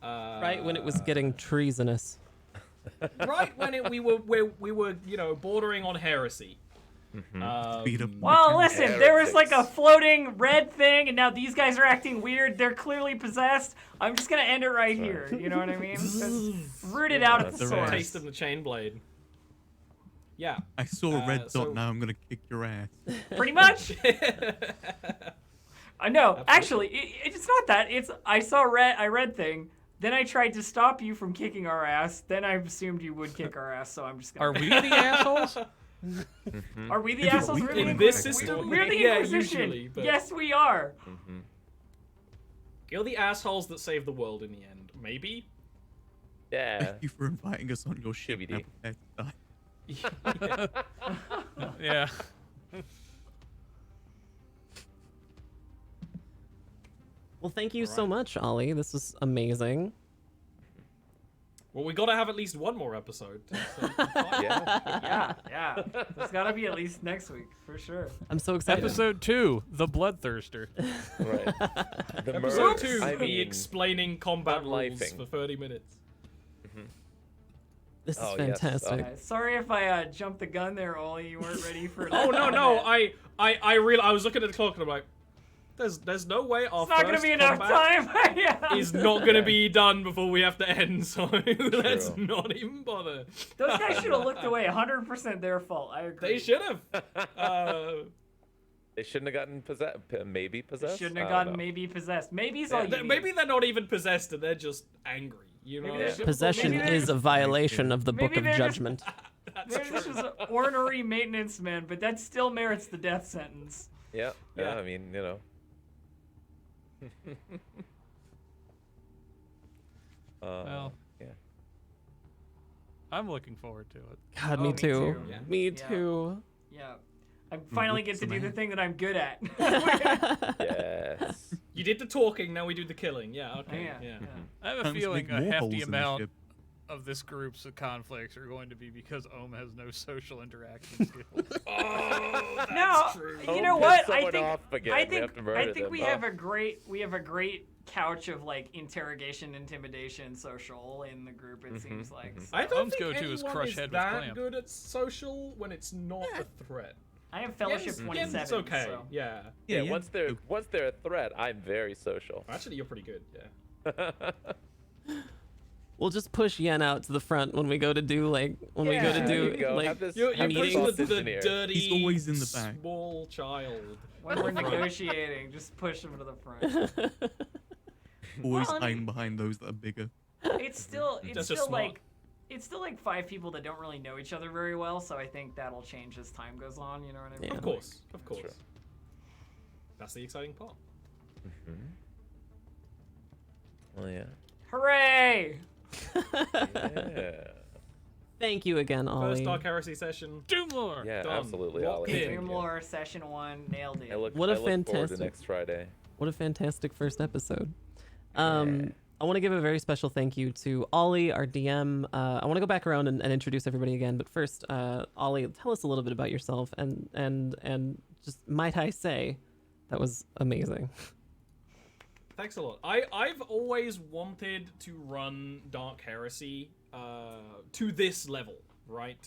S2: Right when it was getting treasonous.
S3: Right when we were bordering on heresy.
S7: Beat up.
S4: well, listen, there was like a floating red thing, and now these guys are acting weird. They're clearly possessed. I'm just gonna end it right here. You know what I mean? Just root it out at the
S7: That's
S4: source.
S3: Taste of the chain blade. Yeah.
S7: I saw a red
S3: so-
S7: dot. Now I'm gonna kick your ass.
S4: Pretty much. I know. Actually, it's not that. It's I saw a red thing. Then I tried to stop you from kicking our ass. Then I assumed you would kick our ass, so I'm just gonna.
S6: Are we the assholes?
S4: Are we the assholes? We're the
S3: In this
S4: Inquisition.
S3: system?
S4: We're the
S3: Yeah,
S4: Inquisition.
S3: usually, but-
S4: Yes, we are.
S3: You're the assholes that save the world in the end. Maybe?
S5: Yeah.
S7: Thank you for inviting us on your ship.
S5: TBD.
S7: Now prepare to die.
S6: Yeah.
S2: Well, thank you so much, Ollie. This was amazing.
S3: Well, we gotta have at least one more episode. So
S5: Yeah.
S4: Yeah. There's gotta be at least next week for sure.
S2: I'm so excited.
S6: Episode 2, The Bloodthirster.
S5: Right. The
S3: Episode
S5: mercs,
S3: 2,
S5: I
S3: me
S5: mean,
S3: explaining combat rules
S5: unlifing.
S3: for 30 minutes.
S2: This is
S5: Oh, yes.
S2: fantastic.
S4: Sorry if I jumped the gun there, Ollie. You weren't ready for.
S3: Oh no! I was looking at the clock and I'm like, there's no way our
S4: It's not gonna
S3: first
S4: be enough
S3: combat
S4: time. Yeah.
S3: is not gonna be done before we have to end. So let's
S5: True.
S3: not even bother.
S4: Those guys should have looked away. 100% their fault. I agree.
S3: They should have.
S5: They shouldn't have gotten possessed. Maybe possessed.
S4: Shouldn't
S5: I
S4: have
S5: don't
S4: gotten
S5: know.
S4: maybe possessed. Maybe's all you need.
S3: Maybe they're not even possessed and they're just angry. You know,
S4: Maybe they're-
S2: Possession
S4: Maybe
S2: is a violation of the Book
S4: maybe
S2: of
S4: they're just-
S2: Judgment.
S4: Maybe this was an ornery maintenance man, but that still merits the death sentence.
S5: Yeah.
S3: Yeah.
S5: Yeah. I mean, you know.
S6: Well,
S5: yeah.
S6: I'm looking forward to it.
S2: God,
S4: Oh,
S2: me
S4: me
S2: too.
S4: too.
S3: Yeah.
S2: Me
S4: Yeah.
S2: too.
S4: Yeah. I finally get to do the thing that I'm good at.
S5: Yes.
S3: you did the talking, now we do the killing. Yeah. Okay.
S4: Yeah,
S3: Yeah.
S4: yeah.
S6: I have a
S7: Trying to
S6: feeling
S7: make
S6: a
S7: more holes
S6: hefty
S7: in the
S6: amount
S7: ship.
S6: of this group's conflicts are going to be because Ohm has no social interaction skills.
S3: Oh, that's
S4: No,
S3: true.
S4: you
S5: Don't
S4: know
S5: piss
S4: what?
S5: someone off again.
S4: I
S5: We
S4: think
S5: have to murder them.
S4: we have a great couch of like interrogation, intimidation, social in the group. It seems like. So.
S3: I don't
S6: Holmes'
S3: think
S6: go-to is
S3: anyone
S6: crush
S3: is
S6: head with
S3: that
S6: clamp.
S3: good at social when it's not a threat.
S4: I have fellowship
S3: Yen's
S4: 27.
S3: it's okay.
S4: So.
S3: Yeah.
S5: Yeah.
S7: yeah.
S5: Once they're a threat, I'm very social.
S3: Actually, you're pretty good. Yeah.
S2: We'll just push Yen out to the front when we go to do when we go to
S5: there
S2: do
S5: you go.
S2: like
S5: Have this-
S3: You're
S5: have this
S3: pushing
S2: meetings.
S3: the
S5: sausage in here.
S3: dirty,
S7: He's always in the back.
S3: small child.
S4: When we're negotiating, just push them to the front.
S7: Always
S4: Well, I
S7: hiding
S4: mean-
S7: behind those that are bigger.
S4: It's still
S3: That's just smart.
S4: it's still like 5 people that don't really know each other very well. So I think that'll change as time goes on. You know what I mean?
S2: Yeah.
S3: Of course. Of course.
S5: Sure.
S3: That's the exciting part.
S5: Well, yeah.
S4: Hooray!
S5: Yeah.
S2: Thank you again, Ollie.
S3: First Dark Heresy session.
S6: DoomLore!
S5: Yeah.
S3: Done.
S5: Absolutely.
S3: Locked
S5: Ollie.
S3: in.
S5: Thank you.
S4: DoomLore session 1 nailed it.
S2: What a
S5: I look forward
S2: fantastic-
S5: to next Friday.
S2: What a fantastic first episode. I want to give a very special thank you to Ollie, our DM. I want to go back around and introduce everybody again, but first, Ollie, tell us a little bit about yourself, and just might I say, that was amazing.
S3: Thanks a lot. I've always wanted to run Dark Heresy to this level, right?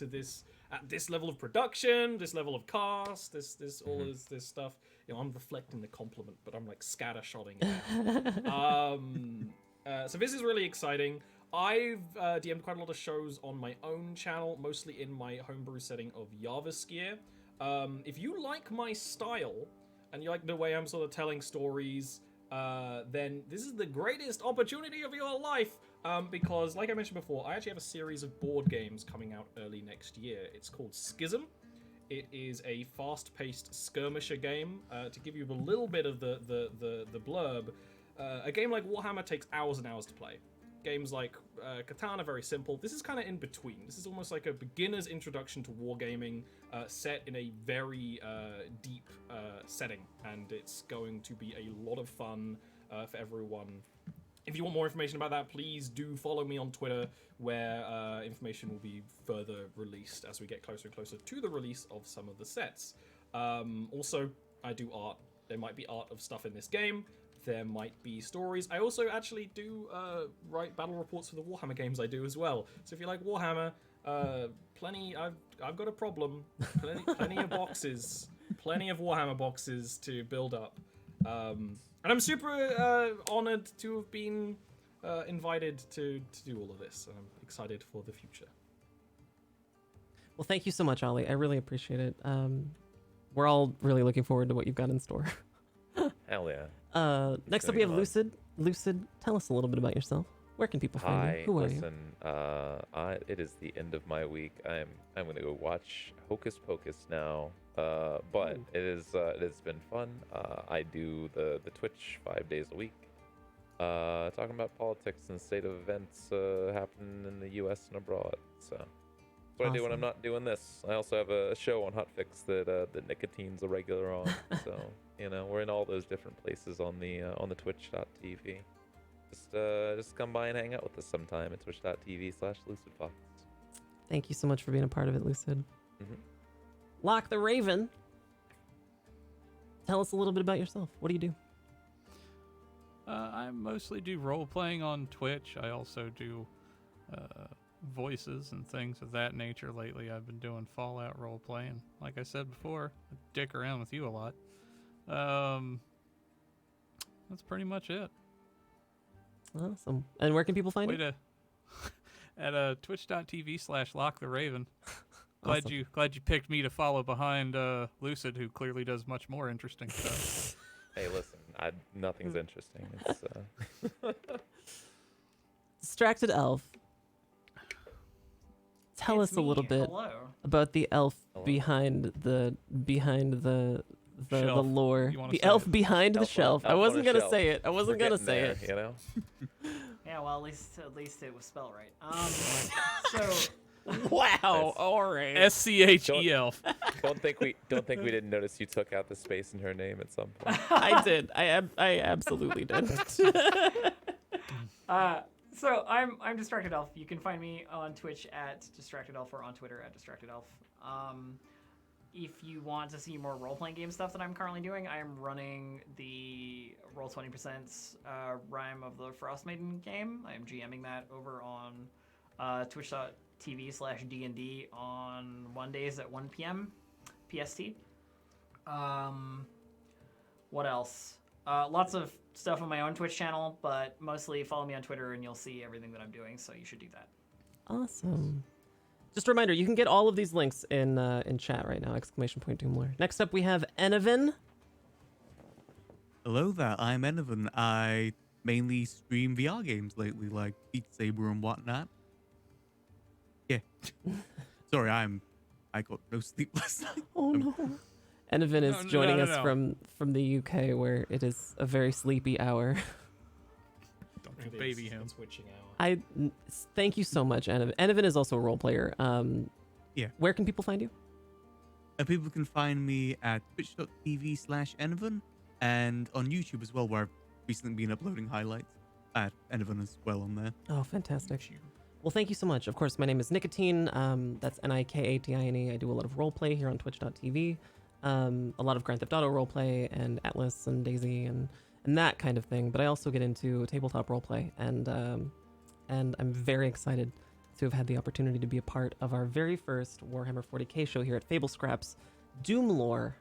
S3: At this level of production, this level of cast, this all this stuff. You know, I'm reflecting the compliment, but I'm like scattershotting it. So this is really exciting. I've DM'd quite a lot of shows on my own channel, mostly in my homebrew setting of Yavaskir. If you like my style and you like the way I'm sort of telling stories, then this is the greatest opportunity of your life. Because, like I mentioned before, I actually have a series of board games coming out early next year. It's called Schism. It is a fast-paced skirmisher game. To give you a little bit of the blurb, a game like Warhammer takes hours and hours to play. Games like Catan are very simple. This is kind of in between. This is almost like a beginner's introduction to wargaming, set in a very deep setting, and it's going to be a lot of fun for everyone. If you want more information about that, please do follow me on Twitter, where information will be further released as we get closer and closer to the release of some of the sets. Also, I do art. There might be art of stuff in this game. There might be stories. I also actually do write battle reports for the Warhammer games I do as well. So if you like Warhammer, plenty. I've got a problem. Plenty of boxes. Plenty of Warhammer boxes to build up. And I'm super honored to have been invited to do all of this. And I'm excited for the future.
S2: Well, thank you so much, Ollie. I really appreciate it. We're all really looking forward to what you've got in store.
S5: Hell yeah.
S2: Next up, we have Lucid. Lucid, tell us a little bit about yourself. Where can people find you? Who are you?
S5: It is the end of my week. I'm going to go watch Hocus Pocus now. But it has been fun. I do the Twitch 5 days a week, talking about politics and state of events happening in the U.S. and abroad. So that's what I do when I'm not doing this. I also have a show on Hotfix that Nicotine's a regular on. So we're in all those different places on the Twitch.tv. Just come by and hang out with us sometime at twitch.tv/LucidFox.
S2: Thank you so much for being a part of it, Lucid.
S5: Mm-hmm.
S2: Locke the Raven, tell us a little bit about yourself. What do you do?
S6: I mostly do role playing on Twitch. I also do voices and things of that nature. Lately, I've been doing Fallout role playing. Like I said before, I dick around with you a lot. That's pretty much it.
S2: Awesome. And where can people find you?
S6: At twitch.tv/Locke the Raven.
S2: Awesome.
S6: Glad you picked me to follow behind Lucid, who clearly does much more interesting stuff.
S5: Hey, listen, nothing's interesting. It's
S2: Distracted Elf. Tell
S4: It's
S2: us a little
S4: me.
S2: bit
S4: Hello.
S2: about the elf
S5: Hello.
S2: behind the
S6: Shelf.
S2: lore.
S6: You wanna
S2: The
S6: say
S2: elf
S6: it?
S2: behind the
S5: Elf
S2: shelf.
S5: on-
S2: I
S5: elf on
S2: wasn't
S5: a
S2: gonna
S5: shelf.
S2: say it. I wasn't
S5: We're
S2: gonna
S5: getting
S2: say
S5: there,
S2: it.
S5: You know?
S4: Yeah, well, at least it was spelled right. So
S2: Wow.
S5: Nice.
S2: All right.
S6: SCHE elf.
S5: Don't think we didn't notice you took out the space in her name at some point.
S2: I did. I absolutely did.
S4: So I'm Distracted Elf. You can find me on Twitch at Distracted Elf or on Twitter at Distracted Elf. If you want to see more role-playing game stuff that I'm currently doing, I am running the Roll 20% Rime of the Frost Maiden game. I am GMing that over on twitch.tv/DND on Mondays at 1 p.m. PST. What else? Lots of stuff on my own Twitch channel, but mostly follow me on Twitter and you'll see everything that I'm doing, so you should do that.
S2: Awesome. Just a reminder, you can get all of these links in chat right now, !DoomLore. Next up, we have Enovan.
S7: Hello there, I'm Enovan. I mainly stream VR games lately, like Beat Saber and whatnot. Yeah. Sorry, I got no sleep last night.
S2: Oh no. Enovan is
S6: No,
S2: joining
S6: no,
S2: us
S6: no.
S2: from the UK, where it is a very sleepy hour.
S6: Don't you baby him.
S3: It's witching hour.
S2: Thank you so much, Enovan. Enovan is also a role player.
S7: Yeah.
S2: Where can people find you?
S7: People can find me at twitch.tv/Enovan and on YouTube as well, where I've recently been uploading highlights. At Enovan as well on there.
S2: Oh, fantastic. Well, thank you so much. Of course, my name is Nicotine. That's Nikatine. I do a lot of role play here on twitch.tv. A lot of Grand Theft Auto role play and Atlas and Daisy and that kind of thing. But I also get into tabletop role play, and I'm very excited to have had the opportunity to be a part of our very first Warhammer 40k show here at Fable Scraps, DoomLore,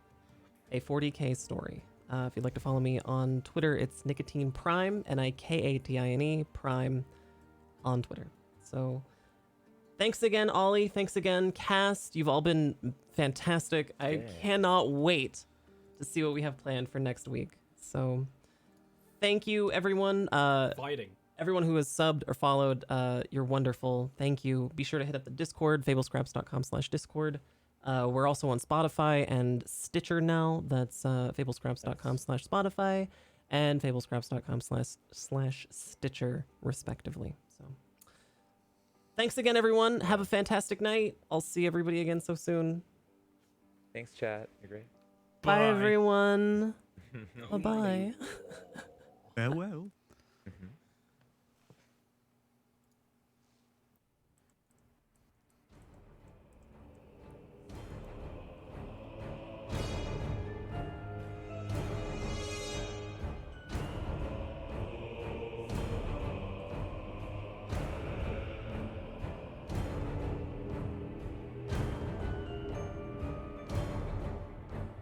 S2: a 40k story. If you'd like to follow me on Twitter, it's Nicotine Prime, Nikatine Prime on Twitter. So Thanks again, Ollie. Thanks again, cast. You've all been fantastic. I
S5: Yeah.
S2: cannot wait to see what we have planned for next week. So, thank you, everyone.
S3: Fighting.
S2: Everyone who has subbed or followed, you're wonderful. Thank you. Be sure to hit up the Discord, fablescraps.com/discord. We're also on Spotify and Stitcher now. That's fablescraps.com/Spotify and fablescraps.com/Stitcher, respectively. So, thanks again, everyone. Have a fantastic night. I'll see everybody again so soon.
S5: Thanks, chat. You're great.
S2: Bye, everyone. Bye-bye.
S7: Farewell.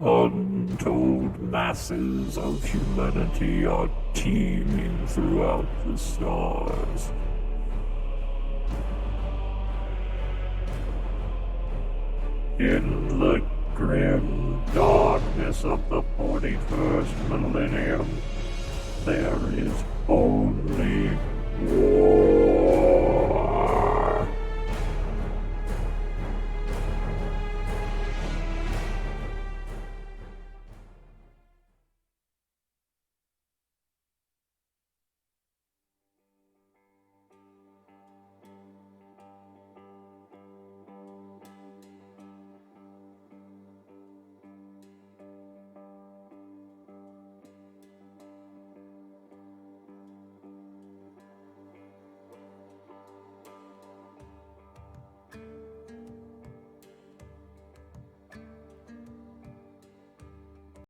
S1: Untold masses of humanity are teeming throughout the stars. In the grim darkness of the 41st millennium, there is only war.